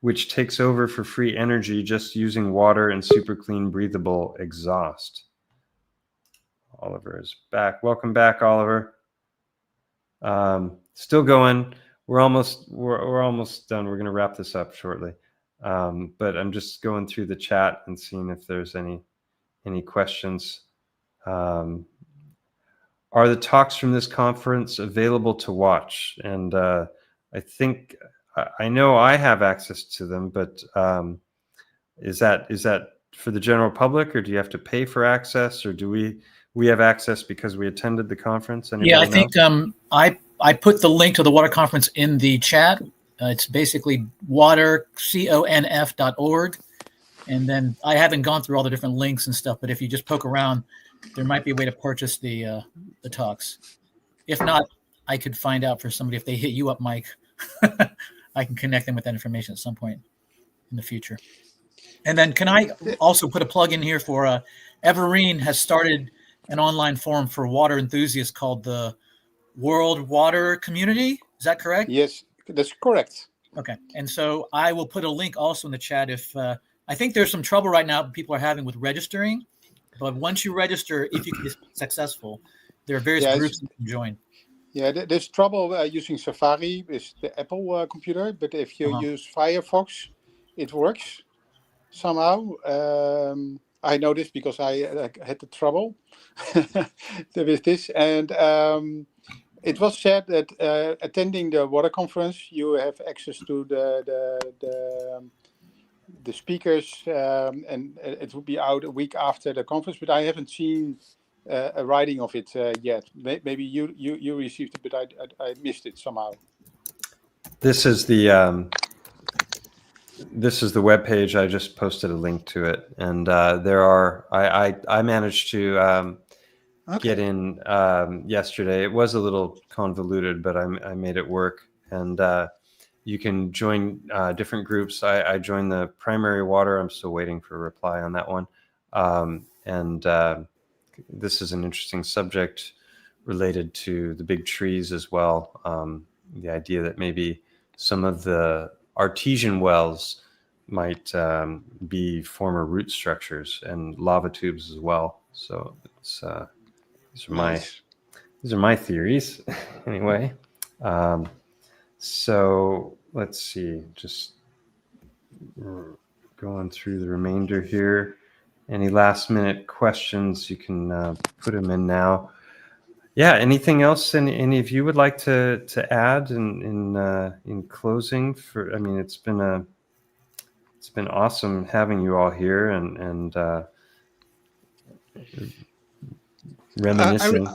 which takes over for free energy just using water and super clean breathable exhaust. Oliver is back. Welcome back, Oliver. Still going. We're almost done. We're going to wrap this up shortly. But I'm just going through the chat and seeing if there's any questions. Are the talks from this conference available to watch? And I think I know I have access to them, but is that for the general public, or do you have to pay for access, or do we have access because we attended the conference? Anybody I think I put the link to the water conference in the chat. It's basically waterconf.org. And then I haven't gone through all the different links and stuff, but if you just poke around, there might be a way to purchase the talks. If not, I could find out for somebody if they hit you up, Mike. I can connect them with that information at some point in the future. And then can I also put a plug in here for Everine has started an online forum for water enthusiasts called the World Water Community. Is that correct? Yes, that's correct. Okay. And so I will put a link also in the chat if I think there's some trouble right now people are having with registering. But once you register, if you can be successful, there are various groups you can join. Yeah, there's trouble using Safari with the Apple computer, but if you use Firefox, it works somehow. I know this because I had the trouble with this, and it was said that attending the water conference, you have access to the speakers, and it will be out a week after the conference. But I haven't seen a writing of it yet. Maybe you received it, but I missed it somehow. This is the web page. I just posted a link to it, and there are. I managed to get in yesterday. It was a little convoluted, but I made it work, and you can join different groups. I joined the primary water. I'm still waiting for a reply on that one, and this is an interesting subject related to the big trees as well. The idea that maybe some of the artesian wells might be former root structures and lava tubes as well. So it's, these are my theories anyway. So let's see, just going through the remainder here. Any last minute questions, you can put them in now. Yeah, anything else any of you would like to add in closing? I mean, it's been awesome having you all here and reminiscing.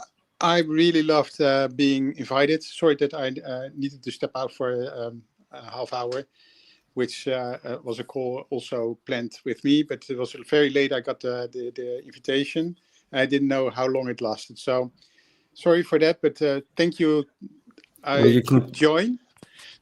I really loved being invited. Sorry that I needed to step out for a half hour, which was a call also planned with me, but it was very late. I got the invitation. I didn't know how long it lasted. So sorry for that, but thank you. I could join.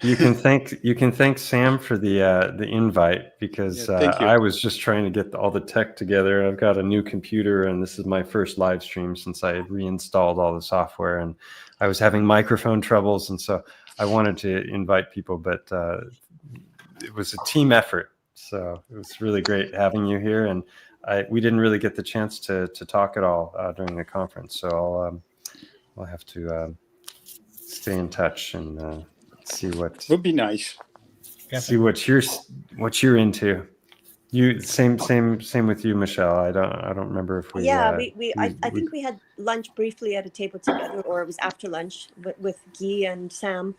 You can thank Sam for the invite, because I was just trying to get all the tech together. I've got a new computer, and this is my first live stream since I reinstalled all the software, and I was having microphone troubles, and so I wanted to invite people, but it was a team effort. So it was really great having you here, and we didn't really get the chance to talk at all during the conference. So I'll have to stay in touch and see what would be nice. See what you're into. You same with you, Michelle. I don't remember if we. Yeah, I think we had lunch briefly at a table together, or it was after lunch with Guy and Sam.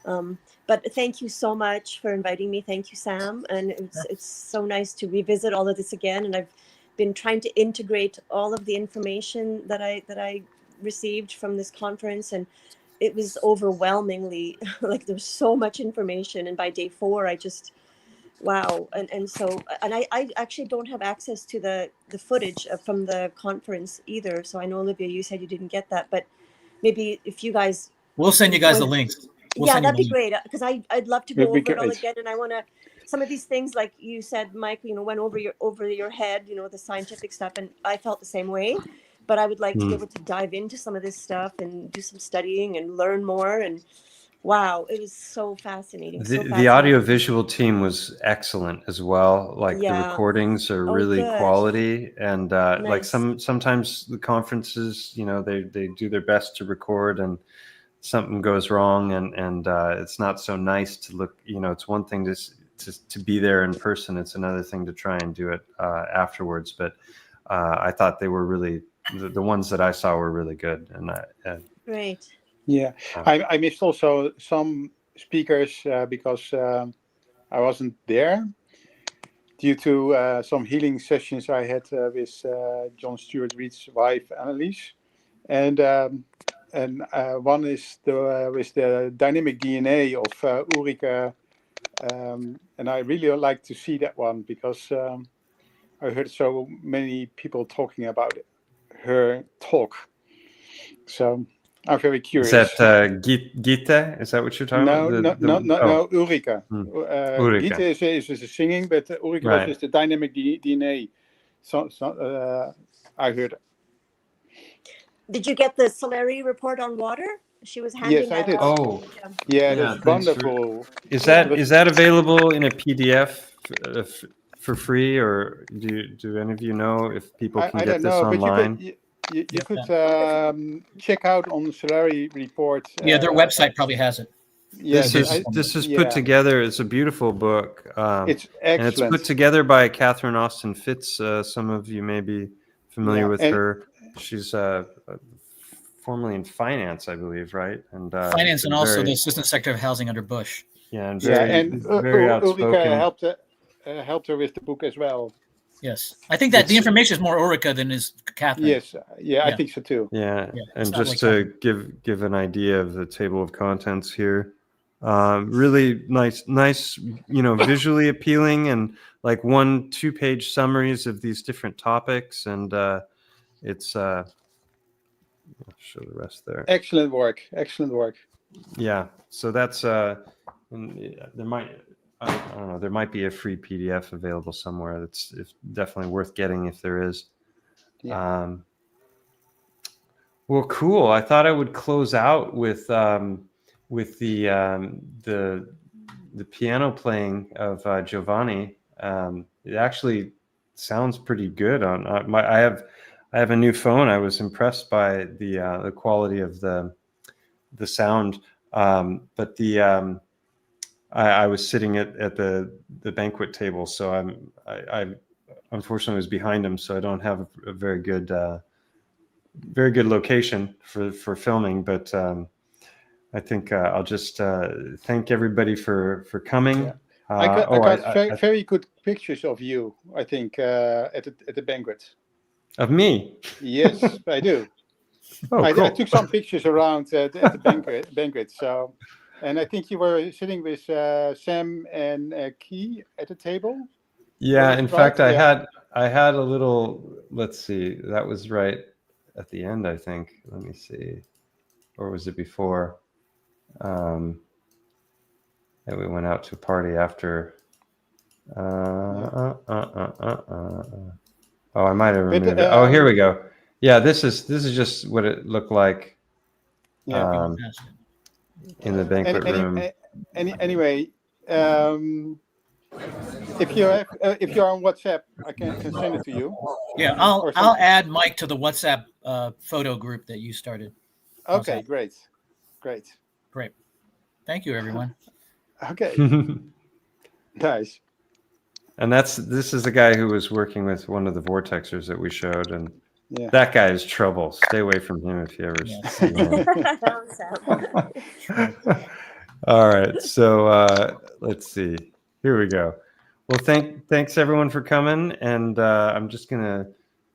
But thank you so much for inviting me. Thank you, Sam. And it's so nice to revisit all of this again. And I've been trying to integrate all of the information that I received from this conference, and it was overwhelmingly like there was so much information. And by day 4, I just wow. And so I actually don't have access to the footage from the conference either. So I know, Olivia, you said you didn't get that, but maybe if you guys, we'll send you guys the links. That'd be great, because I'd love to go over it all again, and I want to. Some of these things, like you said, Mike, went over your head, the scientific stuff, and I felt the same way. But I would like to be able to dive into some of this stuff and do some studying and learn more. And wow, it was so fascinating. The audiovisual team was excellent as well. Like the recordings are really quality, and nice. Like sometimes the conferences, they do their best to record, and something goes wrong, and it's not so nice to look. It's one thing to be there in person. It's another thing to try and do it afterwards. But I thought they were really the ones that I saw were really good. And great. Yeah, I missed also some speakers because I wasn't there due to some healing sessions I had with John Stewart Reed's wife, Annalise, and one is with the dynamic DNA of Ulrika, and I really like to see that one because I heard so many people talking about her talk. So I'm very curious. Is that Gita? Is that what you're talking about? No, Ulrika. Gita is singing, but Ulrika is the dynamic DNA. So I heard. Did you get the Solari report on water? She was handing that out. Oh, yeah, that's wonderful. Is that available in a PDF for free, or do any of you know if people can get this online? you Yep, could check out on the Solari report. Yeah, their website probably has it. Yes, This is yeah. put together. It's a beautiful book. It's and it's excellent. put together by Catherine Austin Fitz. Some of you may be familiar with her. She's formerly in finance, I believe, right? And finance, and also the Assistant Secretary of Housing under Bush. Yeah, and very outspoken. Ulrika helped her with the book as well. Yes, I think that the information is more Ulrika than is Catherine. Yes, yeah, I think so too. Yeah, and just to give an idea of the table of contents here, really nice, visually appealing, and like 1-2 page summaries of these different topics, and it's I'll show the rest there. Excellent work. Yeah, so that's there might. I don't know. There might be a free PDF available somewhere. That's definitely worth getting if there is. Yeah. Well, cool. I thought I would close out with the piano playing of Giovanni. It actually sounds pretty good on I have a new phone. I was impressed by the quality of the sound, but I was sitting at the banquet table, so I unfortunately was behind him, so I don't have a very good location for filming. But I think I'll just thank everybody for coming. Yeah. I got very good pictures of you, I think, at the banquet. Of me? Yes, I do. Oh, I cool. I took some pictures around at the banquet. So. And I think you were sitting with Sam and Key at the table. Yeah, in fact, I had a little. Let's see, that was right at the end, I think. Let me see, or was it before? And we went out to a party after. Oh, I might have removed it. Oh, here we go. Yeah, this is just what it looked like. Yeah. In the banquet room. Anyway, if you're on WhatsApp, I can send it to you. Yeah, I'll add Mike to the WhatsApp photo group that you started. Okay, great. Thank you, everyone. Okay. Nice. And this is the guy who was working with one of the vortexers that we showed, and that guy is trouble. Stay away from him if you ever see him. All right, so let's see. Here we go. Well, thanks everyone for coming, and I'm just gonna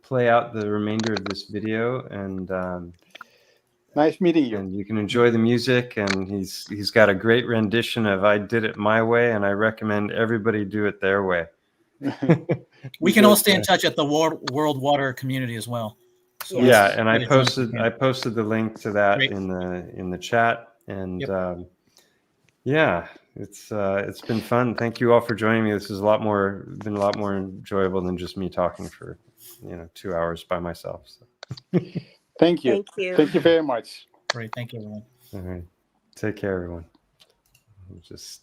play out the remainder of this video, and nice meeting you. And you can enjoy the music, and he's got a great rendition of "I Did It My Way," and I recommend everybody do it their way. We can all stay in touch at the World Water Community as well. So yeah, and I posted the link to that in the chat, and it's been fun. Thank you all for joining me. This is been a lot more enjoyable than just me talking for 2 hours by myself. So. Thank you very much. Great, thank you, everyone. All right, take care, everyone. Just.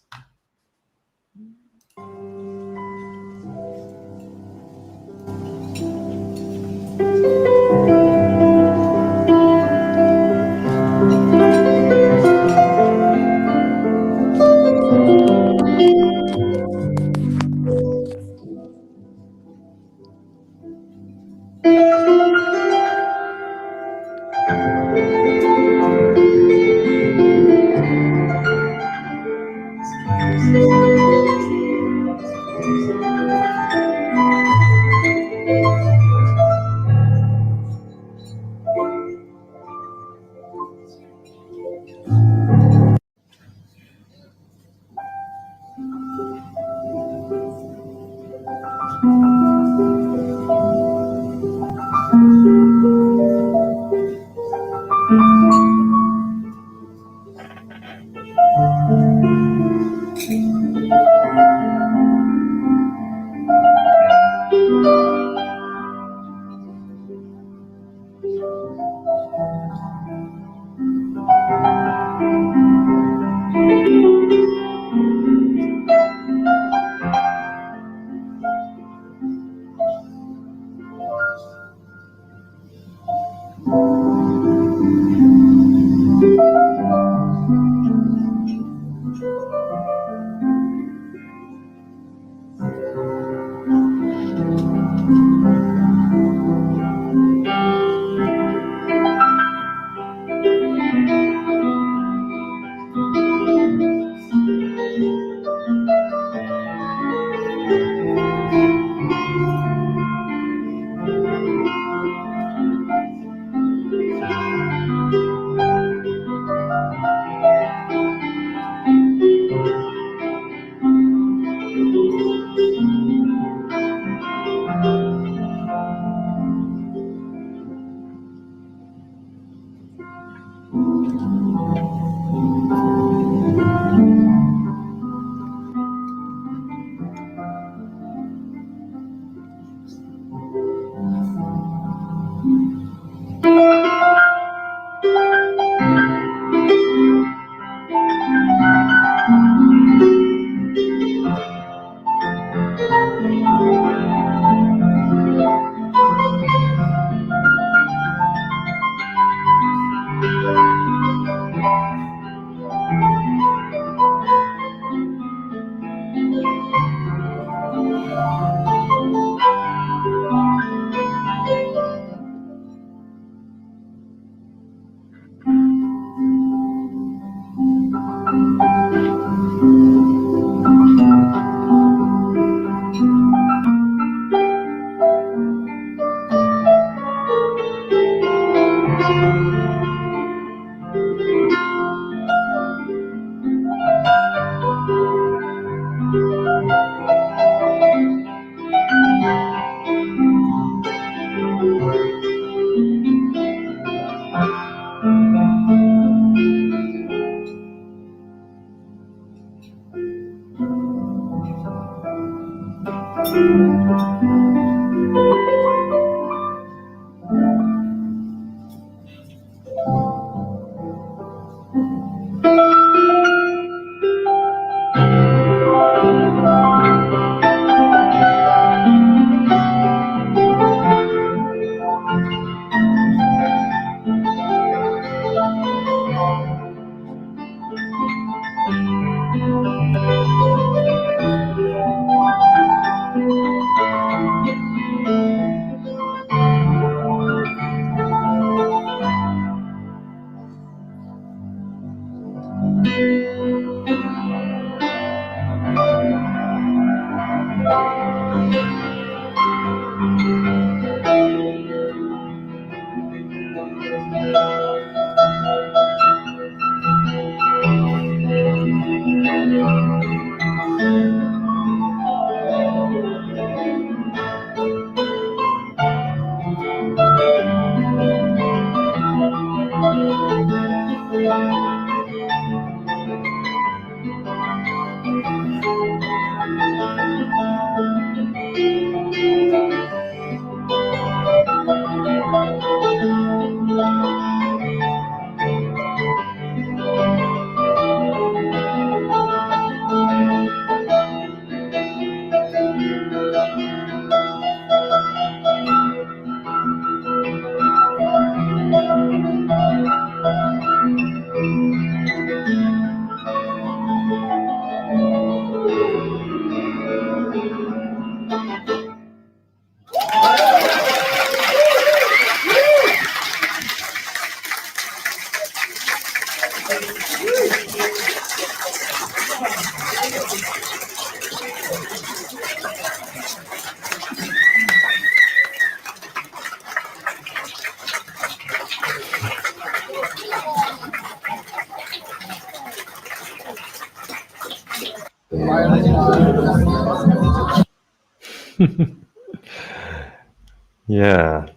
Yeah.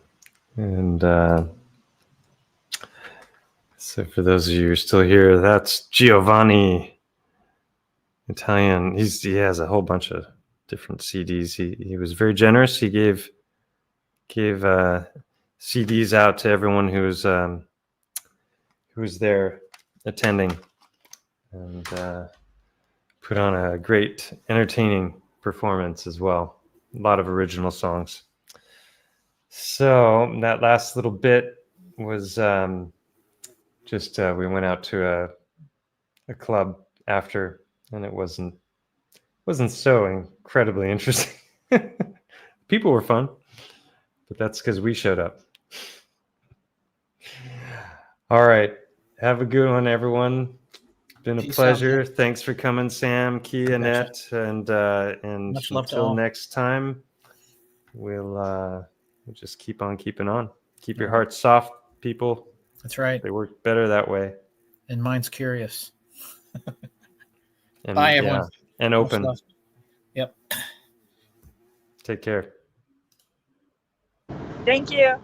And so for those of you who are still here, that's Giovanni, Italian. He has a whole bunch of different CDs. He was very generous. He gave CDs out to everyone who was there attending, and put on a great, entertaining performance as well. A lot of original songs. So that last little bit was just we went out to a club after, and it wasn't so incredibly interesting. People were fun, but that's because we showed up. All right, have a good one, everyone. Been a Peace pleasure. out. Thanks for coming, Sam, Kia, Annette, and Much love to until all. next time, we'll just keep on keeping on. Keep your hearts soft, people. That's right. They work better that way. And mine's curious. And, Bye, everyone. And Much open. love. Yep. Take care. Thank you.